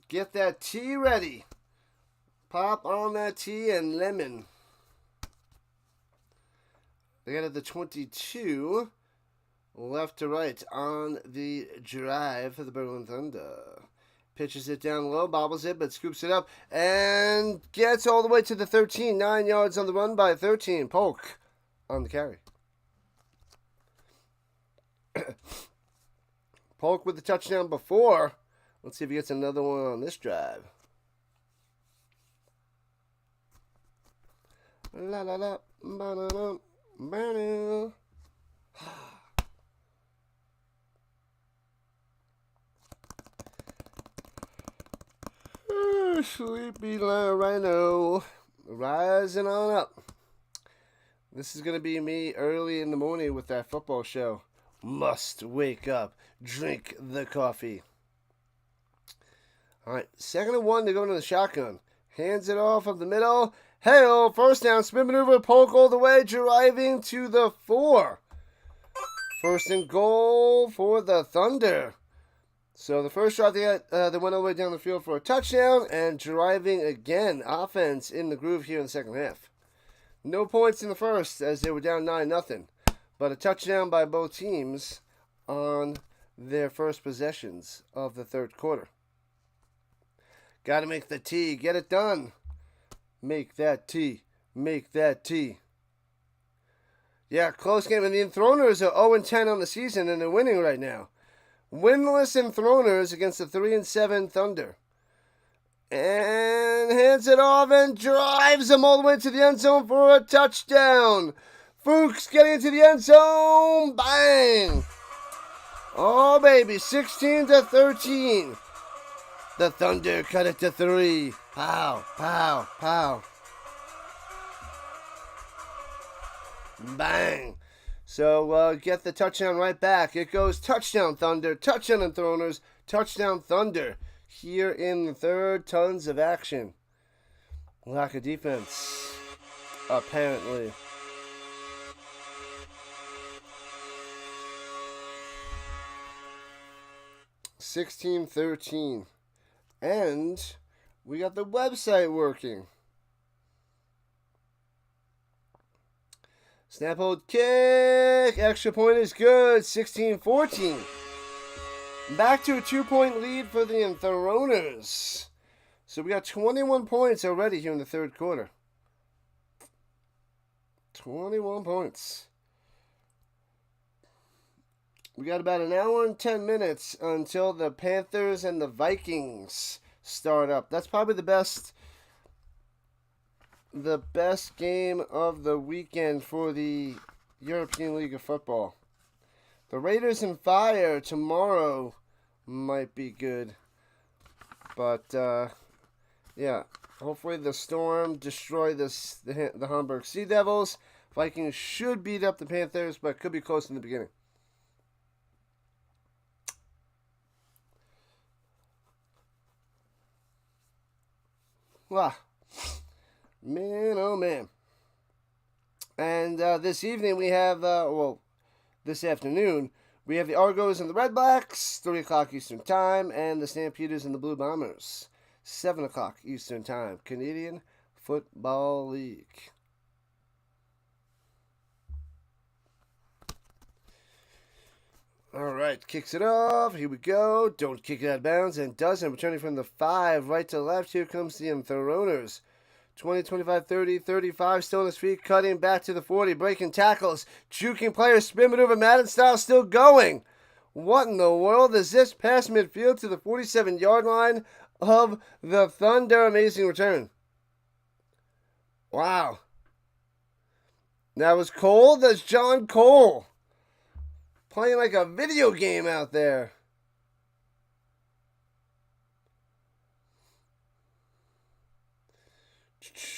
Get that tea ready. Pop on that tea and lemon. They got it at the 22. Left to right on the drive for the Berlin Thunder. Pitches it down low, bobbles it, but scoops it up. And gets all the way to the 13. 9 yards on the run by 13. Polk on the carry. Polk with the touchdown before. Let's see if he gets another one on this drive. La la la. Ba-da-da. Ba-da. Sleepy Rhino. Rising on up. This is going to be me early in the morning with that football show. Must wake up. Drink the coffee. All right, 2nd and 1 to go into the shotgun. Hands it off of the middle. Hey-oh, first down, spin maneuver, poke all the way, driving to the 4. 1st and goal for the Thunder. So the first drive they went all the way down the field for a touchdown, and driving again. Offense in the groove here in the second half. No points in the first as they were down 9-0, but a touchdown by both teams on their first possessions of the third quarter. Got to make the T. Get it done. Make that T. Make that T. Yeah, close game. And the Enthroners are 0-10 on the season, and they're winning right now. Winless Enthroners against the 3-7 Thunder. And hands it off and drives them all the way to the end zone for a touchdown. Fuchs getting into the end zone. Bang. Oh, baby. 16-13. The Thunder cut it to 3. Pow, pow, pow. Bang. So get the touchdown right back. It goes touchdown Thunder, touchdown Enthroners, touchdown Thunder. Here in the third, tons of action. Lack of defense, apparently. $16-13. And we got the website working. Snap, hold, kick. Extra point is good. 16-14. Back to a 2-point lead for the Enthroners. So we got 21 points already here in the third quarter. 21 points. We got about an hour and 10 minutes until the Panthers and the Vikings start up. That's probably the best game of the weekend for the European League of Football. The Raiders and Fire tomorrow might be good. But, yeah. Hopefully the Storm destroy the Hamburg Sea Devils. Vikings should beat up the Panthers, but could be close in the beginning. Wow. Man, oh man. And this evening we have, this afternoon, we have the Argos and the Red Blacks, 3 o'clock Eastern Time, and the Stampeders and the Blue Bombers, 7 o'clock Eastern Time. Canadian Football League. All right, kicks it off. Here we go. Don't kick it out of bounds, and doesn't. Returning from the 5, right to left. Here comes the Enthroners. 20, 25, 30, 35. Still on his feet, cutting back to the 40. Breaking tackles. Juking players. Spin maneuver. Madden style still going. What in the world is this? Pass midfield to the 47-yard line of the Thunder. Amazing return. Wow. That was Cole. That's John Cole. Playing like a video game out there.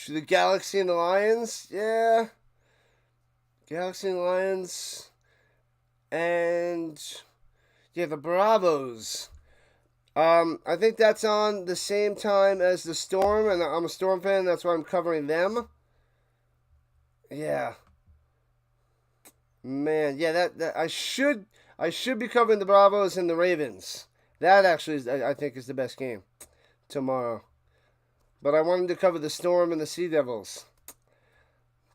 The Galaxy and the Lions. Yeah. Galaxy and the Lions. And yeah, the Bravos. I think that's on the same time as the Storm, and I'm a Storm fan. That's why I'm covering them. Yeah. Man, yeah, that I should be covering the Bravos and the Ravens. That actually is, I think, is the best game tomorrow. But I wanted to cover the Storm and the Sea Devils.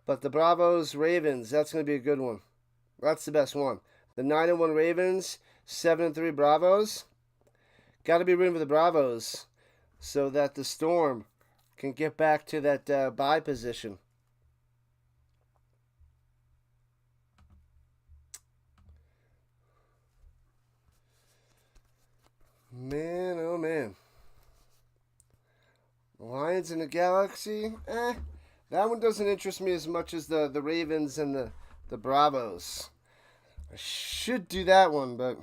But the Bravos, Ravens, that's going to be a good one. That's the best one. The 9-1 Ravens, 7-3 Bravos. Got to be rooting for the Bravos so that the Storm can get back to that bye position. Man, oh man. Lions in the Galaxy, That one doesn't interest me as much as the Ravens and the Bravos. I should do that one, but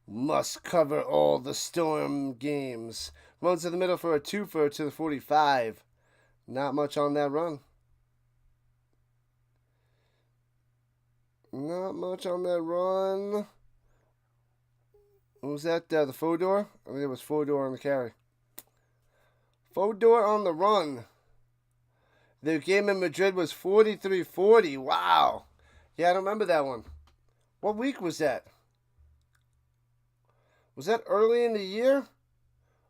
must cover all the Storm games. Runs to the middle for a twofer to the 45. Not much on that run. Not much on that run. What was that? The Fodor? I think it was Fodor on the carry. Fodor on the run. The game in Madrid was 43-40. Wow. Yeah, I don't remember that one. What week was that? Was that early in the year?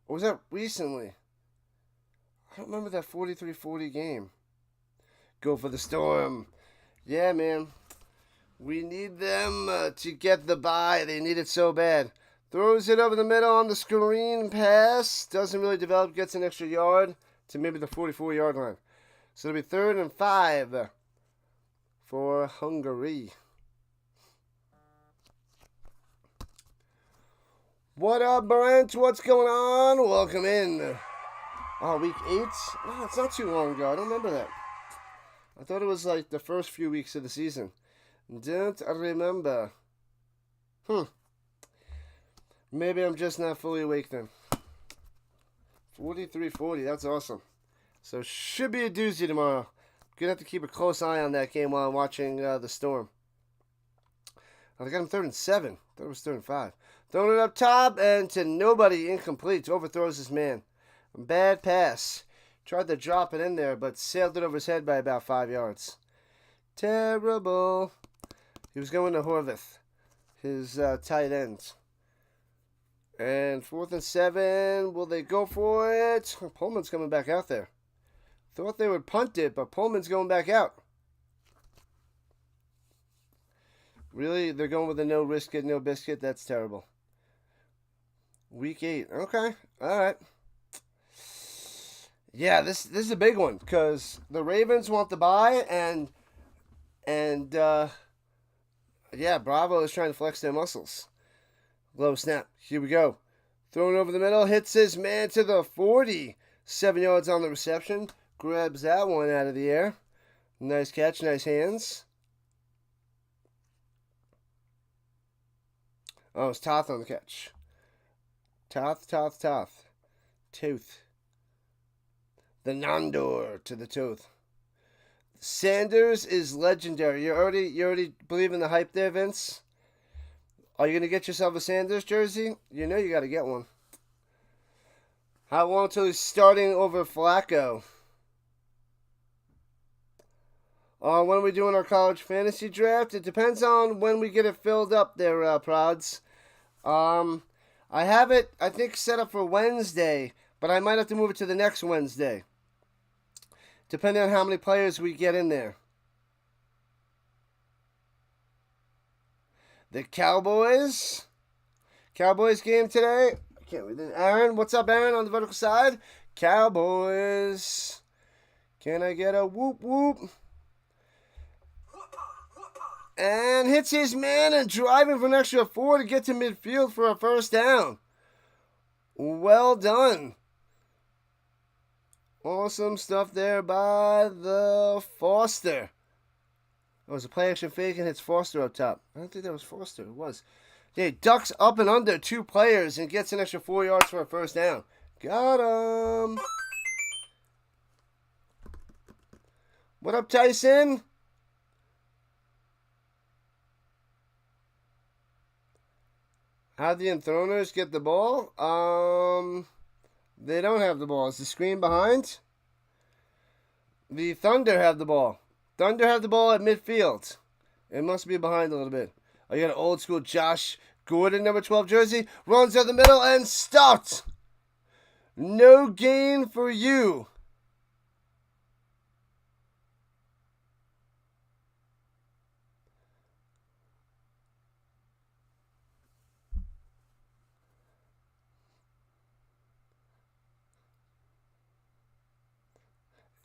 Or was that recently? I don't remember that 43-40 game. Go for the Storm. Yeah, man. We need them to get the bye. They need it so bad. Throws it over the middle on the screen pass. Doesn't really develop. Gets an extra yard to maybe the 44-yard line. So it'll be 3rd and 5 for Hungary. What up, Brent? What's going on? Welcome in. Oh, week 8? No, it's not too long ago. I don't remember that. I thought it was like the first few weeks of the season. Don't remember. Maybe I'm just not fully awake then. 43-40, that's awesome. So should be a doozy tomorrow. Gonna have to keep a close eye on that game while I'm watching the Storm. I got him 3rd and 7. Thought it was 3rd and 5. Throwing it up top and to nobody, incomplete. Overthrows his man. Bad pass. Tried to drop it in there, but sailed it over his head by about 5 yards. Terrible. He was going to Horvath, his tight end. And 4th and 7. Will they go for it? Pullman's coming back out there. Thought they would punt it, but Pullman's going back out. Really? They're going with a no risk it, no biscuit? That's terrible. Week 8. Okay. All right. Yeah, this is a big one because the Ravens want the bye and yeah, Bravo is trying to flex their muscles. Low snap. Here we go. Thrown over the middle. Hits his man to the 40. 7 yards on the reception. Grabs that one out of the air. Nice catch. Nice hands. Oh, it's Toth on the catch. Toth. Tooth. The Nandor to the tooth. Sanders is legendary. You already believe in the hype there, Vince? Are you going to get yourself a Sanders jersey? You know you got to get one. How long until he's starting over Flacco? When are we doing our college fantasy draft? It depends on when we get it filled up there, Prods. I have it, I think, set up for Wednesday, but I might have to move it to the next Wednesday, depending on how many players we get in there. The Cowboys game today. I can't read it. Aaron, what's up, Aaron, on the vertical side? Cowboys. Can I get a whoop whoop? And hits his man and driving for an extra 4 to get to midfield for a first down. Well done. Awesome stuff there by the Foster. It was a play action fake and hits Foster up top. I don't think that was Foster. It was. Yeah, he ducks up and under 2 players and gets an extra 4 yards for a first down. Got him. What up, Tyson? How the Enthroners get the ball? They don't have the ball. Is the screen behind? The Thunder have the ball. Thunder have the ball at midfield. It must be behind a little bit. Oh, you got an old school Josh Gordon, number 12 jersey. Runs out the middle and stopped. No gain for you.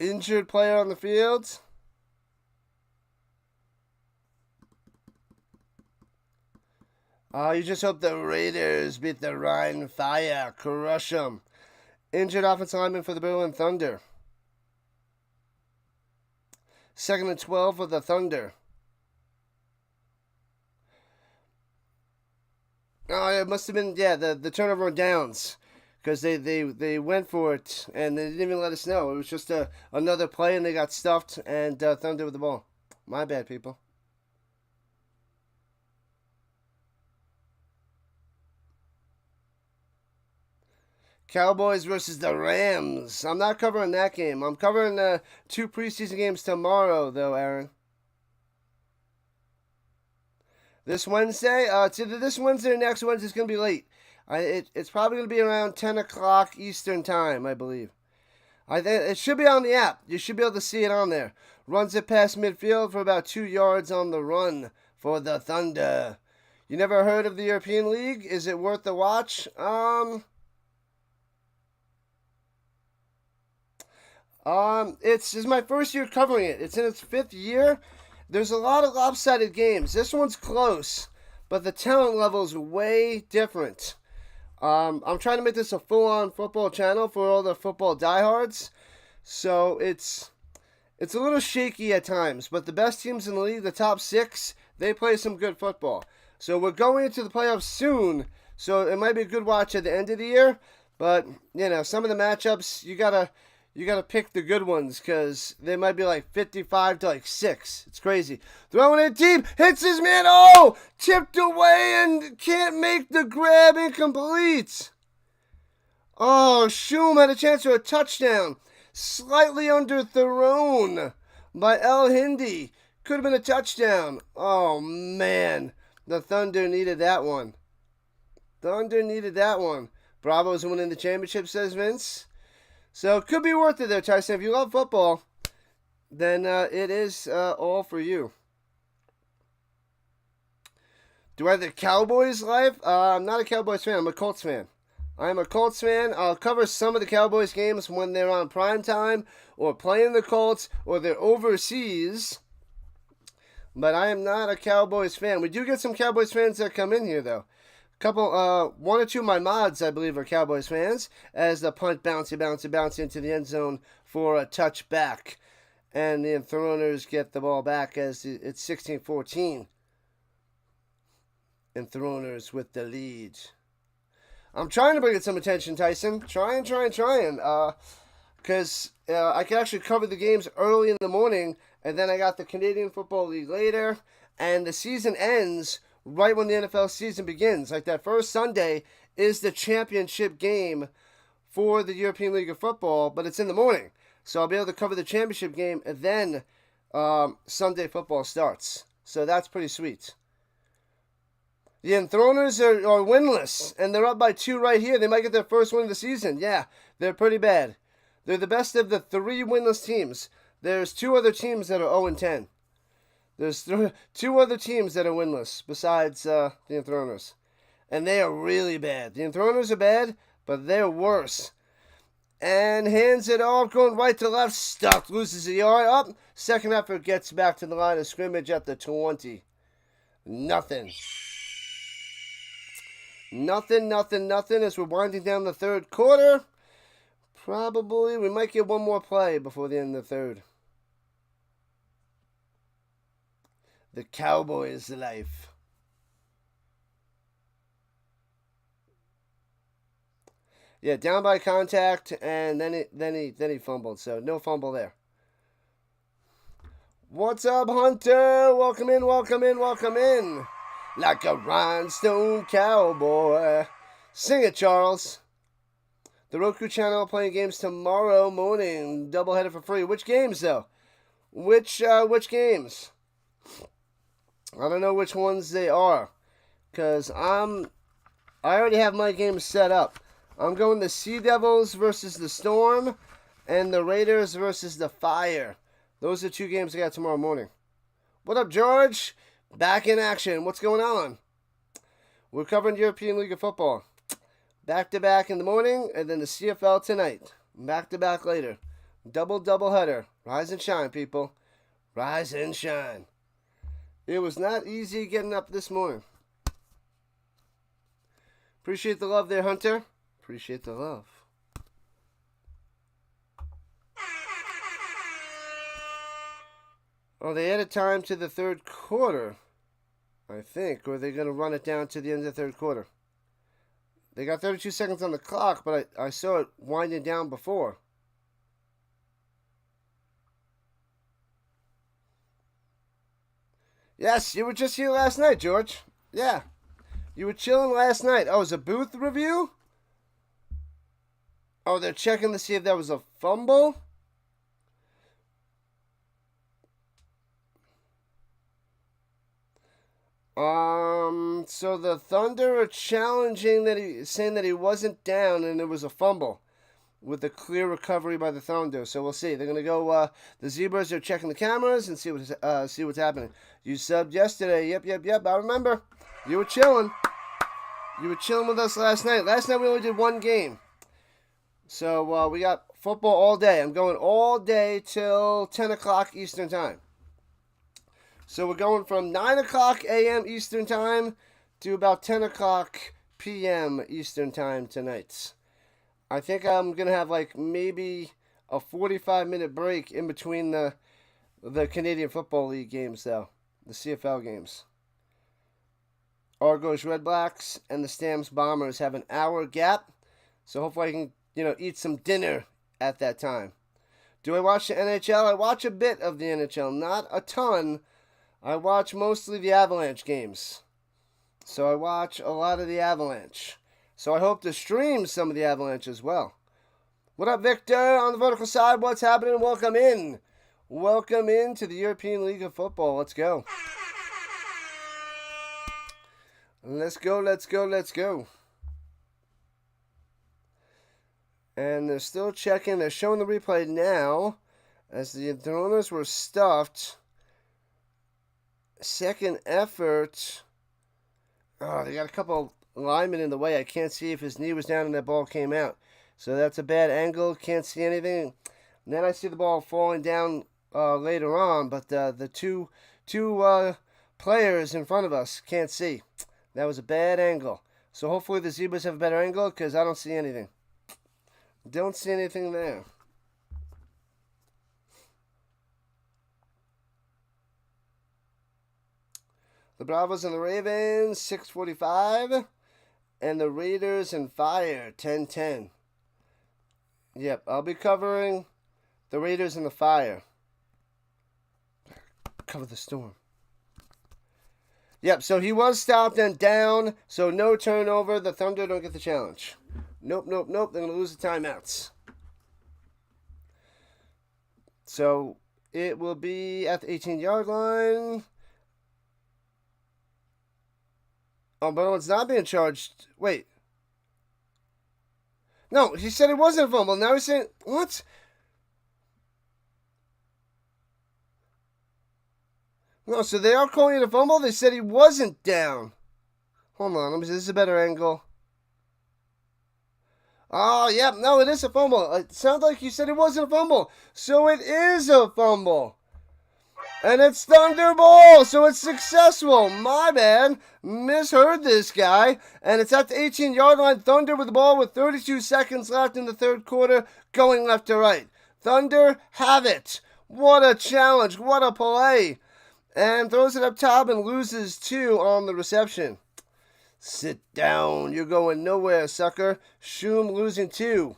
Injured player on the field. You just hope the Raiders beat the Rhine Fire. Crush them. Injured offensive lineman for the Berlin Thunder. Second and 12 for the Thunder. Oh, it must have been, yeah, the turnover on downs. Because they went for it, and they didn't even let us know. It was just another play, and they got stuffed, and Thunder with the ball. My bad, people. Cowboys versus the Rams. I'm not covering that game. I'm covering 2 preseason games tomorrow, though, Aaron. This Wednesday? It's either this Wednesday or next Wednesday. It's going to be late. It's probably going to be around 10 o'clock Eastern time, I believe. It should be on the app. You should be able to see it on there. Runs it past midfield for about 2 yards on the run for the Thunder. You never heard of the European League? Is it worth the watch? It's my first year covering it. It's in its 5th year. There's a lot of lopsided games. This one's close, but the talent level is way different. I'm trying to make this a full-on football channel for all the football diehards, so it's a little shaky at times. But the best teams in the league, the top 6, they play some good football. So we're going into the playoffs soon, so it might be a good watch at the end of the year. But you know, some of the matchups you gotta pick the good ones because they might be like 55 to like 6. It's crazy. Throwing it deep, hits his man. Oh, tipped away and can't make the grab. Incomplete. Oh, Shum had a chance for a touchdown. Slightly underthrown by El Hindi. Could have been a touchdown. Oh, man. The Thunder needed that one. Thunder needed that one. Bravo's winning the championship, says Vince. So it could be worth it there, Tyson. If you love football, then it is all for you. Do I have the Cowboys life? I'm not a Cowboys fan. I'm a Colts fan. I'm a Colts fan. I'll cover some of the Cowboys games when they're on prime time or playing the Colts or they're overseas. But I am not a Cowboys fan. We do get some Cowboys fans that come in here, though. One or two of my mods, I believe, are Cowboys fans, as the punt bouncy into the end zone for a touchback. And the Enthroners get the ball back as it's 16-14. Enthroners with the lead. I'm trying to bring it some attention, Tyson. Trying. Because I can actually cover the games early in the morning, and then I got the Canadian Football League later, and the season ends right when the NFL season begins. Like that first Sunday is the championship game for the European League of Football, but it's in the morning. So I'll be able to cover the championship game, and then Sunday football starts. So that's pretty sweet. The Enthroners are winless, and they're up by 2 right here. They might get their first win of the season. Yeah, they're pretty bad. They're the best of the 3 winless teams. There's 2 other teams that are 0-10. There's 2 other teams that are winless besides the Enthroners. And they are really bad. The Enthroners are bad, but they're worse. And hands it off, going right to left, stuck, loses a yard. Up, second effort gets back to the line of scrimmage at the 20. Nothing as we're winding down the third quarter. Probably, we might get one more play before the end of the third. The Cowboys' life. Yeah, down by contact, and then he fumbled. So no fumble there. What's up, Hunter? Welcome in. Like a rhinestone cowboy. Sing it, Charles. The Roku channel playing games tomorrow morning. Doubleheader for free. Which games though? Which games? I don't know which ones they are, because I already have my games set up. I'm going the Sea Devils versus the Storm, and the Raiders versus the Fire. Those are 2 games I got tomorrow morning. What up, George? Back in action. What's going on? We're covering European League of Football. Back-to-back in the morning, and then the CFL tonight. Back-to-back later. Double header. Rise and shine, people. Rise and shine. It was not easy getting up this morning. Appreciate the love there, Hunter. Appreciate the love. Oh, they added time to the third quarter, I think. Or are they going to run it down to the end of the third quarter? They got 32 seconds on the clock, but I saw it winding down before. Yes, you were just here last night, George. Yeah. You were chilling last night. Oh, it was a booth review? Oh, they're checking to see if that was a fumble? So the Thunder are challenging saying that he wasn't down and it was a fumble with a clear recovery by the Thunder. So we'll see. They're gonna go. The Zebras are checking the cameras and see what's happening. You subbed yesterday. Yep. I remember. You were chilling. You were chilling with us last night. Last night we only did one game. So we got football all day. I'm going all day till 10 o'clock Eastern Time. So we're going from 9 o'clock a.m. Eastern Time to about 10 o'clock p.m. Eastern Time tonight. I think I'm going to have like maybe a 45-minute break in between the Canadian Football League games, though. The CFL games. Argos Red Blacks and the Stamps Bombers have an hour gap. So hopefully I can, eat some dinner at that time. Do I watch the NHL? I watch a bit of the NHL, not a ton. I watch mostly the Avalanche games. So I watch a lot of the Avalanche. So I hope to stream some of the Avalanche as well. What up, Victor? On the vertical side, what's happening? Welcome in. Welcome in to the European League of Football. Let's go. Let's go. And they're still checking. They're showing the replay now as the Enthroners were stuffed. Second effort. Oh, they got a couple linemen in the way. I can't see if his knee was down and that ball came out. So that's a bad angle. Can't see anything. And then I see the ball falling down later on, but the two players in front of us can't see. That was a bad angle. So hopefully the Zebras have a better angle because I don't see anything. Don't see anything there. The Bravos and the Ravens, 6:45. And the Raiders and Fire, 10:10. Yep, I'll be covering the Raiders and the Fire. Cover the storm. Yep, so he was stopped and down, so no turnover. The Thunder don't get the challenge. Nope. They're going to lose the timeouts. So it will be at the 18-yard line. Oh, but it's not being charged. Wait. No, he said it wasn't a fumble. Now he's saying, what? No, so they are calling it a fumble? They said he wasn't down. Hold on, let me see. This is a better angle. Oh, yep. No, it is a fumble. It sounds like you said it wasn't a fumble. So it is a fumble. And it's Thunder ball, so it's successful. My bad. Misheard this guy. And it's at the 18-yard line. Thunder with the ball with 32 seconds left in the third quarter, going left to right. Thunder have it. What a challenge. What a play. And throws it up top and loses 2 on the reception. Sit down. You're going nowhere, sucker. Shum losing 2.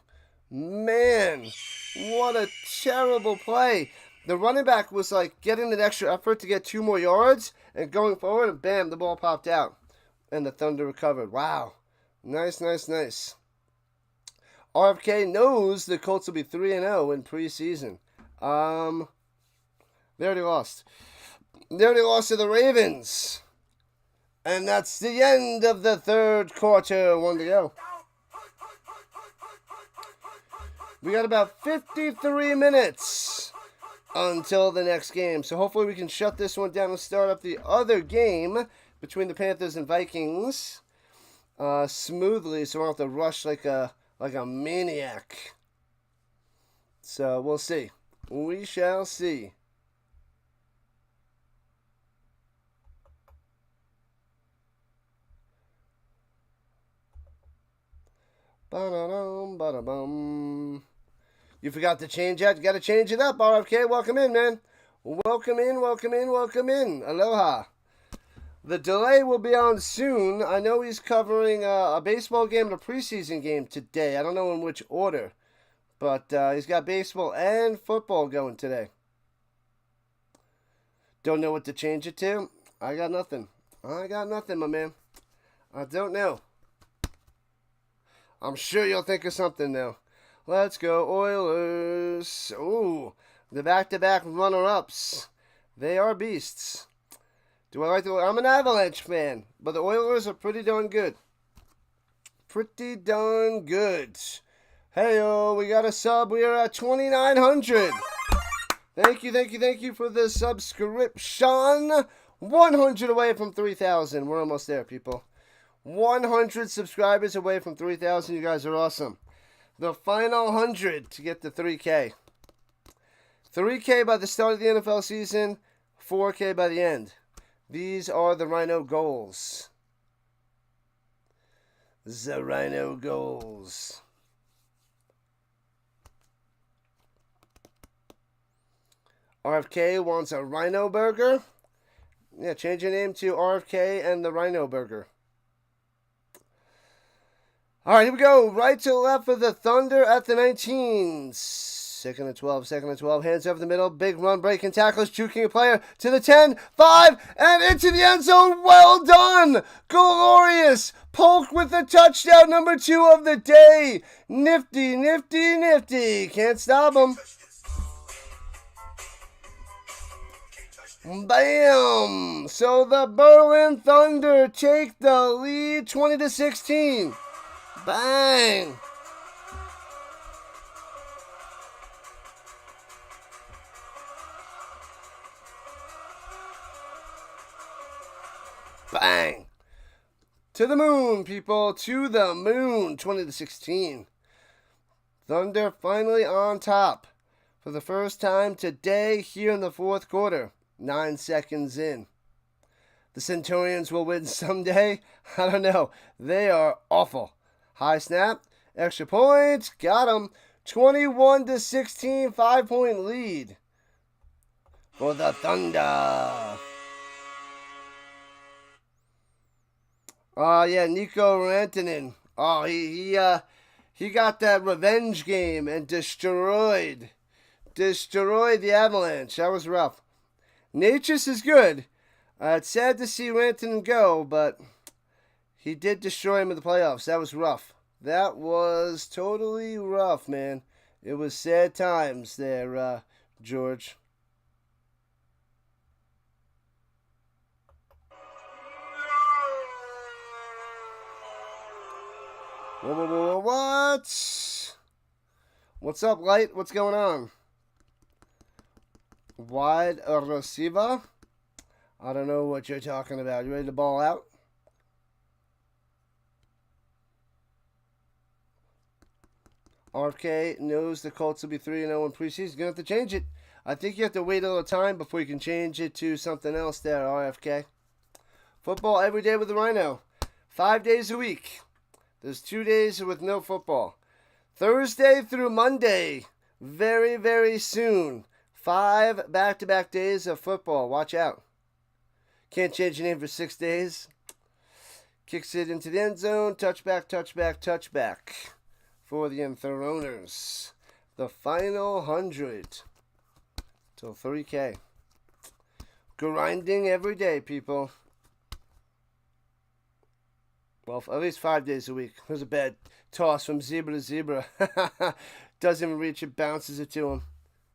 Man, what a terrible play. The running back was like getting an extra effort to get 2 more yards and going forward, and bam, the ball popped out. And the Thunder recovered. Wow. Nice. RFK knows the Colts will be 3-0 in preseason. They already lost. They already lost to the Ravens. And that's the end of the third quarter. 1 to go. We got about 53 minutes until the next game. So hopefully we can shut this one down and start up the other game between the Panthers and Vikings smoothly, so we don't have to rush like a maniac. So we'll see. We shall see. Ba-da-dum, ba-da-bum. You forgot to change that? You got to change it up, RFK. Welcome in, man. Welcome in, welcome in, welcome in. Aloha. The delay will be on soon. I know he's covering a baseball game and a preseason game today. I don't know in which order, but he's got baseball and football going today. Don't know what to change it to? I got nothing. I got nothing, my man. I don't know. I'm sure you'll think of something, though. Let's go, Oilers. Ooh, the back-to-back runner-ups. They are beasts. Do I like the... I'm an Avalanche fan, but the Oilers are pretty darn good. Pretty darn good. Hey-oh, we got a sub. We are at 2,900. Thank you for the subscription. 100 away from 3,000. We're almost there, people. 100 subscribers away from 3,000. You guys are awesome. The final 100 to get to 3K. 3K by the start of the NFL season. 4K by the end. These are the Rhino goals. The Rhino goals. RFK wants a Rhino Burger. Yeah, change your name to RFK and the Rhino Burger. All right, here we go. Right to left for the Thunder at the 19. Second and 12, second and 12. Hands over the middle. Big run, breaking tackles, juking a player to the 10, 5, and into the end zone. Well done. Glorious. Polk with the touchdown, number 2 of the day. Nifty, nifty, nifty. Can't stop him. Bam! So the Berlin Thunder take the lead 20-16. Bang! Bang! To the moon, people. To the moon. 20-16. Thunder finally on top for the first time today here in the fourth quarter. 9 seconds in. The Centurions will win someday? I don't know. They are awful. High snap. Extra points. Got him. 21-16. 5-point lead for the Thunder. Oh, yeah. Nico Rantanen. Oh, he got that revenge game and destroyed the Avalanche. That was rough. Natchez is good. It's sad to see Rantanen go, but he did destroy him in the playoffs. That was rough. That was totally rough, man. It was sad times there, George. Whoa, what? What's up, Light? What's going on? Wide receiver? I don't know what you're talking about. You ready to ball out? RFK knows the Colts will be 3-0 in preseason. You're going to have to change it. I think you have to wait a little time before you can change it to something else there, RFK. Football every day with the Rhino. 5 days a week. There's 2 days with no football. Thursday through Monday. Very, very soon. 5 back-to-back days of football. Watch out. Can't change your name for 6 days. Kicks it into the end zone. Touchback, touchback, touchback for the Enthroners. The final 100 till 3K. Grinding every day, people. Well, at least 5 days a week. There's a bad toss from zebra to zebra. Doesn't even reach it, bounces it to him.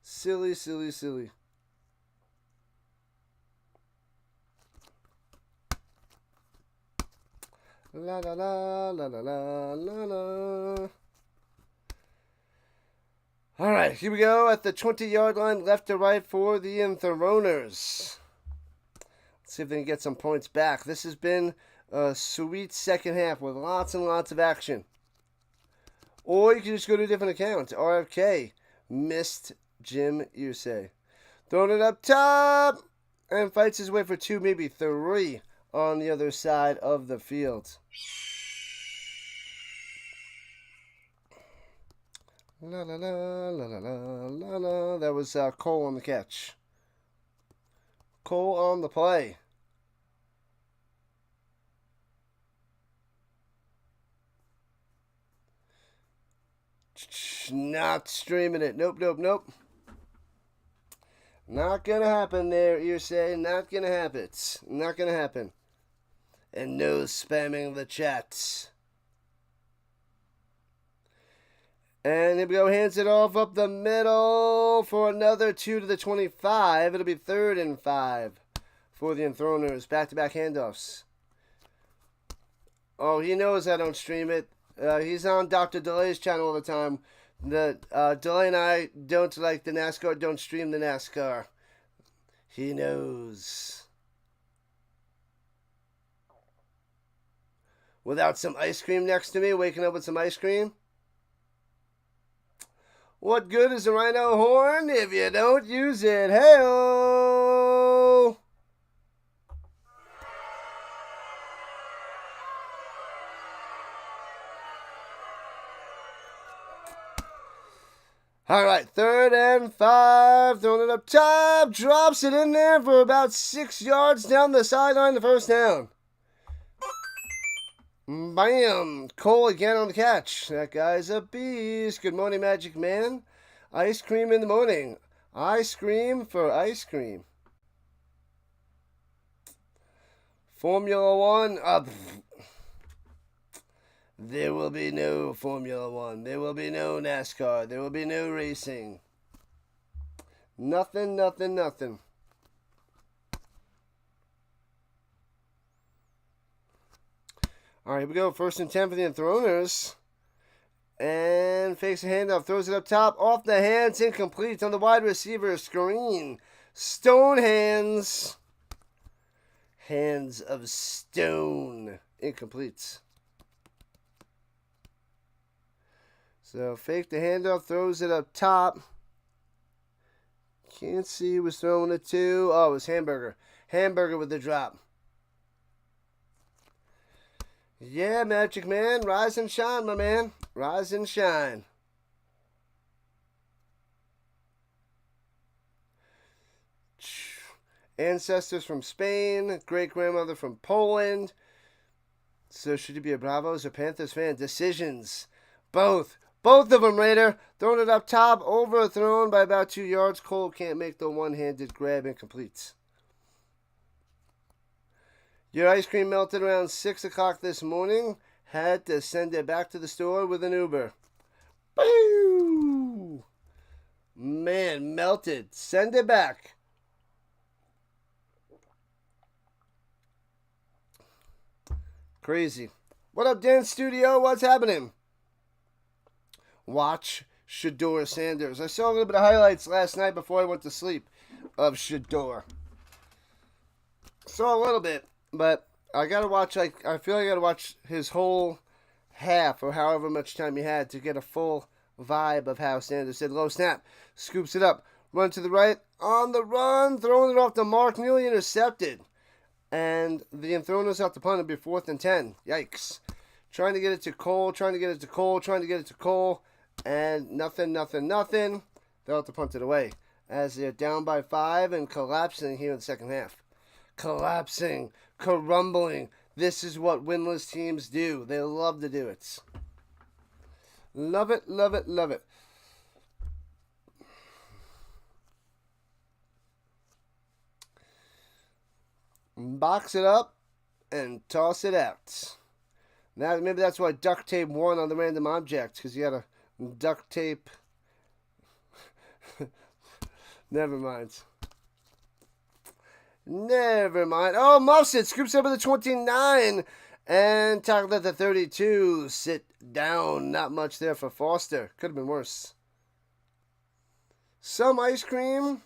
Silly, silly, silly. La la la la la la la la. All right, here we go at the 20-yard line, left to right for the Enthroners. Let's see if they can get some points back. This has been a sweet second half with lots and lots of action. Or you can just go to a different account. RFK missed Jim Irsay. Throwing it up top. And fights his way for 2, maybe 3 on the other side of the field. La la la la la la la la. That was Cole on the catch. Cole on the play. Not streaming it. Nope, nope, nope. Not gonna happen there, you say. Not gonna happen. Not gonna happen. And no spamming the chats. And here we go. Hands it off up the middle for another 2 to the 25. It'll be 3rd and 5 for the Enthroners. Back-to-back handoffs. Oh, he knows I don't stream it. He's on Dr. Delay's channel all the time. Delay and I don't like the NASCAR, don't stream the NASCAR. He knows. Without some ice cream next to me, waking up with some ice cream? What good is a rhino horn if you don't use it? Hey-oh! All right, 3rd and 5, throwing it up top, drops it in there for about 6 yards down the sideline, the first down. Bam! Cole again on the catch. That guy's a beast. Good morning, Magic Man. Ice cream in the morning. I scream for ice cream. Formula One. There will be no Formula One. There will be no NASCAR. There will be no racing. Nothing, nothing, nothing. All right, here we go. 1st and 10 for the Enthroners. And fakes a handoff. Throws it up top. Off the hands. Incomplete on the wide receiver screen. Stone hands. Hands of stone. Incomplete. So fake the handoff. Throws it up top. Can't see who was throwing it to. Oh, it was Hamburger. Hamburger with the drop. Yeah, Magic Man. Rise and shine, my man. Rise and shine. Ancestors from Spain. Great-grandmother from Poland. So should you be a Bravos or Panthers fan? Decisions. Both. Both of them, Raider. Throwing it up top. Overthrown by about 2 yards. Cole can't make the one-handed grab incomplete. Your ice cream melted around 6 o'clock this morning. Had to send it back to the store with an Uber. Boo! Man, melted. Send it back. Crazy. What up, Dan Studio? What's happening? Watch Shedeur Sanders. I saw a little bit of highlights last night before I went to sleep of Shedeur. Saw a little bit. But I gotta watch, I feel like I gotta watch his whole half or however much time he had to get a full vibe of how Sanders did. Low snap, scoops it up, run to the right, on the run, throwing it off the mark, nearly intercepted. And the Enthroners out to punt. It'll be 4th and 10. Yikes. Trying to get it to Cole, trying to get it to Cole, and nothing. They'll have to punt it away as they're down by 5 and collapsing here in the second half. Collapsing, crumbling. This is what winless teams do. They love to do it. Love it, love it, love it. Box it up and toss it out. Now, maybe that's why duct tape won on the random object, because you had a duct tape. Never mind. Never mind. Oh, Muffset scoops up at the 29 and tackled at the 32. Sit down. Not much there for Foster. Could have been worse. Some ice cream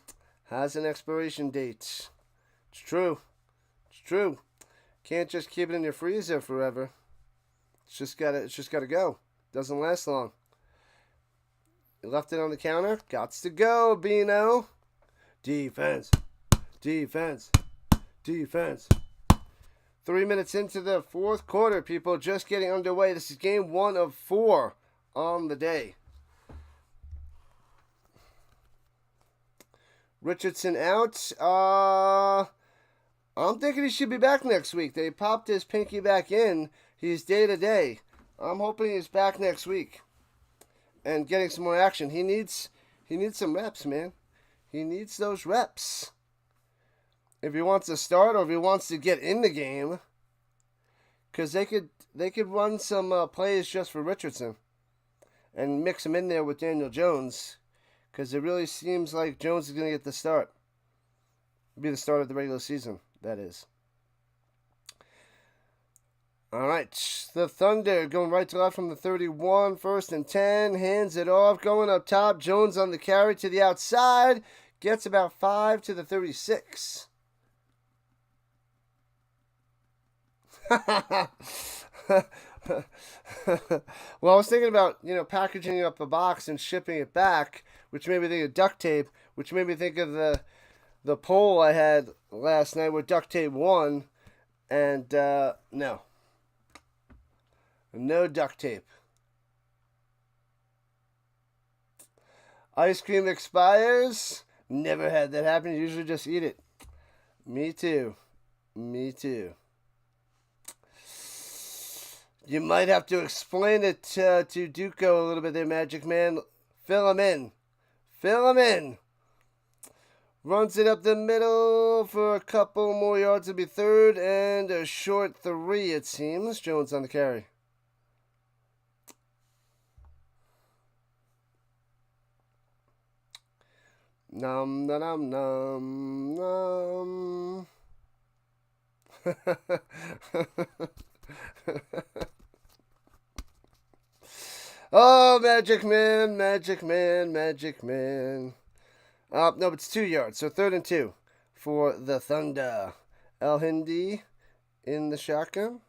has an expiration date. It's true. It's true. Can't just keep it in your freezer forever. It's just gotta go. Doesn't last long. You left it on the counter. Gots to go, Bino. Defense. Defense. Defense. 3 minutes into the fourth quarter, people. Just getting underway. This is game 1 of 4 on the day. Richardson out. I'm thinking he should be back next week. They popped his pinky back in. He's day to day. I'm hoping he's back next week and getting some more action. He needs some reps, man. He needs those reps. If he wants to start or if he wants to get in the game, because they could run some plays just for Richardson and mix him in there with Daniel Jones, because it really seems like Jones is going to get the start. Be the start of the regular season, that is. All right, the Thunder going right to left from the 31, 1st and 10, hands it off, going up top. Jones on the carry to the outside, gets about 5 to the 36. Well, I was thinking about, packaging up a box and shipping it back, which made me think of duct tape, which made me think of the poll I had last night where duct tape won, and no duct tape. Ice cream expires. Never had that happen. You usually just eat it. Me too. You might have to explain it to Duco a little bit there, Magic Man. Fill him in. Runs it up the middle for a couple more yards. It'll be 3rd and a short 3, it seems. Jones on the carry. Nom, nom, nom, nom. Oh, Magic Man. No, it's 2 yards, so 3rd and 2 for the Thunder. El Hindi in the shotgun.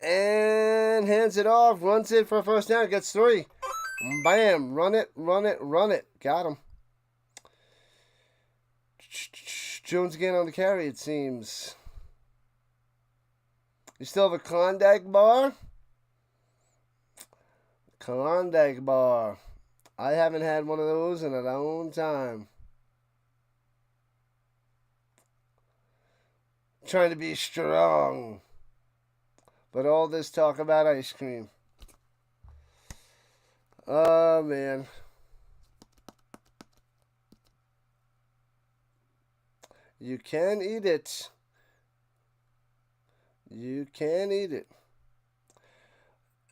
And hands it off, runs it for a 1st down, gets 3. Bam, run it. Got him. Jones again on the carry, it seems. You still have a Klondike bar? I haven't had one of those in a long time. Trying to be strong. But all this talk about ice cream. Oh, man. You can eat it.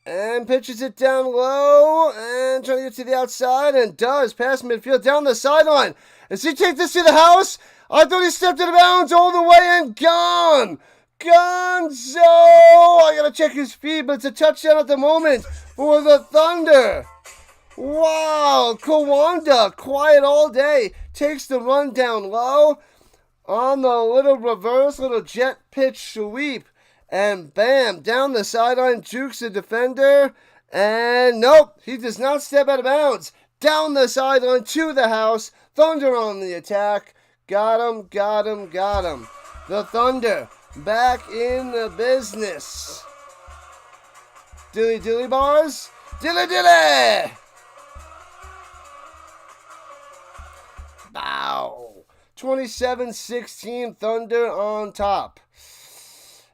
And pitches it down low and trying to get to the outside and does. Past midfield down the sideline. Does he take this to the house? I thought he stepped out of bounds all the way and gone. Gonzo! I gotta check his feet, but it's a touchdown at the moment for the Thunder. Wow, Kawanda, quiet all day, takes the run down low on the little jet pitch sweep. And bam, down the sideline, jukes the defender. And nope, he does not step out of bounds. Down the sideline to the house. Thunder on the attack. Got him. The Thunder back in the business. Dilly bars. Dilly. Bow. 27-16, Thunder on top.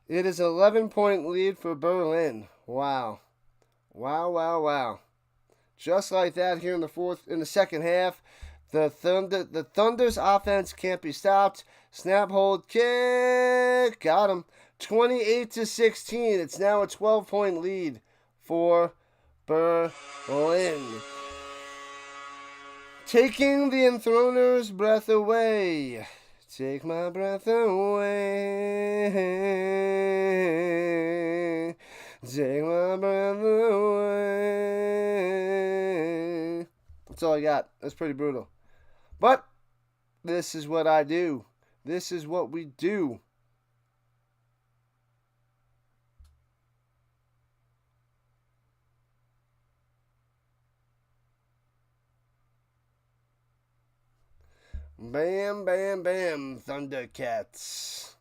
It is an 11-point lead for Berlin. Wow. Just like that here in the second half. The Thunder's offense can't be stopped. Snap, hold, kick. Got him. 28-16. It's now a 12-point lead for Berlin. Taking the Enthroners' breath away. Take my breath away. Take my breath away. That's all I got. That's pretty brutal. But this is what I do. This is what we do. Bam, bam, bam. Thundercats.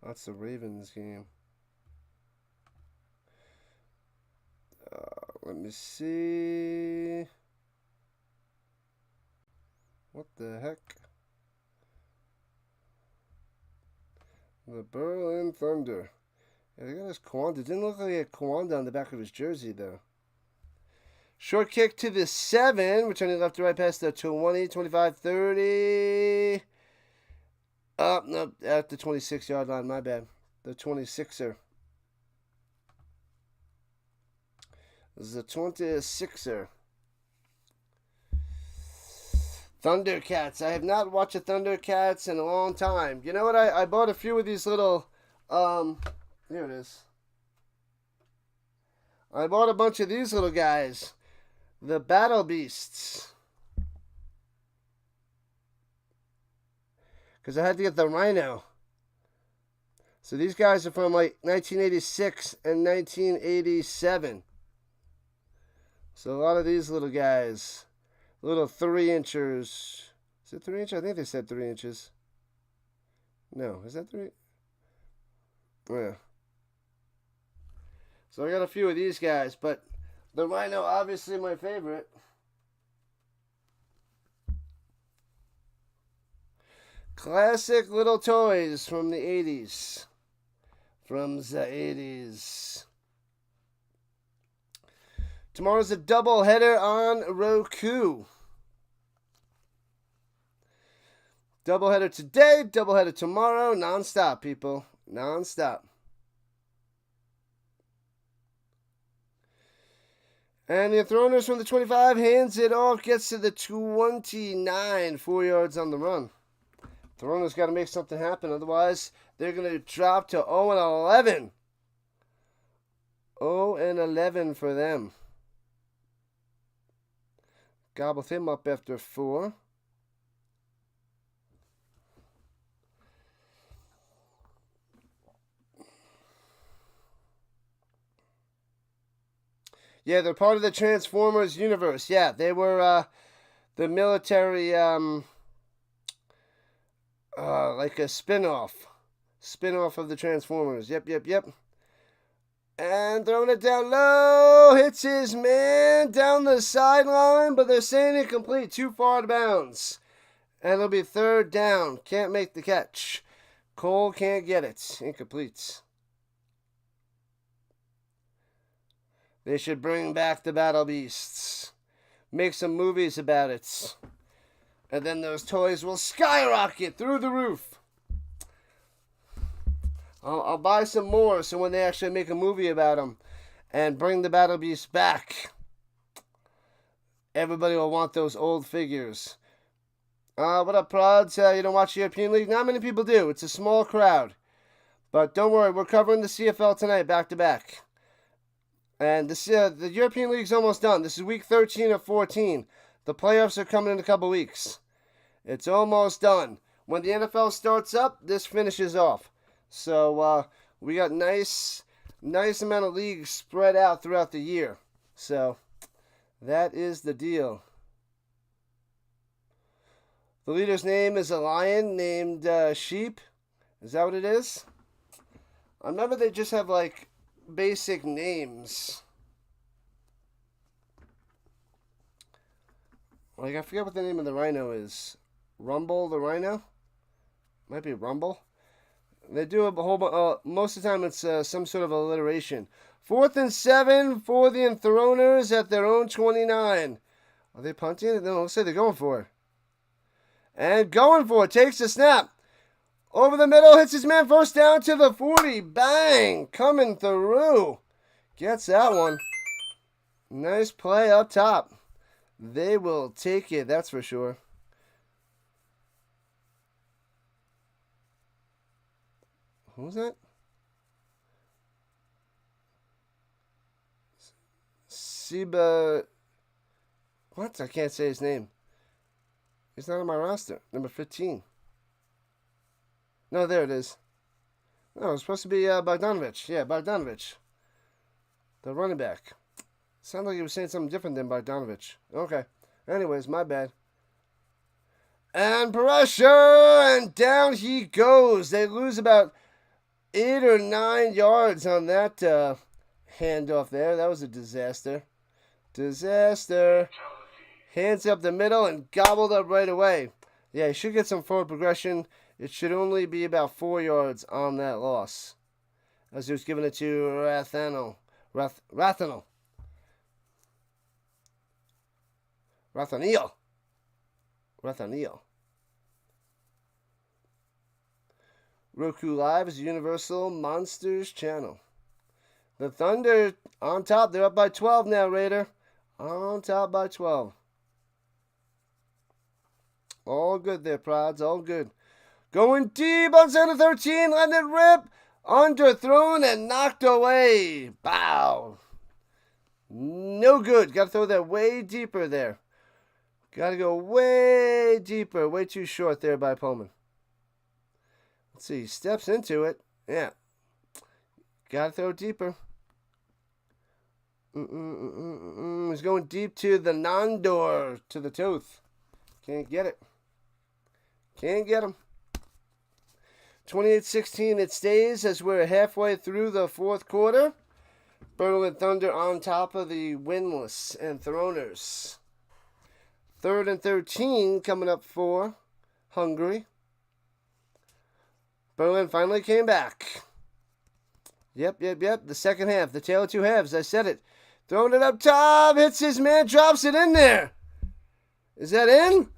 That's the Ravens game. Let me see. What the heck? The Berlin Thunder. Yeah, they got his Kawanda. Didn't look like he had Kawanda on the back of his jersey, though. Short kick to the 7. Returning left to right past the 20, 25, 30. Oh, no, at the 26-yard line. My bad. The 26er. This is a 26er. Thundercats. I have not watched the Thundercats in a long time. You know what? I bought a few of these little... here it is. I bought a bunch of these little guys. The Battle Beasts. Because I had to get the Rhino. So these guys are from like 1986 and 1987. So a lot of these little guys. Little 3-inchers. Is it 3 inches? I think they said 3 inches. No, is that 3? Yeah. So I got a few of these guys, but the Rhino, obviously my favorite. Classic little toys from the 80s. From the 80s. Tomorrow's a double header on Roku. Double header today, double header tomorrow, non-stop, people. Non-stop. And the Enthroners from the 25 hands it off, gets to the 29, 4 yards on the run. Enthroners got to make something happen, otherwise they're going to drop to 0-11. 0-11 for them. Gobbled him up after 4. Yeah, they're part of the Transformers universe. Yeah, they were the military, like a spin-off. Spin-off of the Transformers. Yep. And throwing it down low. Hits his man down the sideline, but they're saying incomplete. Too far to bounds. And it'll be 3rd down. Can't make the catch. Cole can't get it. Incomplete. They should bring back the Battle Beasts. Make some movies about it. And then those toys will skyrocket through the roof. I'll buy some more so when they actually make a movie about them and bring the Battle Beasts back, everybody will want those old figures. What up, prods? You don't watch the European League? Not many people do. It's a small crowd. But don't worry, we're covering the CFL tonight, back to back. And the European League's almost done. This is week 13 of 14. The playoffs are coming in a couple weeks. It's almost done. When the NFL starts up, this finishes off. So we got nice amount of leagues spread out throughout the year. So that is the deal. The leader's name is a lion named Sheep. Is that what it is? I remember they just have like basic names. Like I forget what the name of the rhino is. Rumble the rhino? Might be Rumble. They do a whole bunch. Most of the time, it's some sort of alliteration. 4th and 7 for the Enthroners at their own 29. Are they punting? No, let's say they're going for it. And going for it. Takes the snap. Over the middle. Hits his man. 1st down to the 40. Bang. Coming through. Gets that one. Nice play up top. They will take it. That's for sure. Who was that? Siba. What? I can't say his name. He's not on my roster. Number 15. No, there it is. No, it's supposed to be Bogdanovich. Yeah, Bogdanovich. The running back. Sounded like he was saying something different than Bogdanovich. Okay. Anyways, my bad. And pressure! And down he goes. They lose about 8 or 9 yards on that handoff there. That was a disaster. Disaster. Hands up the middle and gobbled up right away. Yeah, he should get some forward progression. It should only be about 4 yards on that loss. As he was giving it to Rathanel. Rathanel. Roku Live is a Universal Monsters channel. The Thunder on top. They're up by 12 now, Raider. On top by 12. All good there, Prods. All good. Going deep on center 13. Letting it rip. Underthrown and knocked away. Bow. No good. Got to throw that way deeper there. Got to go way deeper. Way too short there by Pullman. Let's see. He steps into it. Yeah. Got to throw deeper. He's going deep to the non-door. To the tooth. Can't get it. Can't get him. 28-16 it stays as we're halfway through the fourth quarter. Berlin Thunder on top of the winless Enthroners. 3rd and 13 coming up for Hungary. Berlin finally came back. Yep. The second half. The tale of two halves. I said it. Throwing it up top. Hits his man. Drops it in there. Is that in?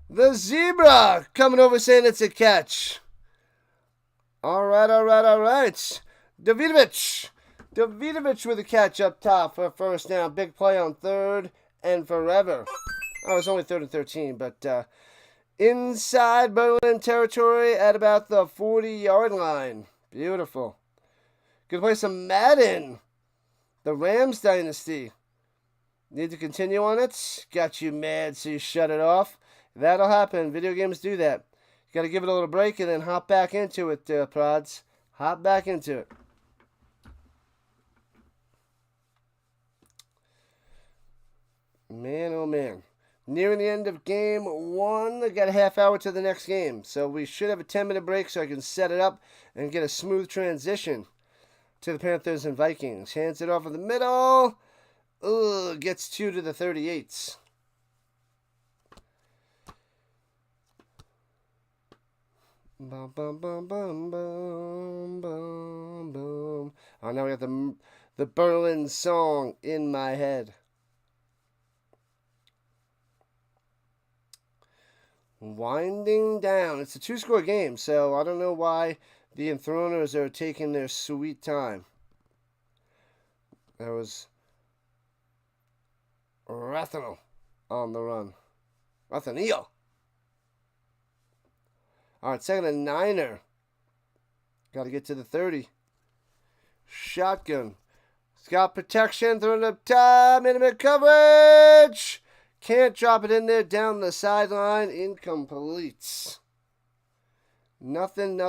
The Zebra coming over saying it's a catch. All right. Davidovic with a catch up top for a first down. Big play on 3rd and forever. Oh, it was only 3rd and 13, but inside Berlin territory at about the 40-yard line. Beautiful. Good play some Madden. The Rams dynasty. Need to continue on it? Got you mad, so you shut it off. That'll happen. Video games do that. You got to give it a little break and then hop back into it, Prods. Hop back into it. Man, oh man. Nearing the end of game 1. I got a half hour to the next game. So we should have a 10-minute break so I can set it up and get a smooth transition to the Panthers and Vikings. Hands it off in the middle. Ugh, gets 2 to the 38s. Bum, bum, bum, bum, bum, bum, bum. Oh, now we got the Berlin song in my head. Winding down. It's a 2-score game, so I don't know why the Enthroners are taking their sweet time. There was Rathanel on the run. Rathanel. All right, 2nd and 9er. Got to get to the 30. Shotgun. He's got protection. Throwing it up top. Minimum coverage. Can't drop it in there. Down the sideline. Incomplete. Nothing.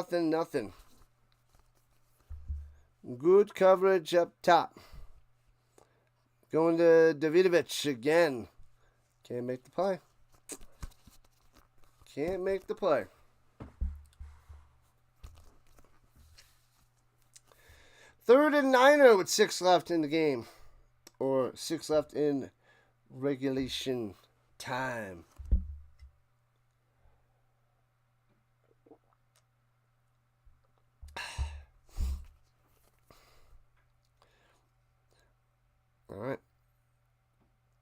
Good coverage up top. Going to Davidovic again. Can't make the play. 3rd and 9er with 6 left in the game. Or 6 left in regulation time. All right.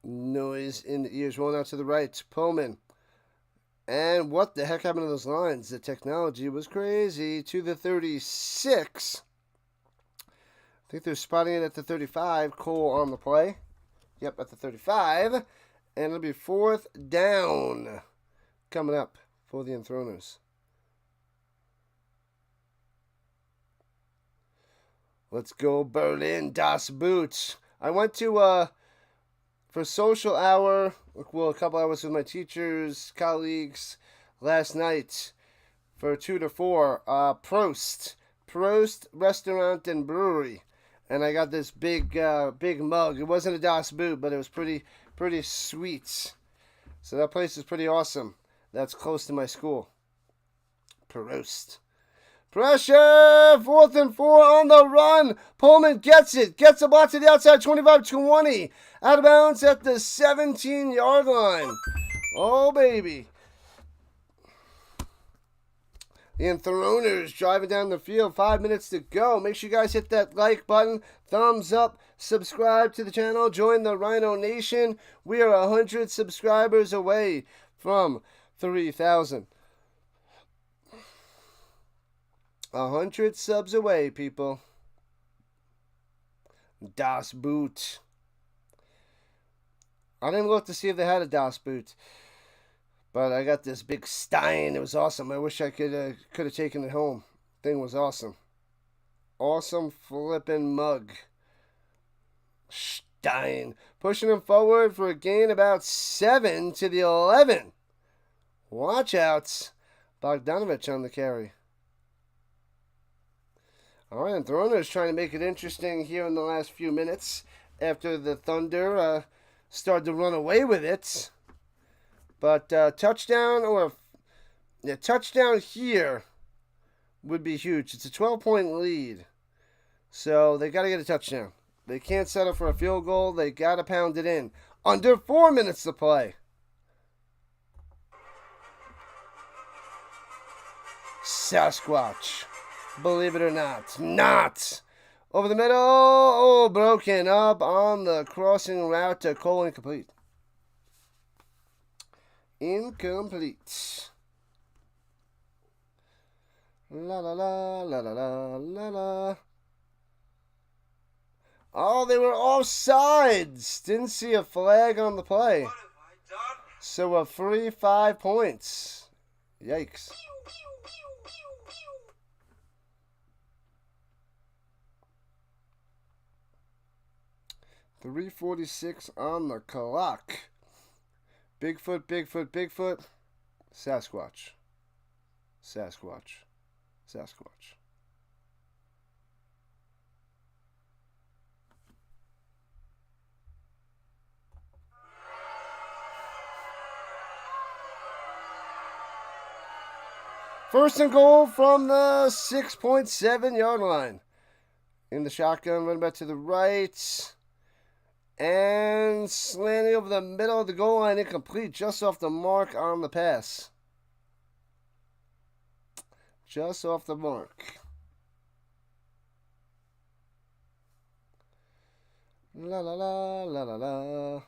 Noise in the ears. Rolling out to the right. Pullman. And what the heck happened to those lines? The technology was crazy. To the 36. I think they're spotting it at the 35. Cole on the play. Yep, at the 35. And it'll be 4th down coming up for the Enthroners. Let's go Berlin, Das Boot. I went to, for social hour, well, a couple hours with my teachers, colleagues, last night for 2 to 4. Prost Restaurant and Brewery. And I got this big mug. It wasn't a Das Boot, but it was pretty sweet. So that place is pretty awesome. That's close to my school. Prost Pressure. 4th and 4 on the run. Pullman gets it. Gets a block to the outside. 25-20. Out of bounds at the 17-yard line. Oh, baby. The Enthroners driving down the field. 5 minutes to go. Make sure you guys hit that like button. Thumbs up. Subscribe to the channel. Join the Rhino Nation. We are 100 subscribers away from 3,000. 100 subs away, people. Das Boot. I didn't look to see if they had a Das Boot. But I got this big Stein. It was awesome. I wish I could have taken it home. Thing was awesome. Awesome flipping mug. Stein. Pushing him forward for a gain about 7 to the 11. Watch out. Bogdanovich on the carry. All right, Enthroners trying to make it interesting here in the last few minutes after the Thunder started to run away with it. But touchdown here would be huge. It's a 12-point lead. So they got to get a touchdown. They can't settle for a field goal. They got to pound it in. Under 4 minutes to play. Sasquatch. Believe it or not. Not. Over the middle. Oh, broken up on the crossing route to Cole, incomplete. Incomplete. La la la la la la la la. Oh, they were offsides. Didn't see a flag on the play. What have I done? So a free 5 points. Yikes. .346 on the clock. Bigfoot, Bigfoot, Bigfoot. Sasquatch. Sasquatch. Sasquatch. First and goal from the 6.7-yard line. In the shotgun, run back to the right. And slanting over the middle of the goal line, incomplete, just off the mark on the pass. Just off the mark. La la la la la la.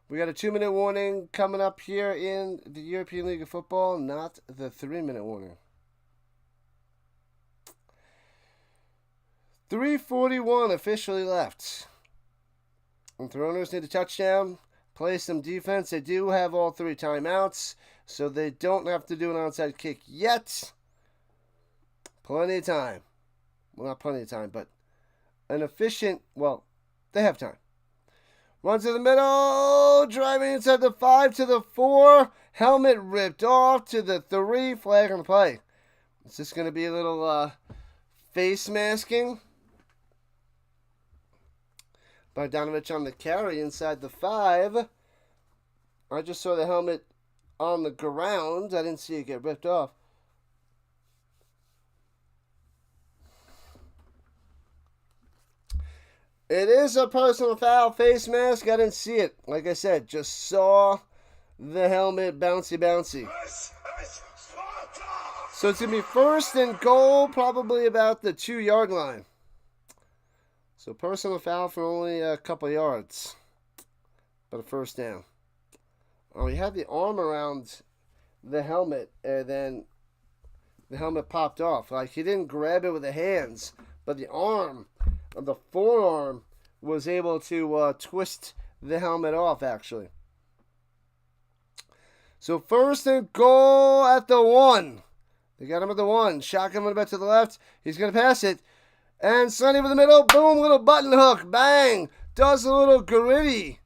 We got a 2-minute warning coming up here in the European League of Football, not the 3-minute warning. 3:41 officially left. Enthroners need a touchdown, play some defense. They do have all 3 timeouts, so they don't have to do an onside kick yet. Plenty of time. Well, not plenty of time, but an efficient, well, they have time. Run to the middle, driving inside the 5 to the 4. Helmet ripped off to the 3. Flag on the play. Is this going to be a little face masking? Bogdanovich on the carry inside the 5. I just saw the helmet on the ground. I didn't see it get ripped off. It is a personal foul, face mask. I didn't see it. Like I said, just saw the helmet bouncy. So it's going to be first and goal, probably about the 2-yard line. So personal foul for only a couple yards, but a first down. Oh, he had the arm around the helmet, and then the helmet popped off. Like, he didn't grab it with the hands, but the arm, the forearm, was able to twist the helmet off, actually. So first and goal at the 1. They got him at the 1. Shotgun went back to the left. He's going to pass it. And Sonny over the middle, boom, little button hook, bang, does a little gritty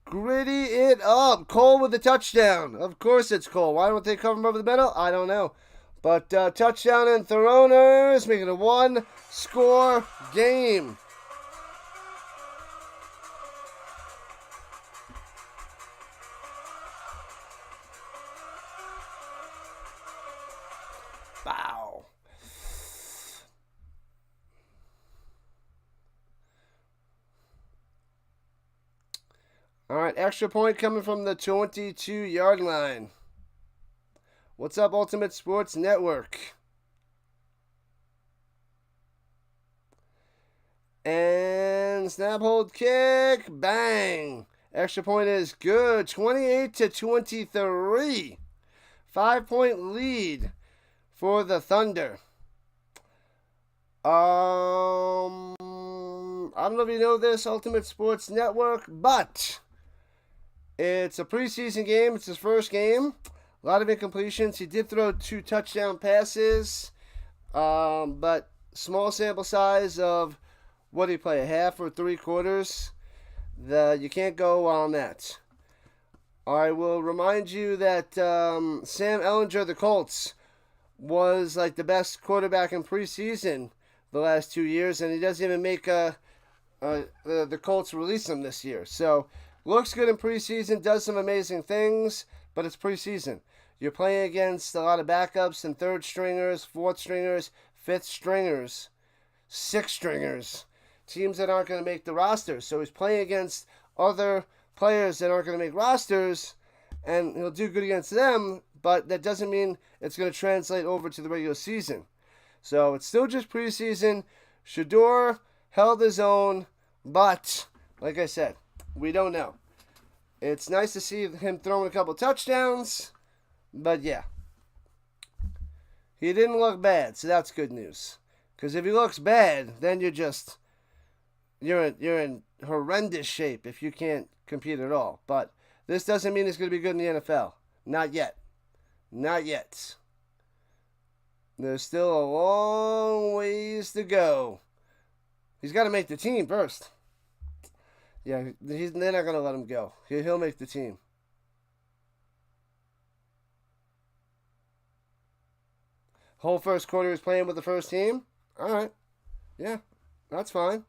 it up. Cole with the touchdown. Of course it's Cole. Why don't they cover him over the middle? I don't know. But touchdown Enthroners, making a 1-score game. Wow. All right, extra point coming from the 22-yard line. What's up, Ultimate Sports Network? And snap, hold, kick, bang. Extra point is good. 28-23. 5-point lead for the Thunder. I don't know if you know this, Ultimate Sports Network, but it's a preseason game. It's his first game. A lot of incompletions. He did throw 2 touchdown passes, but small sample size of, what do you play, a half or 3/4? You can't go on that. I will remind you that Sam Ehlinger of the Colts was like the best quarterback in preseason the last 2 years, and he doesn't even make the Colts release him this year. So, looks good in preseason, does some amazing things, but it's preseason. You're playing against a lot of backups and 3rd stringers, 4th stringers, 5th stringers, 6th stringers, teams that aren't going to make the roster. So he's playing against other players that aren't going to make rosters, and he'll do good against them, but that doesn't mean it's going to translate over to the regular season. So it's still just preseason. Shador held his own, but like I said, we don't know. It's nice to see him throwing a couple touchdowns, but yeah. He didn't look bad, so that's good news. Because if he looks bad, then you're in horrendous shape if you can't compete at all. But this doesn't mean he's going to be good in the NFL. Not yet. Not yet. There's still a long ways to go. He's got to make the team first. Yeah, they're not going to let him go. He'll make the team. Whole first quarter he's playing with the first team. All right. Yeah, that's fine.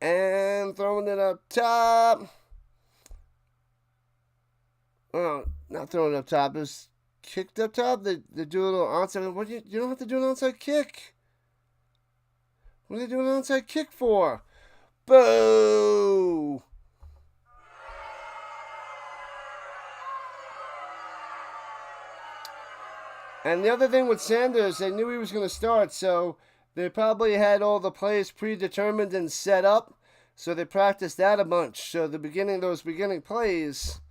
And throwing it up top. Oh, not throwing it up top. It was kicked up top. They do a little onside. What you don't have to do an onside kick. What are they doing an onside kick for? Boo! And the other thing with Sanders, they knew he was going to start, so they probably had all the plays predetermined and set up, so they practiced that a bunch. So those beginning plays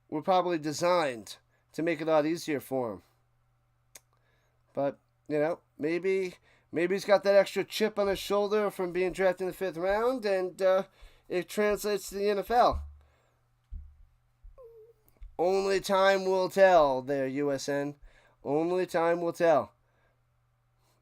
were probably designed to make it a lot easier for him. But, maybe he's got that extra chip on his shoulder from being drafted in the 5th round, and it translates to the NFL. Only time will tell there, USN. Only time will tell.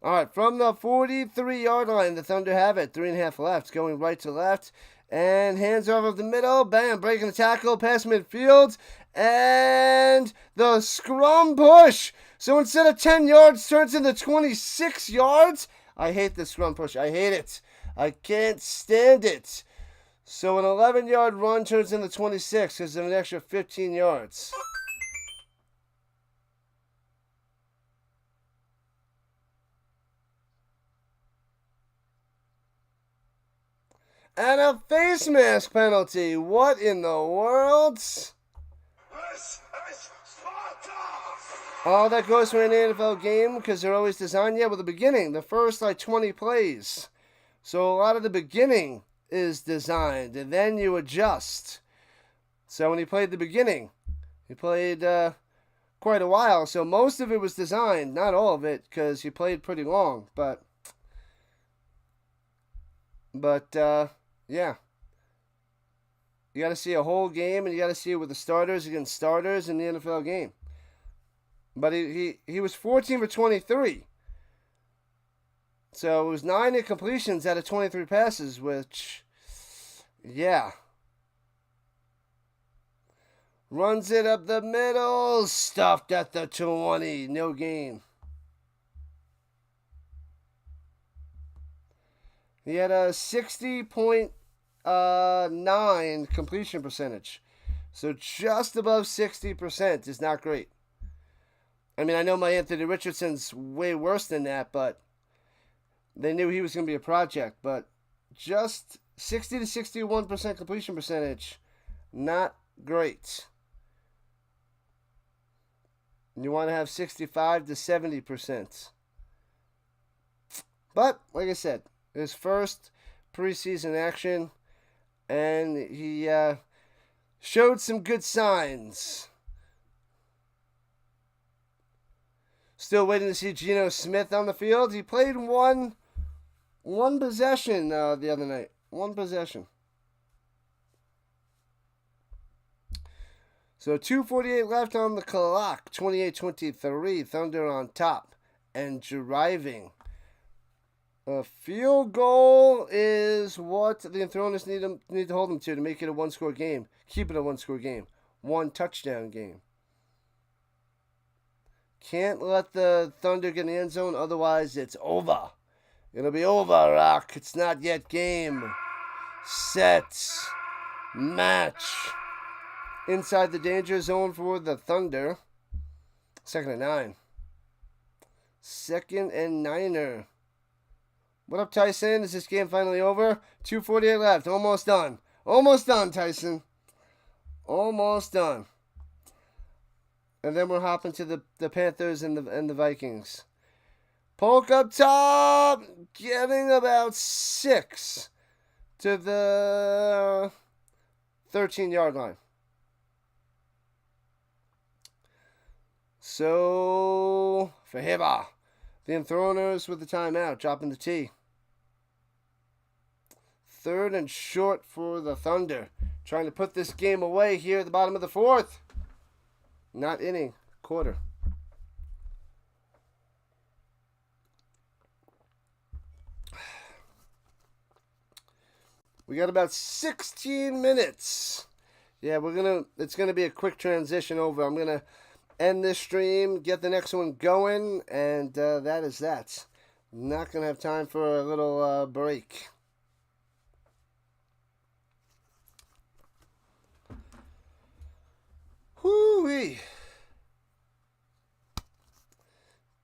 All right, from the 43-yard line, the Thunder have it. 3.5 left, going right to left. And hands off of the middle. Bam, breaking the tackle, past midfield. And the scrum push. So instead of 10 yards, turns into 26 yards. I hate the scrum push. I hate it. I can't stand it. So an 11-yard run turns into 26 because of an extra 15 yards. And a face mask penalty. What in the world? Oh, that goes for an NFL game because they're always designed, with the beginning, the first 20 plays. So a lot of the beginning is designed, and then you adjust. So when he played the beginning, he played quite a while. So most of it was designed, not all of it, because he played pretty long. But yeah. You got to see a whole game, and you got to see it with the starters against starters in the NFL game. But he was 14 for 23. So it was 9 incompletions out of 23 passes, which, yeah. Runs it up the middle, stuffed at the 20, no gain. He had a 60.9 completion percentage. So just above 60% is not great. I mean, I know my Anthony Richardson's way worse than that, but they knew he was going to be a project. But just 60 to 61% completion percentage. Not great. You want to have 65 to 70%. But, like I said, his first preseason action, and he showed some good signs. Still waiting to see Geno Smith on the field. He played one possession the other night. One possession. So 2:48 left on the clock. 28-23. Thunder on top and driving. A field goal is what the Enthroners need to hold them to make it a one-score game. Keep it a one-score game. One touchdown game. Can't let the Thunder get in the end zone, otherwise it's over. It'll be over, Rock. It's not yet game. Set. Match. Inside the danger zone for the Thunder. 2nd and 9. 2nd and 9er. What up, Tyson? Is this game finally over? 2:48 left. Almost done. Almost done, Tyson. Almost done. And then we're hopping to the Panthers and the Vikings. Polk up top, getting about 6 to the 13-yard line. So, Fehervar, the Enthroners with the timeout, dropping the T. 3rd and short for the Thunder. Trying to put this game away here at the bottom of the 4th. Not inning, quarter. We got about 16 minutes. Yeah, it's gonna be a quick transition over. I'm gonna end this stream, get the next one going, and that is that. Not gonna have time for a little break. Whoo-wee.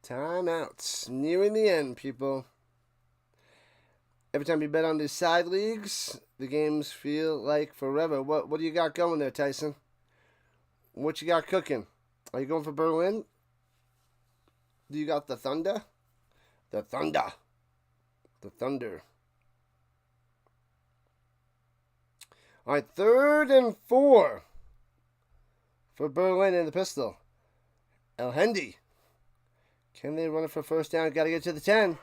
Timeouts. Nearing the end, people. Every time you bet on these side leagues, the games feel like forever. What do you got going there, Tyson? What you got cooking? Are you going for Berlin? Do you got the Thunder? The Thunder. The Thunder. All right, 3rd and 4 for Berlin in the pistol. El Hendy. Can they run it for first down? Got to get to the 10.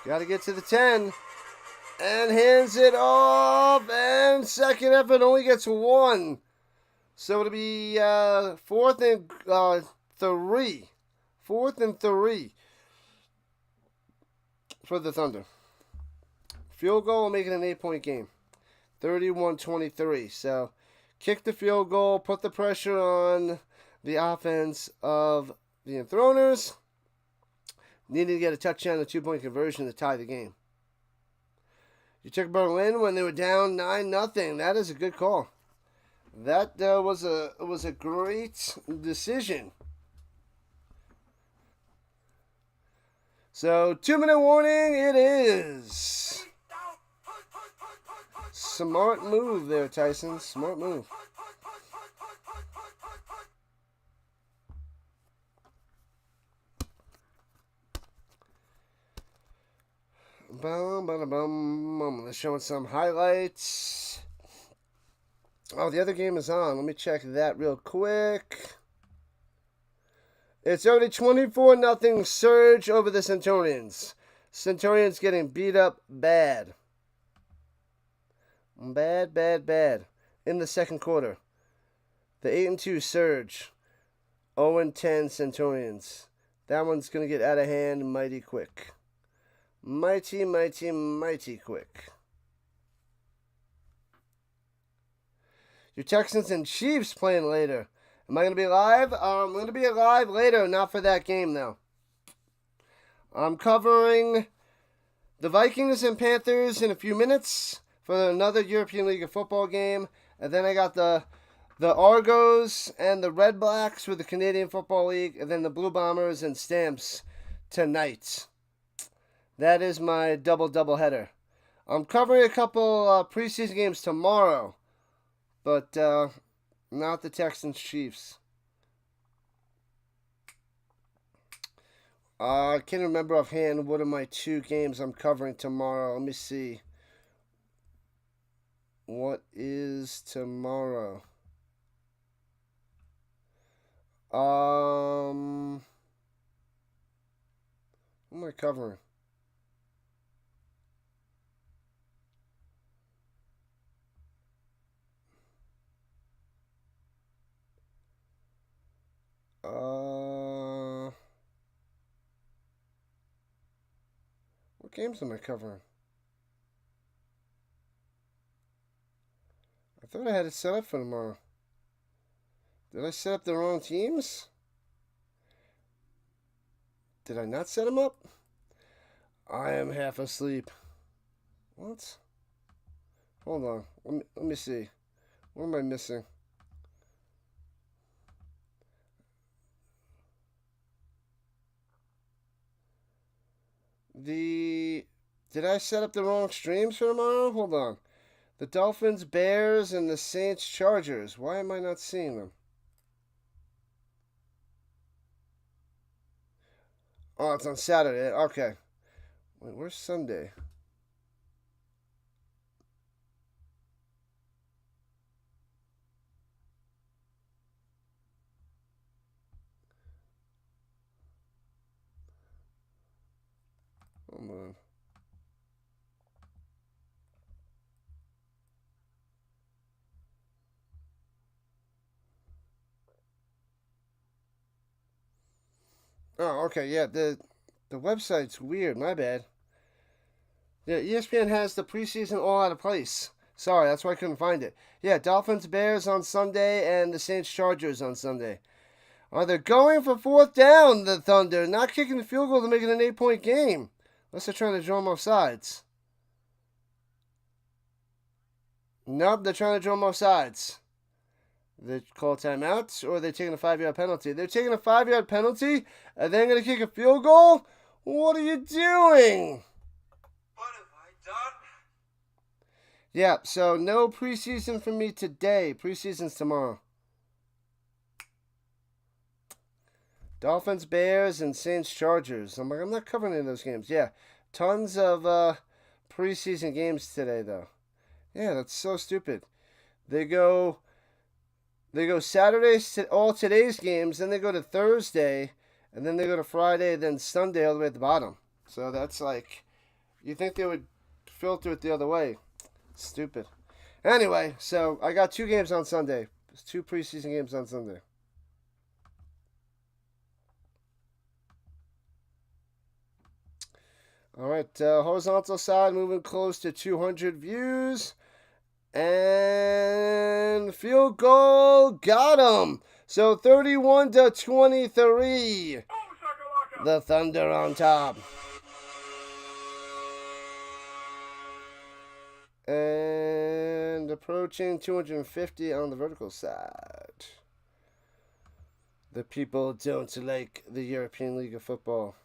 Got to get to the 10. And hands it off. And second effort only gets 1. So it'll be 4th and 3. 4th and 3 for the Thunder. Field goal will make it an 8-point game. 31-23. So kick the field goal, put the pressure on the offense of the Enthroners. Needed to get a touchdown and a 2-point conversion to tie the game. You took Berlin when they were down 9-0. That is a good call. That was a great decision. So 2-minute warning it is. Smart move there, Tyson. Smart move. Let's show some highlights. Oh, the other game is on. Let me check that real quick. It's already 24-0 surge over the Centurions. Centurions getting beat up bad. Bad. In the second quarter. The 8-2 surge. 0-10 Centurions. That one's going to get out of hand mighty quick. Mighty quick. Your Texans and Chiefs playing later. Am I going to be live? I'm going to be live later, not for that game, though. I'm covering the Vikings and Panthers in a few minutes for another European League of Football game. And then I got the Argos and the Red Blacks for the Canadian Football League. And then the Blue Bombers and Stamps tonight. That is my double header. I'm covering a couple preseason games tomorrow, but not the Texans Chiefs. I can't remember offhand what are my 2 games I'm covering tomorrow. Let me see. What is tomorrow? What am I covering? What games am I covering? I thought I had it set up for tomorrow. Did I set up the wrong teams? Did I not set them up? I am half asleep. What? Hold on. Let me see. What am I missing? Did I set up the wrong streams for tomorrow? Hold on. The Dolphins, Bears, and the Saints, Chargers. Why am I not seeing them? Oh, it's on Saturday. Okay. Wait, where's Sunday? Hold on. Oh, okay, yeah, the website's weird, my bad. Yeah, ESPN has the preseason all out of place. Sorry, that's why I couldn't find it. Yeah, Dolphins, Bears on Sunday, and the Saints, Chargers on Sunday. They're going for 4th down, the Thunder, not kicking the field goal to make it an 8-point game. Unless they're trying to draw them off sides. Nope, they're trying to draw them off sides. They call timeouts, or they're taking a 5-yard penalty. They're taking a 5-yard penalty, and then going to kick a field goal? What are you doing? What have I done? Yeah, so no preseason for me today. Preseason's tomorrow. Dolphins, Bears, and Saints, Chargers. I'm not covering any of those games. Yeah, tons of preseason games today, though. Yeah, that's so stupid. They go Saturday, all today's games, then they go to Thursday, and then they go to Friday, then Sunday all the way at the bottom. So that's like, you think they would filter it the other way. Stupid. Anyway, so I got 2 games on Sunday. There's 2 preseason games on Sunday. All right, horizontal side moving close to 200 views. And field goal, got him. So 31-23. The Thunder on top. And approaching 250 on the vertical side. The people don't like the European League of Football.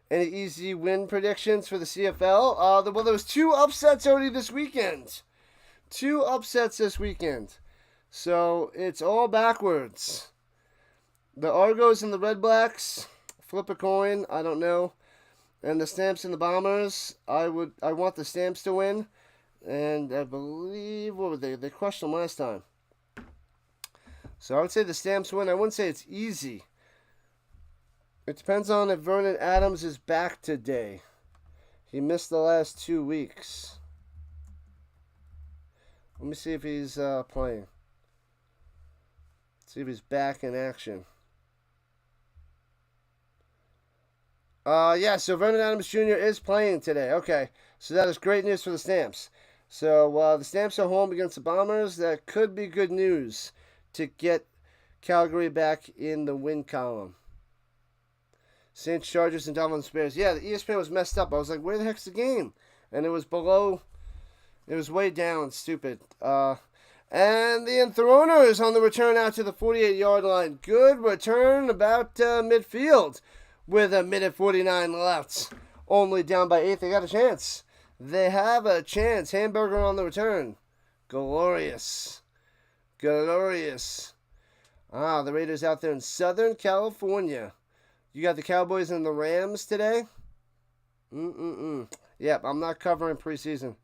Any easy win predictions for the CFL? Well, there was 2 upsets already this weekend. 2 upsets this weekend. So it's all backwards. The Argos and the Red Blacks, flip a coin, I don't know. And the Stamps and the Bombers, I want the Stamps to win. And I believe, what were they? They crushed them last time. So I would say the Stamps win. I wouldn't say it's easy. It depends on if Vernon Adams is back today. He missed the last 2 weeks. Let me see if he's playing. See if he's back in action. Yeah, so Vernon Adams Jr. is playing today. Okay, so that is great news for the Stamps. So the Stamps are home against the Bombers. That could be good news to get Calgary back in the win column. Saints, Chargers, and Dolphins, Bears. Yeah, the ESPN was messed up. I was like, where the heck's the game? And it was below. It was way down. Stupid. And the Enthroners on the return out to the 48-yard line. Good return about midfield with a minute 49 left Only down by 8. They got a chance. They have a chance. Hamburger on the return. Glorious. Glorious. Ah, the Raiders out there in Southern California. You got the Cowboys and the Rams today? Yep, I'm not covering preseason.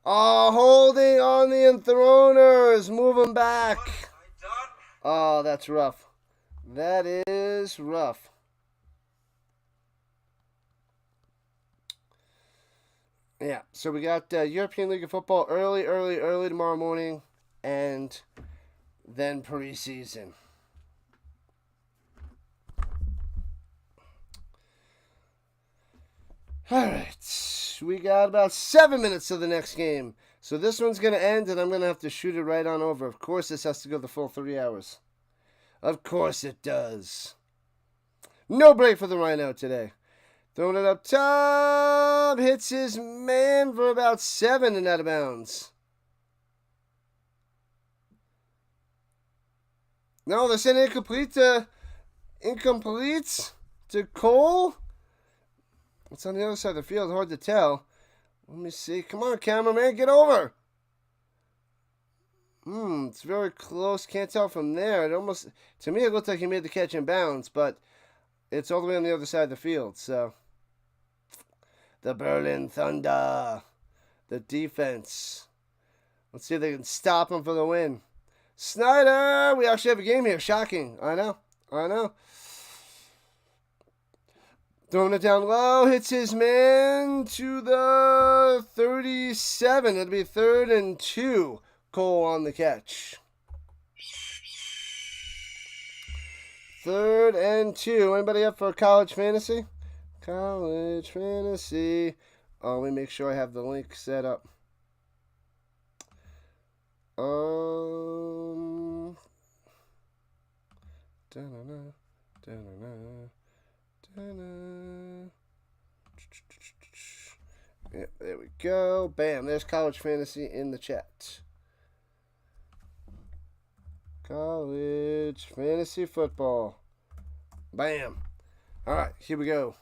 Oh, holding on the Enthroners. Move them back. What have I done? Oh, that's rough. That is rough. Yeah, so we got European League of Football early tomorrow morning, and then preseason. All right, we got about 7 minutes of the next game. So this one's going to end, and I'm going to have to shoot it right on over. Of course, this has to go the full 3 hours. Of course it does. No break for the Rhino today. Throwing it up top. Hits his man for about 7 and out of bounds. No, they're saying incomplete to Cole. It's on the other side of the field. Hard to tell. Let me see. Come on, cameraman. Get over. It's very close. Can't tell from there. To me, it looked like he made the catch in bounds, but it's all the way on the other side of the field. So, the Berlin Thunder. The defense. Let's see if they can stop him for the win. Snyder! We actually have a game here. Shocking. I know. Throwing it down low. Hits his man to the 37. It'll be 3rd and 2. Cole on the catch. 3rd and 2. Anybody up for college fantasy? College fantasy. Oh, let me make sure I have the link set up. Yeah, there we go. Bam, there's college fantasy in the chat. College fantasy football. Bam. All right, here we go.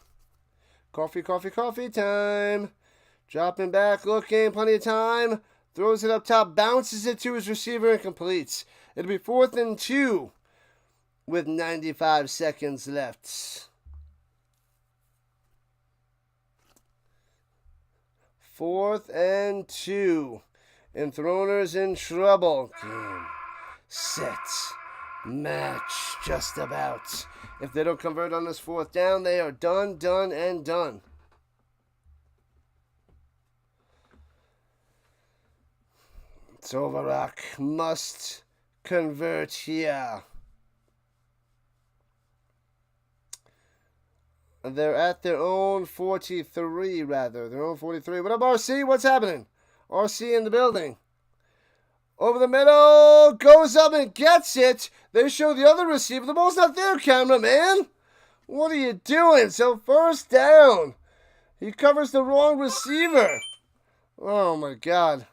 Coffee time. Dropping back, looking, plenty of time. Throws it up top, bounces it to his receiver and completes. It'll be 4th and 2 with 95 seconds left. 4th and 2. Enthroners in trouble. Game, set, match, just about. If they don't convert on this 4th down, they are done. Tovarak must convert here. They're at their own 43, rather. Their own 43. What up, RC? What's happening? RC in the building. Over the middle. Goes up and gets it. They show the other receiver. The ball's not there, cameraman. What are you doing? So 1st down. He covers the wrong receiver. Oh, my God.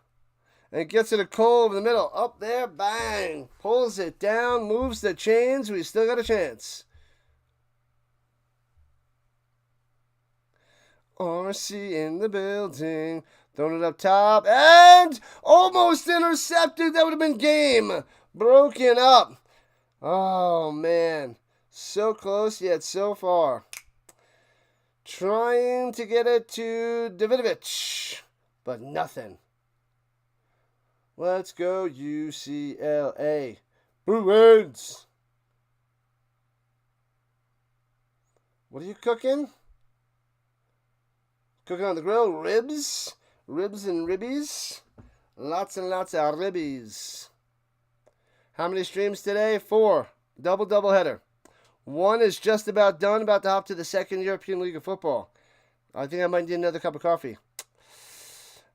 And gets it to Cole over the middle. Up there. Bang. Pulls it down. Moves the chains. We still got a chance. RC in the building. Throwing it up top. And almost intercepted. That would have been game. Broken up. Oh, man. So close yet so far. Trying to get it to Davidovich. But nothing. Let's go UCLA. Bruins. What are you cooking? Cooking on the grill. Ribs. Ribs and ribbies. Lots and lots of ribbies. How many streams today? 4. Double header. 1 is just about done. About to hop to the 2nd European League of Football. I think I might need another cup of coffee.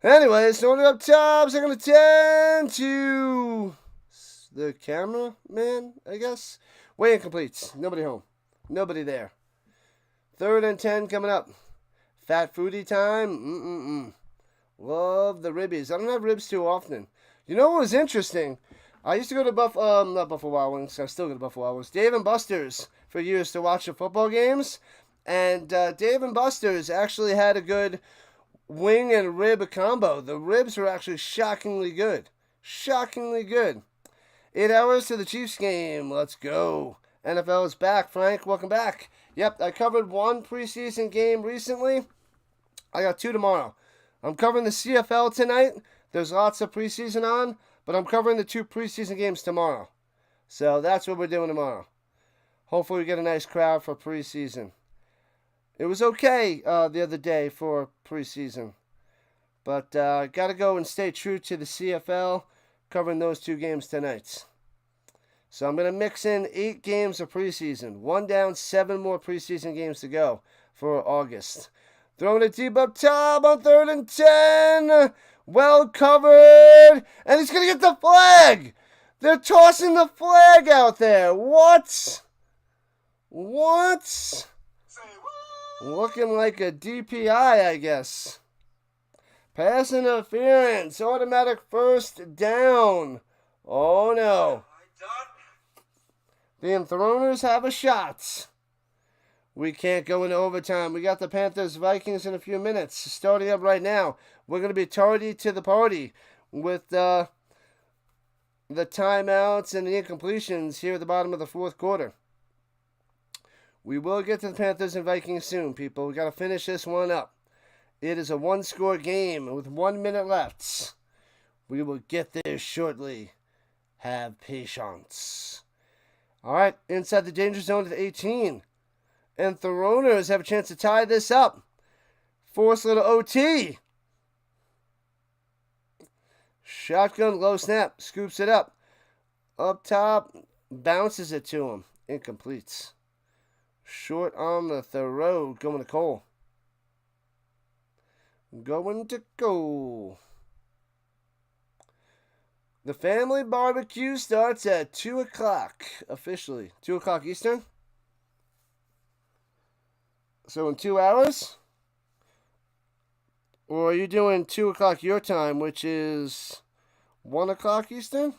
Anyways, throwing it up top. 2nd and 10 to the cameraman, I guess. Way incomplete. Nobody home. Nobody there. 3rd and 10 coming up. Fat foodie time. Love the ribbies. I don't have ribs too often. You know what was interesting? I used to go to not Buffalo Wild Wings. I still go to Buffalo Wild Wings. Dave and Buster's for years to watch the football games. And Dave and Buster's actually had a good wing and rib combo. The ribs were actually shockingly good. Shockingly good. 8 hours to the Chiefs game. Let's go. NFL is back. Frank, welcome back. Yep, I covered one preseason game recently. I got two tomorrow. I'm covering the CFL tonight. There's lots of preseason on, but I'm covering the two preseason games tomorrow. So that's what we're doing tomorrow. Hopefully we get a nice crowd for preseason. It was okay the other day for preseason. But I got to go and stay true to the CFL, covering those two games tonight. So I'm going to mix in 8 games of preseason. 1 down, 7 more preseason games to go for August. Throwing it deep up top on 3rd and 10. Well covered. And he's going to get the flag. They're tossing the flag out there. What? Looking like a DPI, I guess. Pass interference. Automatic first down. Oh, no. The Enthroners have a shot. We can't go into overtime. We got the Panthers-Vikings in a few minutes. Starting up right now. We're going to be tardy to the party with the timeouts and the incompletions here at the bottom of the fourth quarter. We will get to the Panthers and Vikings soon, people. We got to finish this one up. It is a one-score game with 1 minute left. We will get there shortly. Have patience. All right, inside the danger zone at 18. Enthroners have a chance to tie this up. Force a little OT. Shotgun, low snap. Scoops it up. Up top. Bounces it to him. Incomplete. Short on the throw. Going to Cole. Going to Cole. The family barbecue starts at 2 o'clock. Officially. 2 o'clock Eastern. So in 2 hours? Or are you doing 2 o'clock your time, which is 1 o'clock Eastern?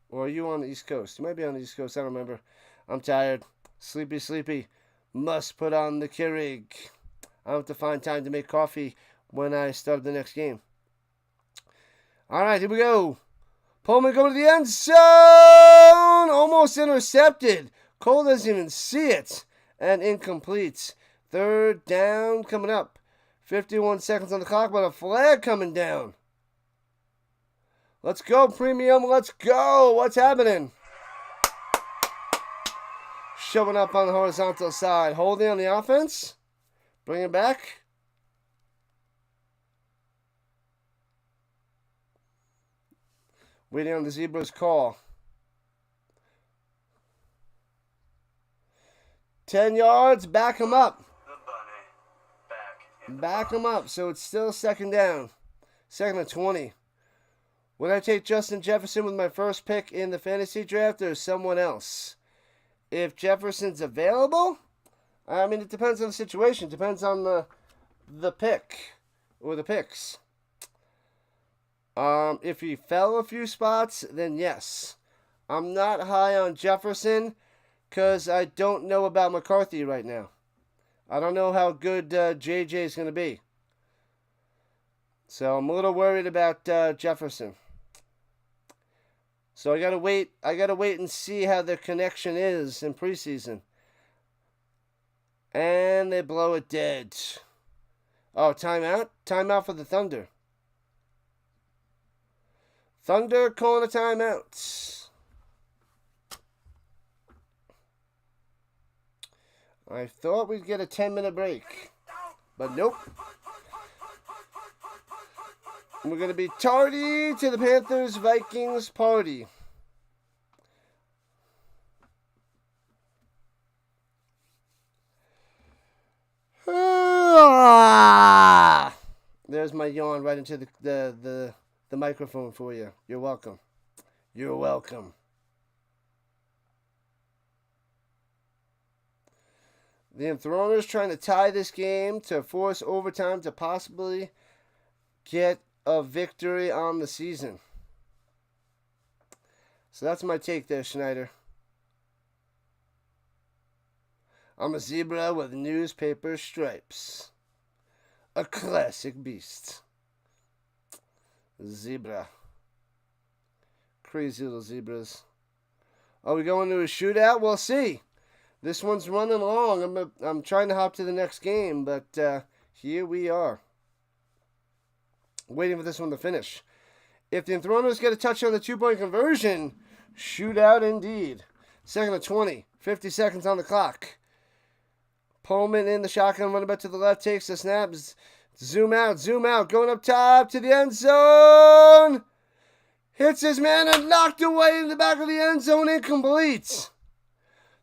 Or are you on the East Coast? You might be on the East Coast. I don't remember. I'm tired. Sleepy. Must put on the Keurig. I have to find time to make coffee when I start the next game. All right, here we go. Pullman going to the end zone. Almost intercepted. Cole doesn't even see it. And incomplete. 3rd down coming up. 51 seconds on the clock, but a flag coming down. Let's go, Premium. Let's go. What's happening? Showing up on the horizontal side. Holding on the offense. Bring it back. Waiting on the Zebra's call. 10 yards. Back him up. Back him up. So it's still 2nd down. 2nd and 20. Would I take Justin Jefferson with my first pick in the fantasy draft or someone else? If Jefferson's available, I mean, it depends on the situation. It depends on the pick or the picks. If he fell a few spots, then yes. I'm not high on Jefferson because I don't know about McCarthy right now. I don't know how good JJ is going to be. So I'm a little worried about Jefferson. So I gotta wait and see how their connection is in preseason. And they blow it dead. Oh, timeout? Timeout for the Thunder. Thunder calling a timeout. I thought we'd get a 10-minute break. But nope. We're going to be tardy to the Panthers-Vikings party. There's my yawn right into the microphone for you. You're welcome. You're welcome. The Enthroners trying to tie this game to force overtime to possibly get a victory on the season. So that's my take there, Schneider. I'm a zebra with newspaper stripes. A classic beast. Zebra. Crazy little zebras. Are we going to a shootout? We'll see. This one's running along. I'm trying to hop to the next game, but here we are. Waiting for this one to finish. If the Enthroners get a touch on the 2-point conversion, shootout indeed. Second and 20. 50 seconds on the clock. Pullman in the shotgun, running back to the left, takes the snaps. Zoom out, going up top to the end zone. Hits his man and knocked away in the back of the end zone, incomplete.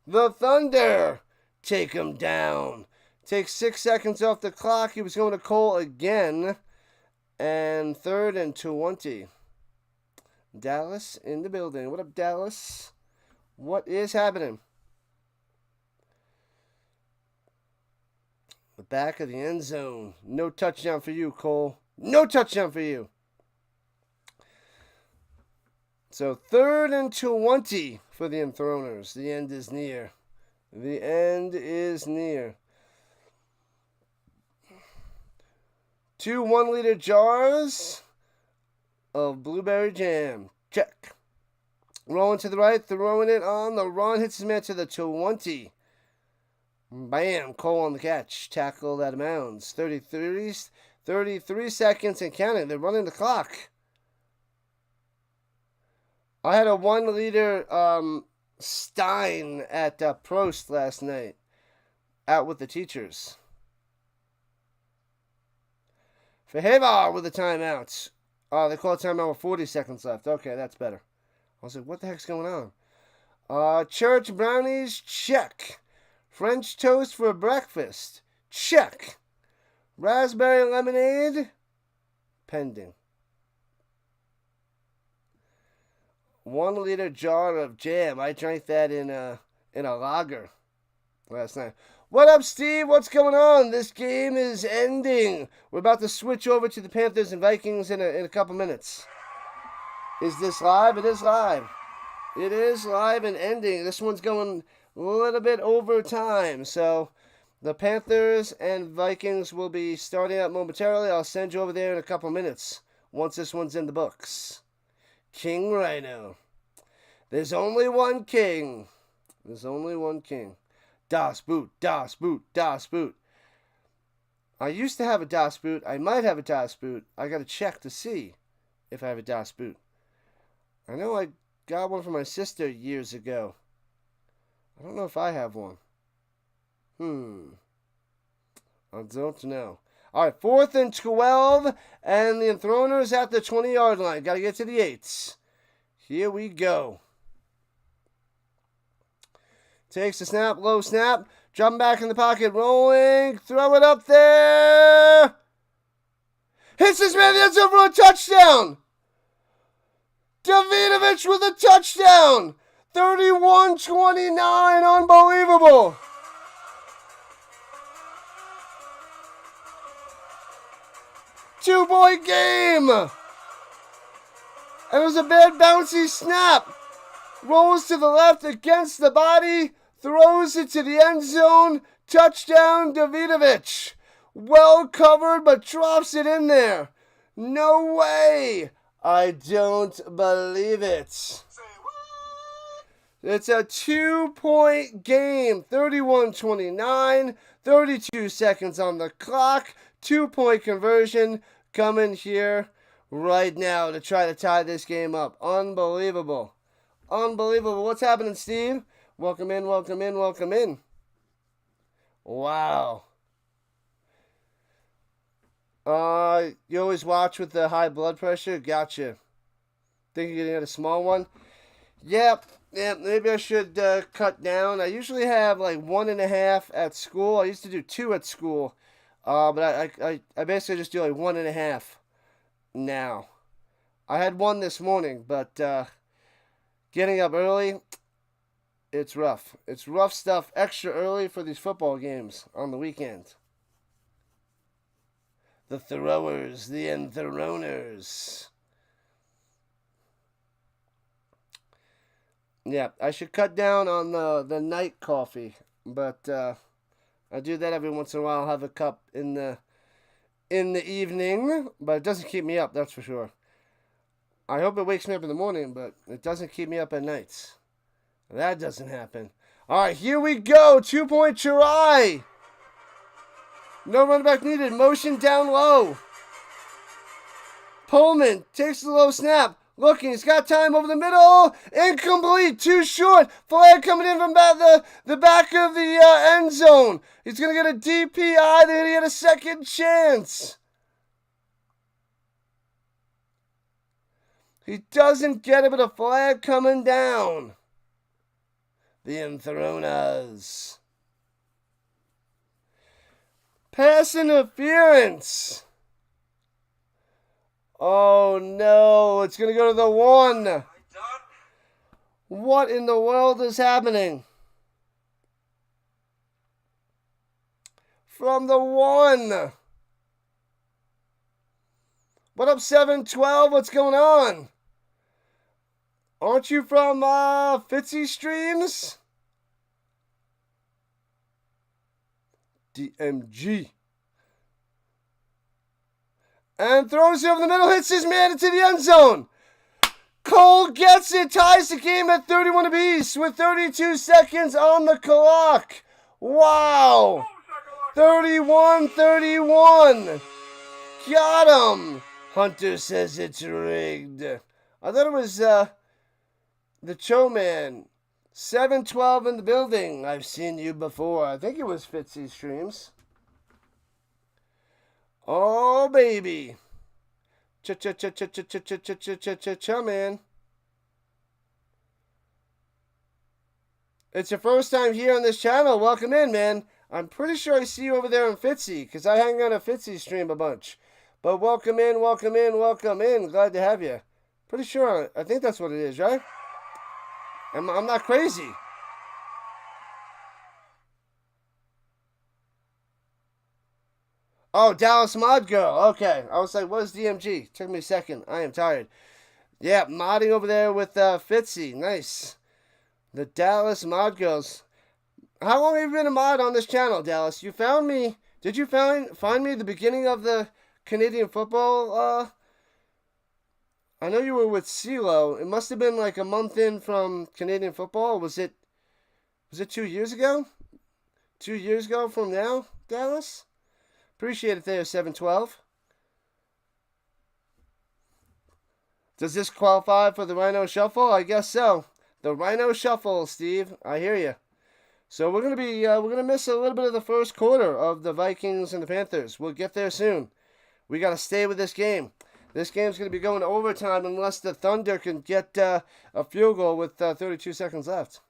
The Thunder take him down. Takes 6 seconds off the clock. He was going to Cole again. And 3rd and 20. Dallas in the building. What up, Dallas? What is happening? The back of the end zone. No touchdown for you, Cole. No touchdown for you. So 3rd and 20 for the Enthroners. The end is near. The end is near. 2 1-liter jars of blueberry jam. Check. Rolling to the right, throwing it on the run. Hits his man to the 20. Bam. Cole on the catch. Tackled out of bounds. 33 seconds and counting. They're running the clock. I had a 1-liter Stein at Prost last night. Out with the teachers. Fehervar with the timeouts. Oh, they call a timeout with 40 seconds left. Okay, that's better. I was like, what the heck's going on? Church brownies, check. French toast for breakfast, check. Raspberry lemonade, pending. 1-liter jar of jam. I drank that in a lager last night. What up, Steve? What's going on? This game is ending. We're about to switch over to the Panthers and Vikings in a couple minutes. Is this live? It is live. It is live and ending. This one's going a little bit over time. So the Panthers and Vikings will be starting up momentarily. I'll send you over there in a couple minutes once this one's in the books. King Rhino. There's only one king. There's only one king. Das Boot, Das Boot, Das Boot. I used to have a Das Boot. I might have a Das Boot. I got to check to see if I have a Das Boot. I know I got one for my sister years ago. I don't know if I have one. I don't know. All right, 4th and 12, and the Enthroners at the 20-yard line. Got to get to the 8s. Here we go. Takes the snap, low snap, dropping back in the pocket, rolling, throw it up there. Hits his man, the end zone for a touchdown. Davidovich with a touchdown. 31-29, unbelievable. Two-point game. And it was a bad bouncy snap. Rolls to the left against the body. Throws it to the end zone. Touchdown, Davidovich. Well covered, but drops it in there. No way. I don't believe it. It's a 2-point game. 31-29. 32 seconds on the clock. 2-point conversion coming here right now to try to tie this game up. Unbelievable. Unbelievable. What's happening, Steve? Welcome in, welcome in, welcome in. Wow. You always watch with the high blood pressure? Gotcha. Think you're going to get a small one? Yep. Yeah, maybe I should cut down. I usually have like 1.5 at school. I used to do 2 at school. But I basically just do like 1.5 now. I had 1 this morning, but getting up early, it's rough. It's rough stuff extra early for these football games on the weekend. The Throwers, the Enthroners. Yeah, I should cut down on the night coffee, but I do that every once in a while. I'll have a cup in the evening, but it doesn't keep me up, that's for sure. I hope it wakes me up in the morning, but it doesn't keep me up at nights. That doesn't happen. All right, here we go. 2-point try. No running back needed. Motion down low. Pullman takes the low snap. Looking, he's got time over the middle. Incomplete, too short. Flag coming in from the back of the end zone. He's going to get a DPI. They're going to get a second chance. He doesn't get it, but a flag coming down. The Enthroners. Pass interference. Oh no, it's going to go to the 1. What in the world is happening? From the 1. What up, 712? What's going on? Aren't you from Fitzy Streams? DMG. And throws it over the middle, hits his man into the end zone. Cole gets it, ties the game at 31 apiece with 32 seconds on the clock. Wow. 31-31. Got him. Hunter says it's rigged. I thought it was the Cho Man. 712 in the building. I've seen you before. I think it was Fitzy Streams. Oh, baby. Cha, man. It's your first time here on this channel. Welcome in, man. I'm pretty sure I see you over there in Fitzy, because I hang on a Fitzy stream a bunch. But welcome in, welcome in, welcome in. Glad to have you. Pretty sure. I think that's what it is, right? I'm not crazy. Oh, Dallas Mod Girl. Okay. I was like, what is DMG? Took me a second. I am tired. Yeah, modding over there with Fitzy. Nice. The Dallas Mod Girls. How long have you been a mod on this channel, Dallas? You found me. Did you find me at the beginning of the Canadian football? I know you were with CeeLo. It must have been like a month in from Canadian football. Was it 2 years ago? 2 years ago from now, Dallas? Appreciate it there, 712. Does this qualify for the Rhino Shuffle? I guess so. The Rhino Shuffle, Steve. I hear you. So we're gonna miss a little bit of the first quarter of the Vikings and the Panthers. We'll get there soon. We gotta stay with this game. This game's gonna be going to overtime unless the Thunder can get a field goal with 32 seconds left.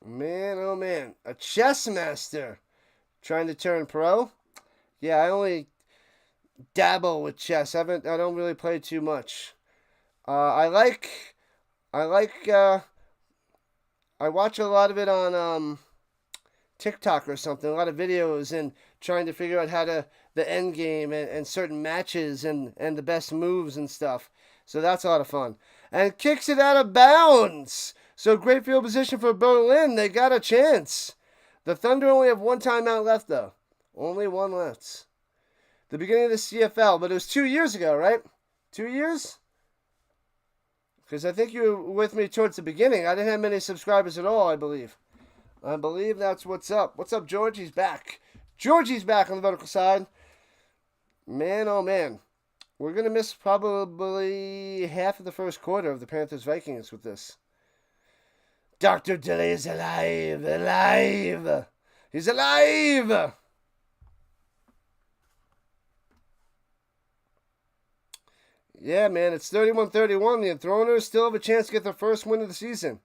Man, oh man. A chess master trying to turn pro. Yeah, I only dabble with chess. I don't really play too much. I watch a lot of it on TikTok or something. A lot of videos and trying to figure out how to the end game and certain matches and the best moves and stuff. So that's a lot of fun. And kicks it out of bounds. So great field position for Berlin. They got a chance. The Thunder only have one timeout left, though. Only one left. The beginning of the CFL, but it was 2 years ago, right? 2 years? Because I think you were with me towards the beginning. I didn't have many subscribers at all, I believe. I believe that's what's up. What's up, George? He's back. Georgie's back on the vertical side. Man, oh man. We're going to miss probably half of the first quarter of the Panthers-Vikings with this. Dr. Dilly is alive. Alive. He's alive. Yeah, man, it's 31-31. The Enthroners still have a chance to get their first win of the season.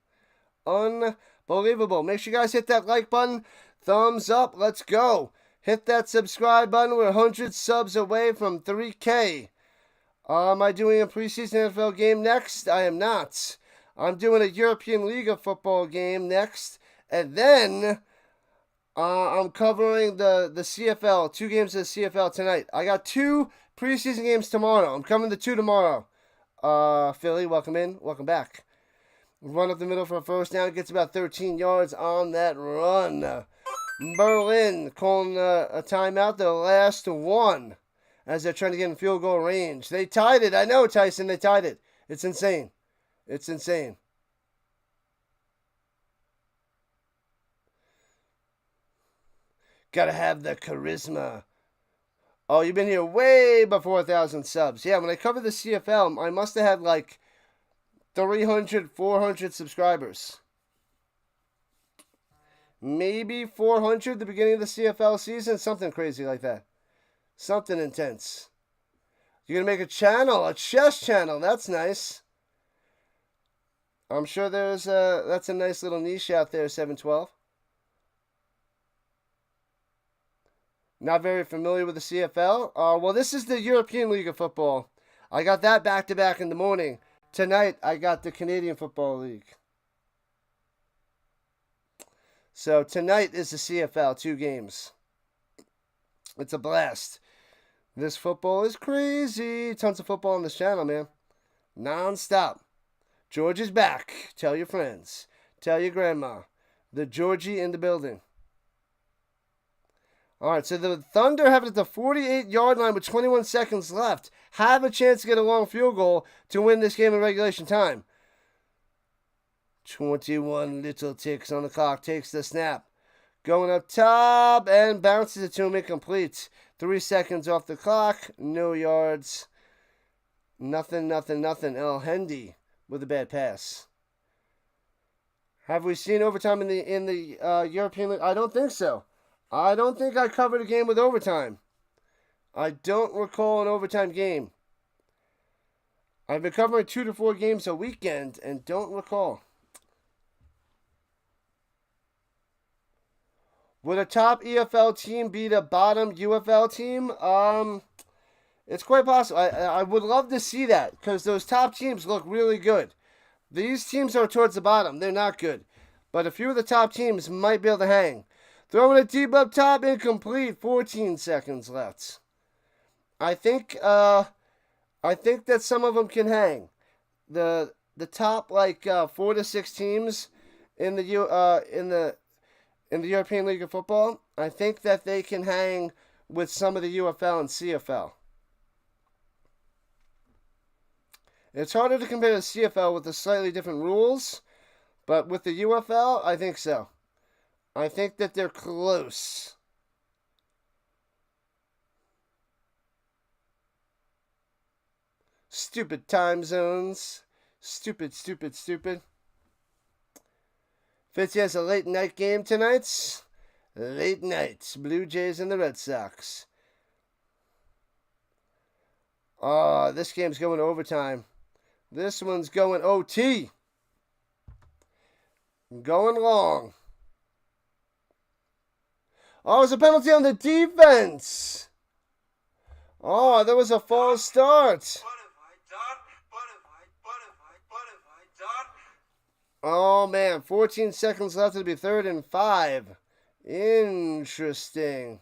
Unbelievable. Make sure you guys hit that like button. Thumbs up. Let's go. Hit that subscribe button. We're 100 subs away from 3K. Am I doing a preseason NFL game next? I am not. I'm doing a European League of Football game next. And then I'm covering the CFL. 2 games of the CFL tonight. I got 2 preseason games tomorrow. I'm coming to 2 tomorrow. Philly, welcome in. Welcome back. Run up the middle for a first down. Gets about 13 yards on that run. Berlin calling a timeout, the last one, as they're trying to get in field goal range. They tied it. I know, Tyson. They tied it. It's insane. It's insane. Gotta have the charisma. Oh, you've been here way before 1,000 subs. Yeah, when I covered the CFL, I must have had like 300, 400 subscribers. Maybe 400 at the beginning of the CFL season. Something crazy like that. Something intense. You're going to make a channel, a chess channel. That's nice. I'm sure that's a nice little niche out there, 712. Not very familiar with the CFL. Well, this is the European League of Football. I got that back-to-back in the morning. Tonight, I got the Canadian Football League. So, tonight is the CFL, 2 games. It's a blast. This football is crazy. Tons of football on this channel, man. Non-stop. George is back. Tell your friends. Tell your grandma. The Georgie in the building. All right, so the Thunder have it at the 48-yard line with 21 seconds left. Have a chance to get a long field goal to win this game in regulation time. 21 little ticks on the clock. Takes the snap. Going up top and bounces it to him incomplete. 3 seconds off the clock. No yards. Nothing. El Hendy with a bad pass. Have we seen overtime in the European League? I don't think so. I don't think I covered a game with overtime. I don't recall an overtime game. I've been covering 2 to 4 games a weekend and don't recall. Would a top EFL team beat a bottom UFL team? It's quite possible. I would love to see that because those top teams look really good. These teams are towards the bottom. They're not good. But a few of the top teams might be able to hang. Throwing a deep up top, incomplete. 14 seconds left. I think that some of them can hang. The top 4 to 6 teams in the European League of Football, I think that they can hang with some of the UFL and CFL. It's harder to compare the CFL with the slightly different rules, but with the UFL, I think so. I think that they're close. Stupid time zones. Stupid. Fitzy has a late night game tonight. Late night. Blue Jays and the Red Sox. This game's going to overtime. This one's going OT. Going long. Oh, it's a penalty on the defense. Oh, there was a false start. What have I done? What have I done? Oh, man. 14 seconds left. It'll be 3rd and 5. Interesting.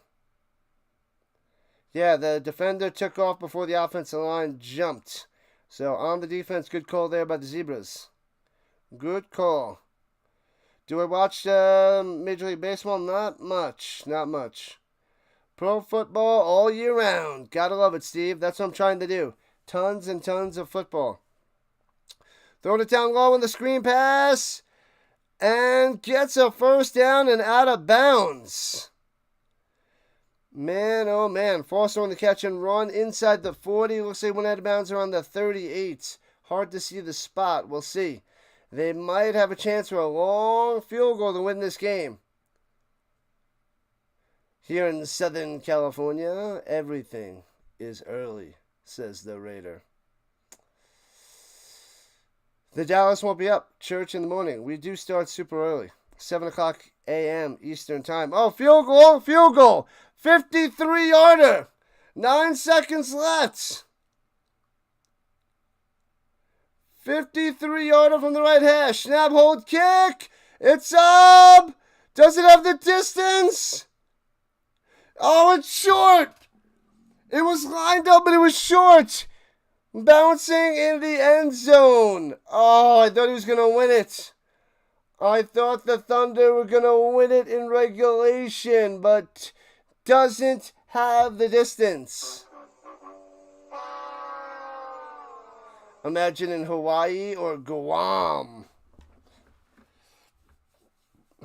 Yeah, the defender took off before the offensive line jumped. So, on the defense, good call there by the Zebras. Good call. Do I watch Major League Baseball? Not much. Pro football all year round. Gotta love it, Steve. That's what I'm trying to do. Tons and tons of football. Throwing it down low in the screen pass. And gets a first down and out of bounds. Man, oh man. Foster on the catch and run inside the 40. Looks like he went out of bounds around the 38. Hard to see the spot. We'll see. They might have a chance for a long field goal to win this game. Here in Southern California, everything is early, says the Raider. The Dallas won't be up. Church in the morning. We do start super early. 7 o'clock a.m. Eastern time. Oh, field goal. 53-yarder. 9 seconds left. 53-yarder from the right hash. Snap, hold, kick. It's up. Does it have the distance? Oh, it's short. It was lined up, but it was short. Bouncing in the end zone. Oh, I thought he was going to win it. I thought the Thunder were going to win it in regulation, but doesn't have the distance. Imagine in Hawaii or Guam.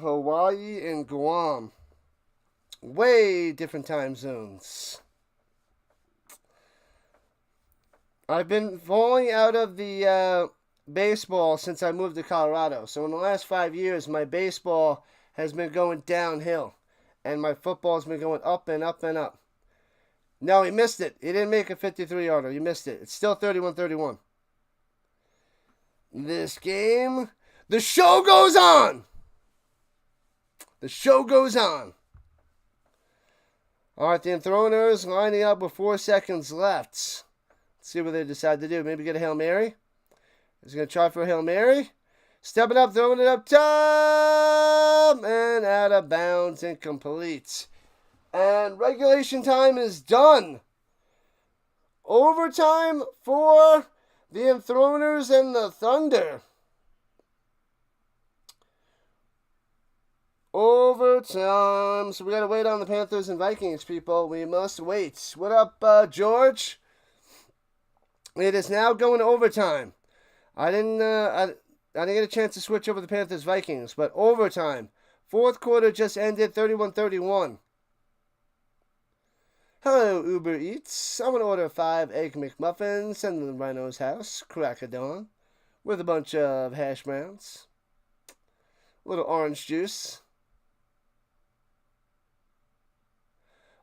Hawaii and Guam. Way different time zones. I've been falling out of the baseball since I moved to Colorado. So in the last 5 years, my baseball has been going downhill. And my football has been going up and up and up. No, he missed it. He didn't make a 53-yarder. He missed it. It's still 31-31. This game, the show goes on. The show goes on. All right, the Enthroners lining up with 4 seconds left. Let's see what they decide to do. Maybe get a Hail Mary. He's going to try for a Hail Mary. Stepping up, throwing it up top. And out of bounds, incomplete. And regulation time is done. Overtime for the Enthroners and the Thunder. Overtime. So we got to wait on the Panthers and Vikings, people. We must wait. What up, George? It is now going to overtime. I didn't get a chance to switch over the Panthers Vikings, but overtime. Fourth quarter just ended 31-31. Hello, Uber Eats. I'm going to order 5 Egg McMuffins, send them to Rhino's house, crack of dawn, with a bunch of hash browns, a little orange juice.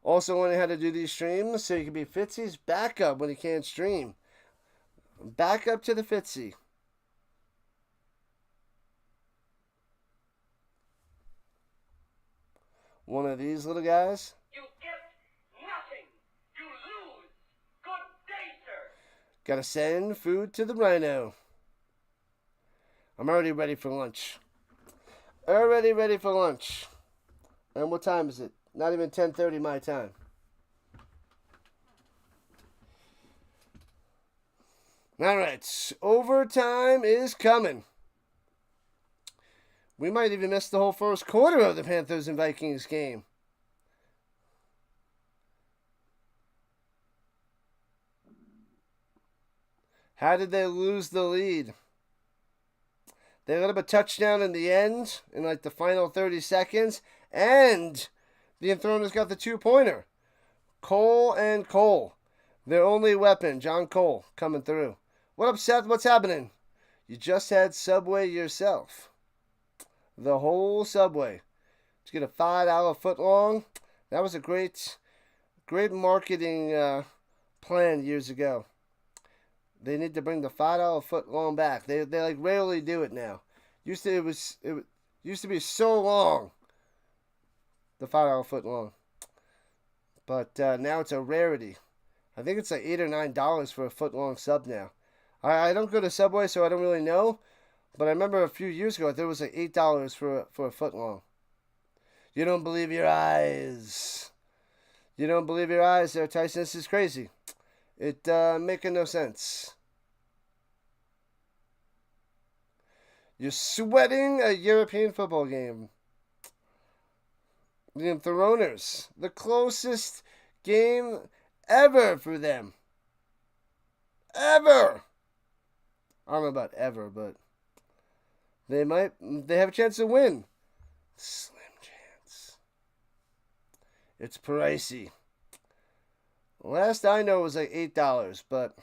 Also learning how to do these streams so you can be Fitzy's backup when he can't stream. Back up to the Fitzy. One of these little guys. You get nothing. You lose. Good day, sir. Gotta send food to the Rhino. I'm already ready for lunch. Already ready for lunch. And what time is it? Not even 10:30 my time. All right, overtime is coming. We might even miss the whole first quarter of the Panthers and Vikings game. How did they lose the lead? They let up a touchdown in the end, in like the final 30 seconds, and the Enthroners got the 2-pointer. Cole and Cole. Their only weapon, John Cole, coming through. What up, Seth? What's happening? You just had Subway yourself. The whole Subway. To get a $5 footlong. That was a great marketing plan years ago. They need to bring the $5 footlong back. They like rarely do it now. Used to be so long. The $5 footlong. But now it's a rarity. I think it's like $8 or $9 for a footlong sub now. I don't go to Subway, so I don't really know. But I remember a few years ago, there was like $8 for a footlong. You don't believe your eyes. You don't believe your eyes there, Tyson. This is crazy. It making no sense. You're sweating a European football game. The Enthroners. The closest game ever for them. Ever. I don't know about ever, but they have a chance to win. Slim chance. It's pricey. Last I know it was like $8, but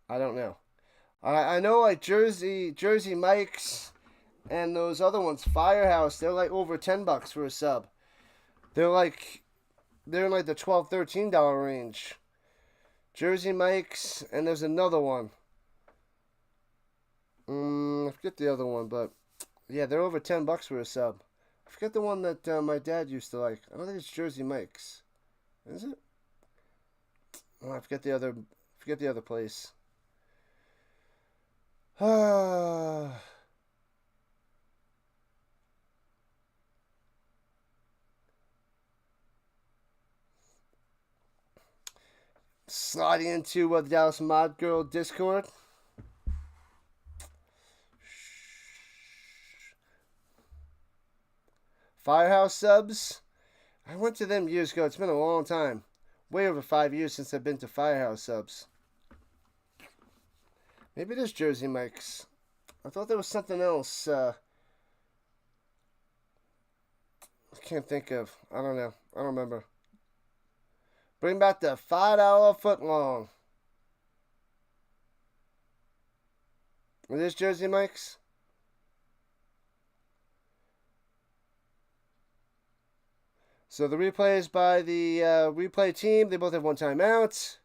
I don't know. I know like Jersey Mike's and those other ones, Firehouse, they're like over $10 for a sub. They're in like the $12, $13 range. Jersey Mike's, and there's another one. I forget the other one, but yeah, they're over $10 for a sub. I forget the one that my dad used to like. I don't think it's Jersey Mike's. Is it? Oh, I forget the other place. Sliding into the Dallas Mod Girl Discord. Firehouse subs. I went to them years ago. It's been a long time. Way over 5 years since I've been to Firehouse subs. Maybe it is Jersey Mike's. I thought there was something else. I can't think of. I don't know. I don't remember. Bring back the $5 footlong. It is Jersey Mike's. So the replay is by the replay team. They both have one timeout.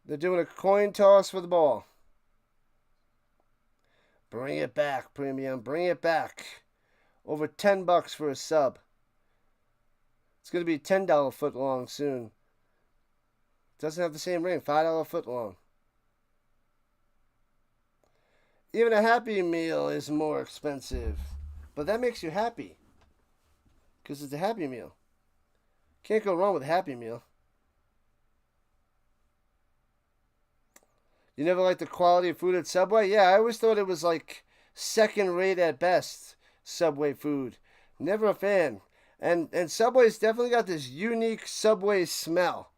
They're doing a coin toss for the ball. Bring it back, Premium. Bring it back. Over $10 for a sub. It's going to be $10 footlong soon. Doesn't have the same ring. $5 footlong. Even a Happy Meal is more expensive. But that makes you happy. Because it's a Happy Meal. Can't go wrong with a Happy Meal. You never liked the quality of food at Subway? Yeah, I always thought it was like second rate at best, Subway food. Never a fan. And Subway's definitely got this unique Subway smell.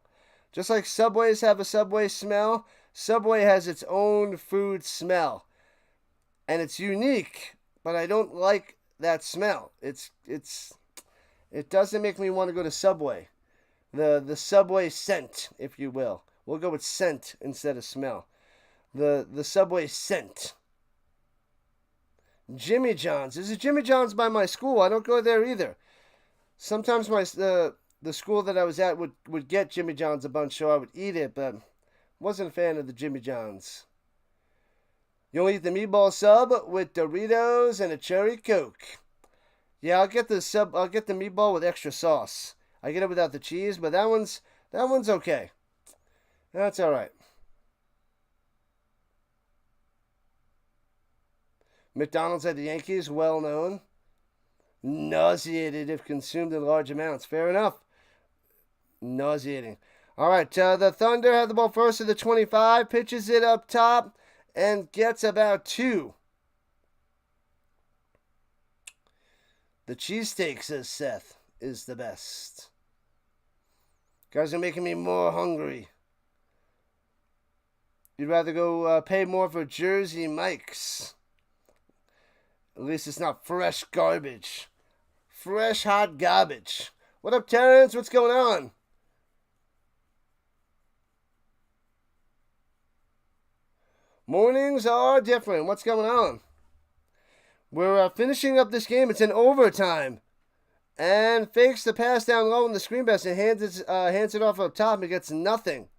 Just like Subways have a Subway smell, Subway has its own food smell. And it's unique, but I don't like that smell. It doesn't make me want to go to Subway. The Subway scent, if you will. We'll go with scent instead of smell. The Subway scent. Jimmy John's. There's a Jimmy John's by my school. I don't go there either. Sometimes the school that I was at would get Jimmy John's a bunch, so I would eat it, but wasn't a fan of the Jimmy John's. You only eat the meatball sub with Doritos and a cherry Coke. Yeah, I'll get the meatball with extra sauce. I get it without the cheese, but that one's okay. That's all right. McDonald's at the Yankees, well known. Nauseated if consumed in large amounts. Fair enough. Nauseating. All right, the Thunder have the ball first at the 25, pitches it up top, and gets about 2. The cheesesteak, says Seth, is the best. Guys are making me more hungry. You'd rather go pay more for Jersey Mike's. At least it's not fresh garbage. Fresh hot garbage. What up, Terrence? What's going on? Mornings are different. What's going on? We're finishing up this game. It's in overtime. And fakes the pass down low in the screen pass and hands it off up top and gets nothing.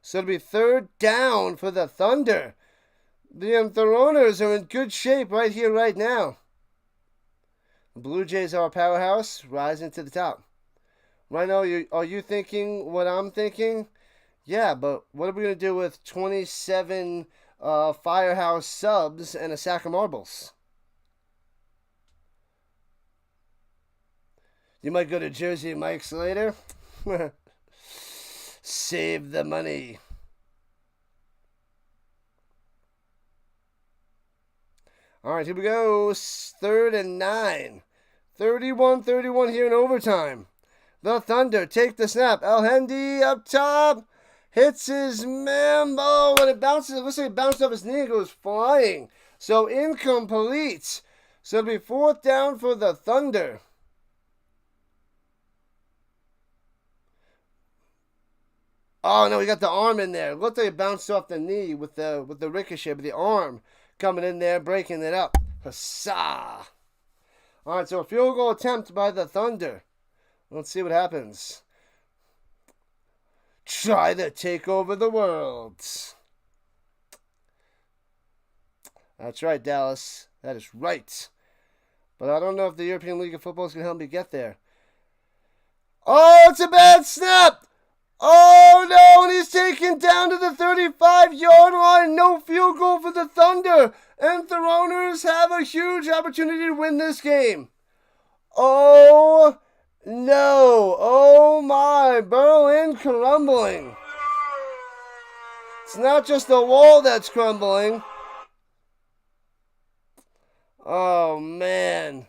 So it'll be 3rd down for the Thunder. The Enthroners are in good shape right here, right now. The Blue Jays are a powerhouse, rising to the top. Right now, are you thinking what I'm thinking? Yeah, but what are we going to do with 27 Firehouse subs and a sack of marbles? You might go to Jersey Mike's later. Save the money. All right, here we go. 3rd and 9. 31-31 here in overtime. The Thunder take the snap. El-Hendy up top. Hits his mambo. And it bounces. It looks like it bounced off his knee and goes flying. So incomplete. So it'll be 4th down for the Thunder. Oh, no, he got the arm in there. It looked like it bounced off the knee with the ricochet, but the arm coming in there, breaking it up. Huzzah! All right, so a field goal attempt by the Thunder. Let's see what happens. Try to take over the world. That's right, Dallas. That is right. But I don't know if the European League of Football is going to help me get there. Oh, it's a bad snap! Oh, no, and he's taken down to the 35-yard line. No field goal for the Thunder. And the Enthroners have a huge opportunity to win this game. Oh, no. Oh, my. Berlin crumbling. It's not just the wall that's crumbling. Oh, man.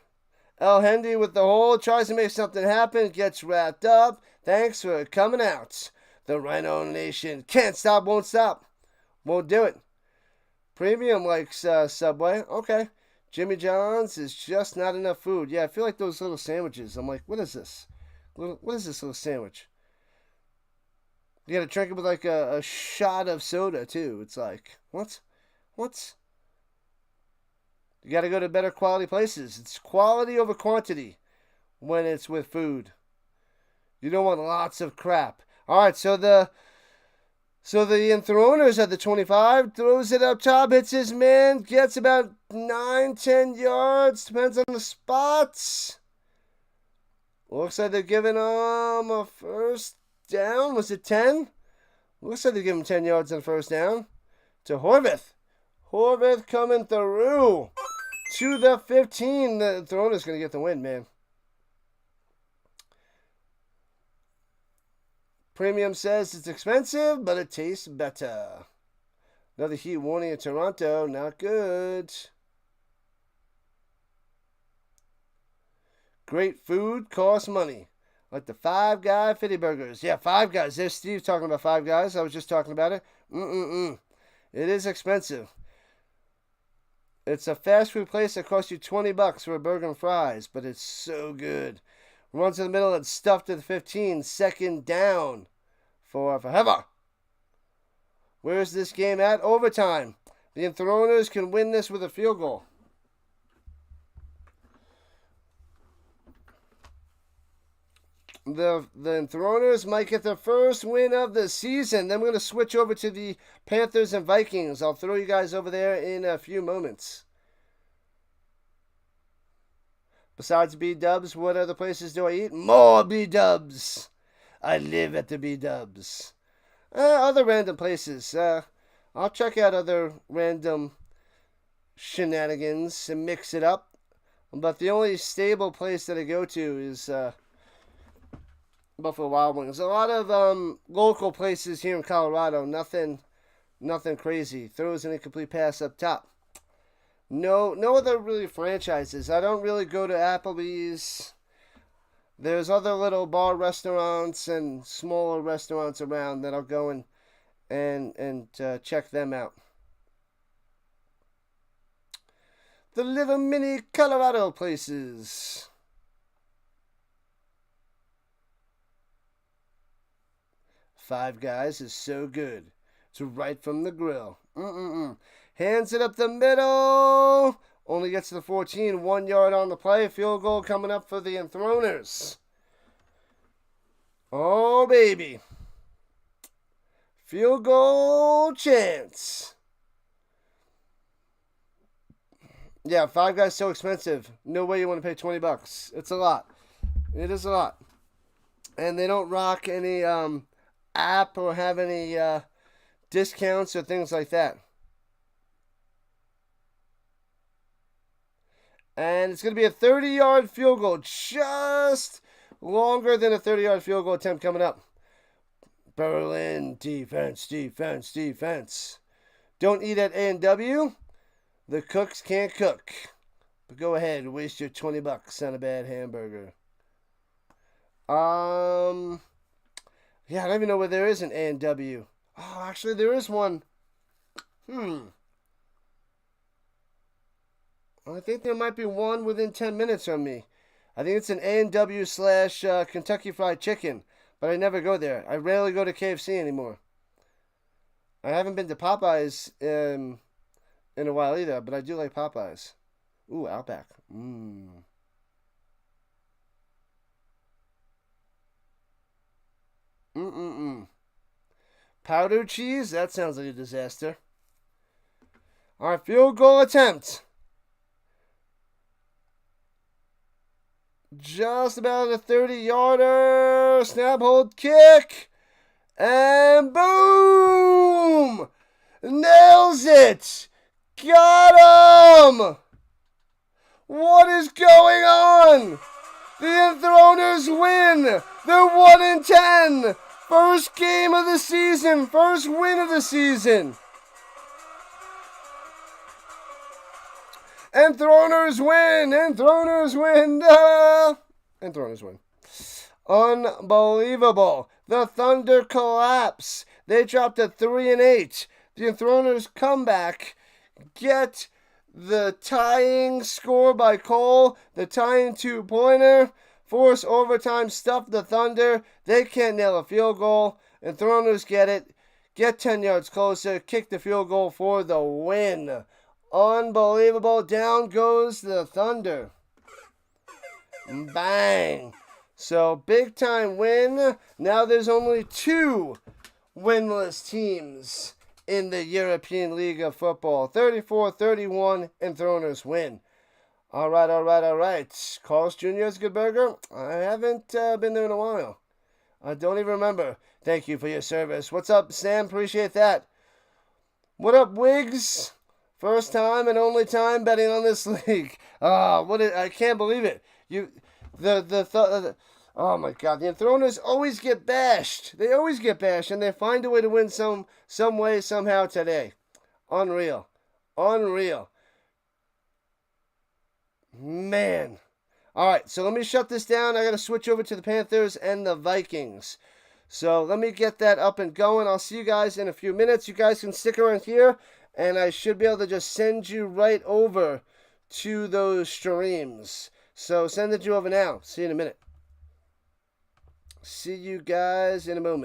El Hendy with the hole, tries to make something happen, gets wrapped up. Thanks for coming out. The Rhino Nation can't stop, won't stop. Won't do it. Premium likes Subway. Okay. Jimmy John's is just not enough food. Yeah, I feel like those little sandwiches. I'm like, what is this? What is this little sandwich? You gotta drink it with like a shot of soda, too. It's like, what? What? You gotta go to better quality places. It's quality over quantity when it's with food. You don't want lots of crap. Alright, so the Enthroners at the 25, throws it up top, hits his man, gets about 9-10 yards, depends on the spots. Looks like they're giving him a first down. Was it 10? Looks like they're giving him 10 yards on first down. To Horvath. Horvath coming through. To the 15. The Enthroner's going to get the win, man. Premium says it's expensive, but it tastes better. Another heat warning in Toronto. Not good. Great food costs money. Like the Five Guy Fitty Burgers. Yeah, Five Guys. There's Steve talking about Five Guys. I was just talking about it. It is expensive. It's a fast food place that costs you $20 for a burger and fries, but it's so good. Runs in the middle and stuffed to the 15. Second down for Fehervar. Where's this game at? Overtime. The Enthroners can win this with a field goal. The Enthroners might get their first win of the season. Then we're going to switch over to the Panthers and Vikings. I'll throw you guys over there in a few moments. Besides B-dubs, what other places do I eat? More B-dubs. I live at the B-dubs. Other random places. I'll check out other random shenanigans and mix it up. But the only stable place that I go to is Buffalo Wild Wings. A lot of local places here in Colorado. Nothing crazy. Throws an incomplete pass up top. No other really franchises. I don't really go to Applebee's. There's other little bar restaurants and smaller restaurants around that I'll go and check them out. The little mini Colorado places. Five Guys is so good. It's right from the grill. Hands it up the middle. Only gets to the 14. 1 yard on the play. Field goal coming up for the Enthroners. Oh, baby. Field goal chance. Yeah, Five Guys so expensive. No way you want to pay $20. It's a lot. It is a lot. And they don't rock any app or have any discounts or things like that. And it's going to be a 30-yard field goal. Just longer than a 30-yard field goal attempt coming up. Berlin, defense, defense, defense. Don't eat at A&W. The cooks can't cook. But go ahead, waste your $20 on a bad hamburger. Yeah, I don't even know where there is an A&W. Oh, actually, there is one. I think there might be one within 10 minutes from me. I think it's an A&W / Kentucky Fried Chicken. But I never go there. I rarely go to KFC anymore. I haven't been to Popeyes in a while either, but I do like Popeyes. Ooh, Outback. Powdered cheese? That sounds like a disaster. Alright, field goal attempt. Just about a 30-yarder. Snap, hold, kick. And boom! Nails it! Got him! What is going on? The Enthroners win! They're 1-10! First game of the season. First win of the season. Enthroners win. Enthroners win. Enthroners win. Unbelievable. The Thunder collapse. They dropped to 3-8. The Enthroners come back. Get the tying score by Cole. The tying 2-pointer. Force overtime. Stuff the Thunder. They can't nail a field goal. Enthroners get it. Get 10 yards closer. Kick the field goal for the win. Unbelievable. Down goes the Thunder. Bang. So, big time win. Now there's only 2 winless teams in the European League of Football. 34-31, Enthroners win. All right. Carl's Jr. is a good burger. I haven't been there in a while. I don't even remember. Thank you for your service. What's up, Sam? Appreciate that. What up, Wiggs? First time and only time betting on this league. I can't believe it. Oh my God, the Enthroners always get bashed. They always get bashed, and they find a way to win some way, somehow today. Unreal. Man. All right, so let me shut this down. I got to switch over to the Panthers and the Vikings. So let me get that up and going. I'll see you guys in a few minutes. You guys can stick around here, and I should be able to just send you right over to those streams. So send it you over now. See you in a minute. See you guys in a moment.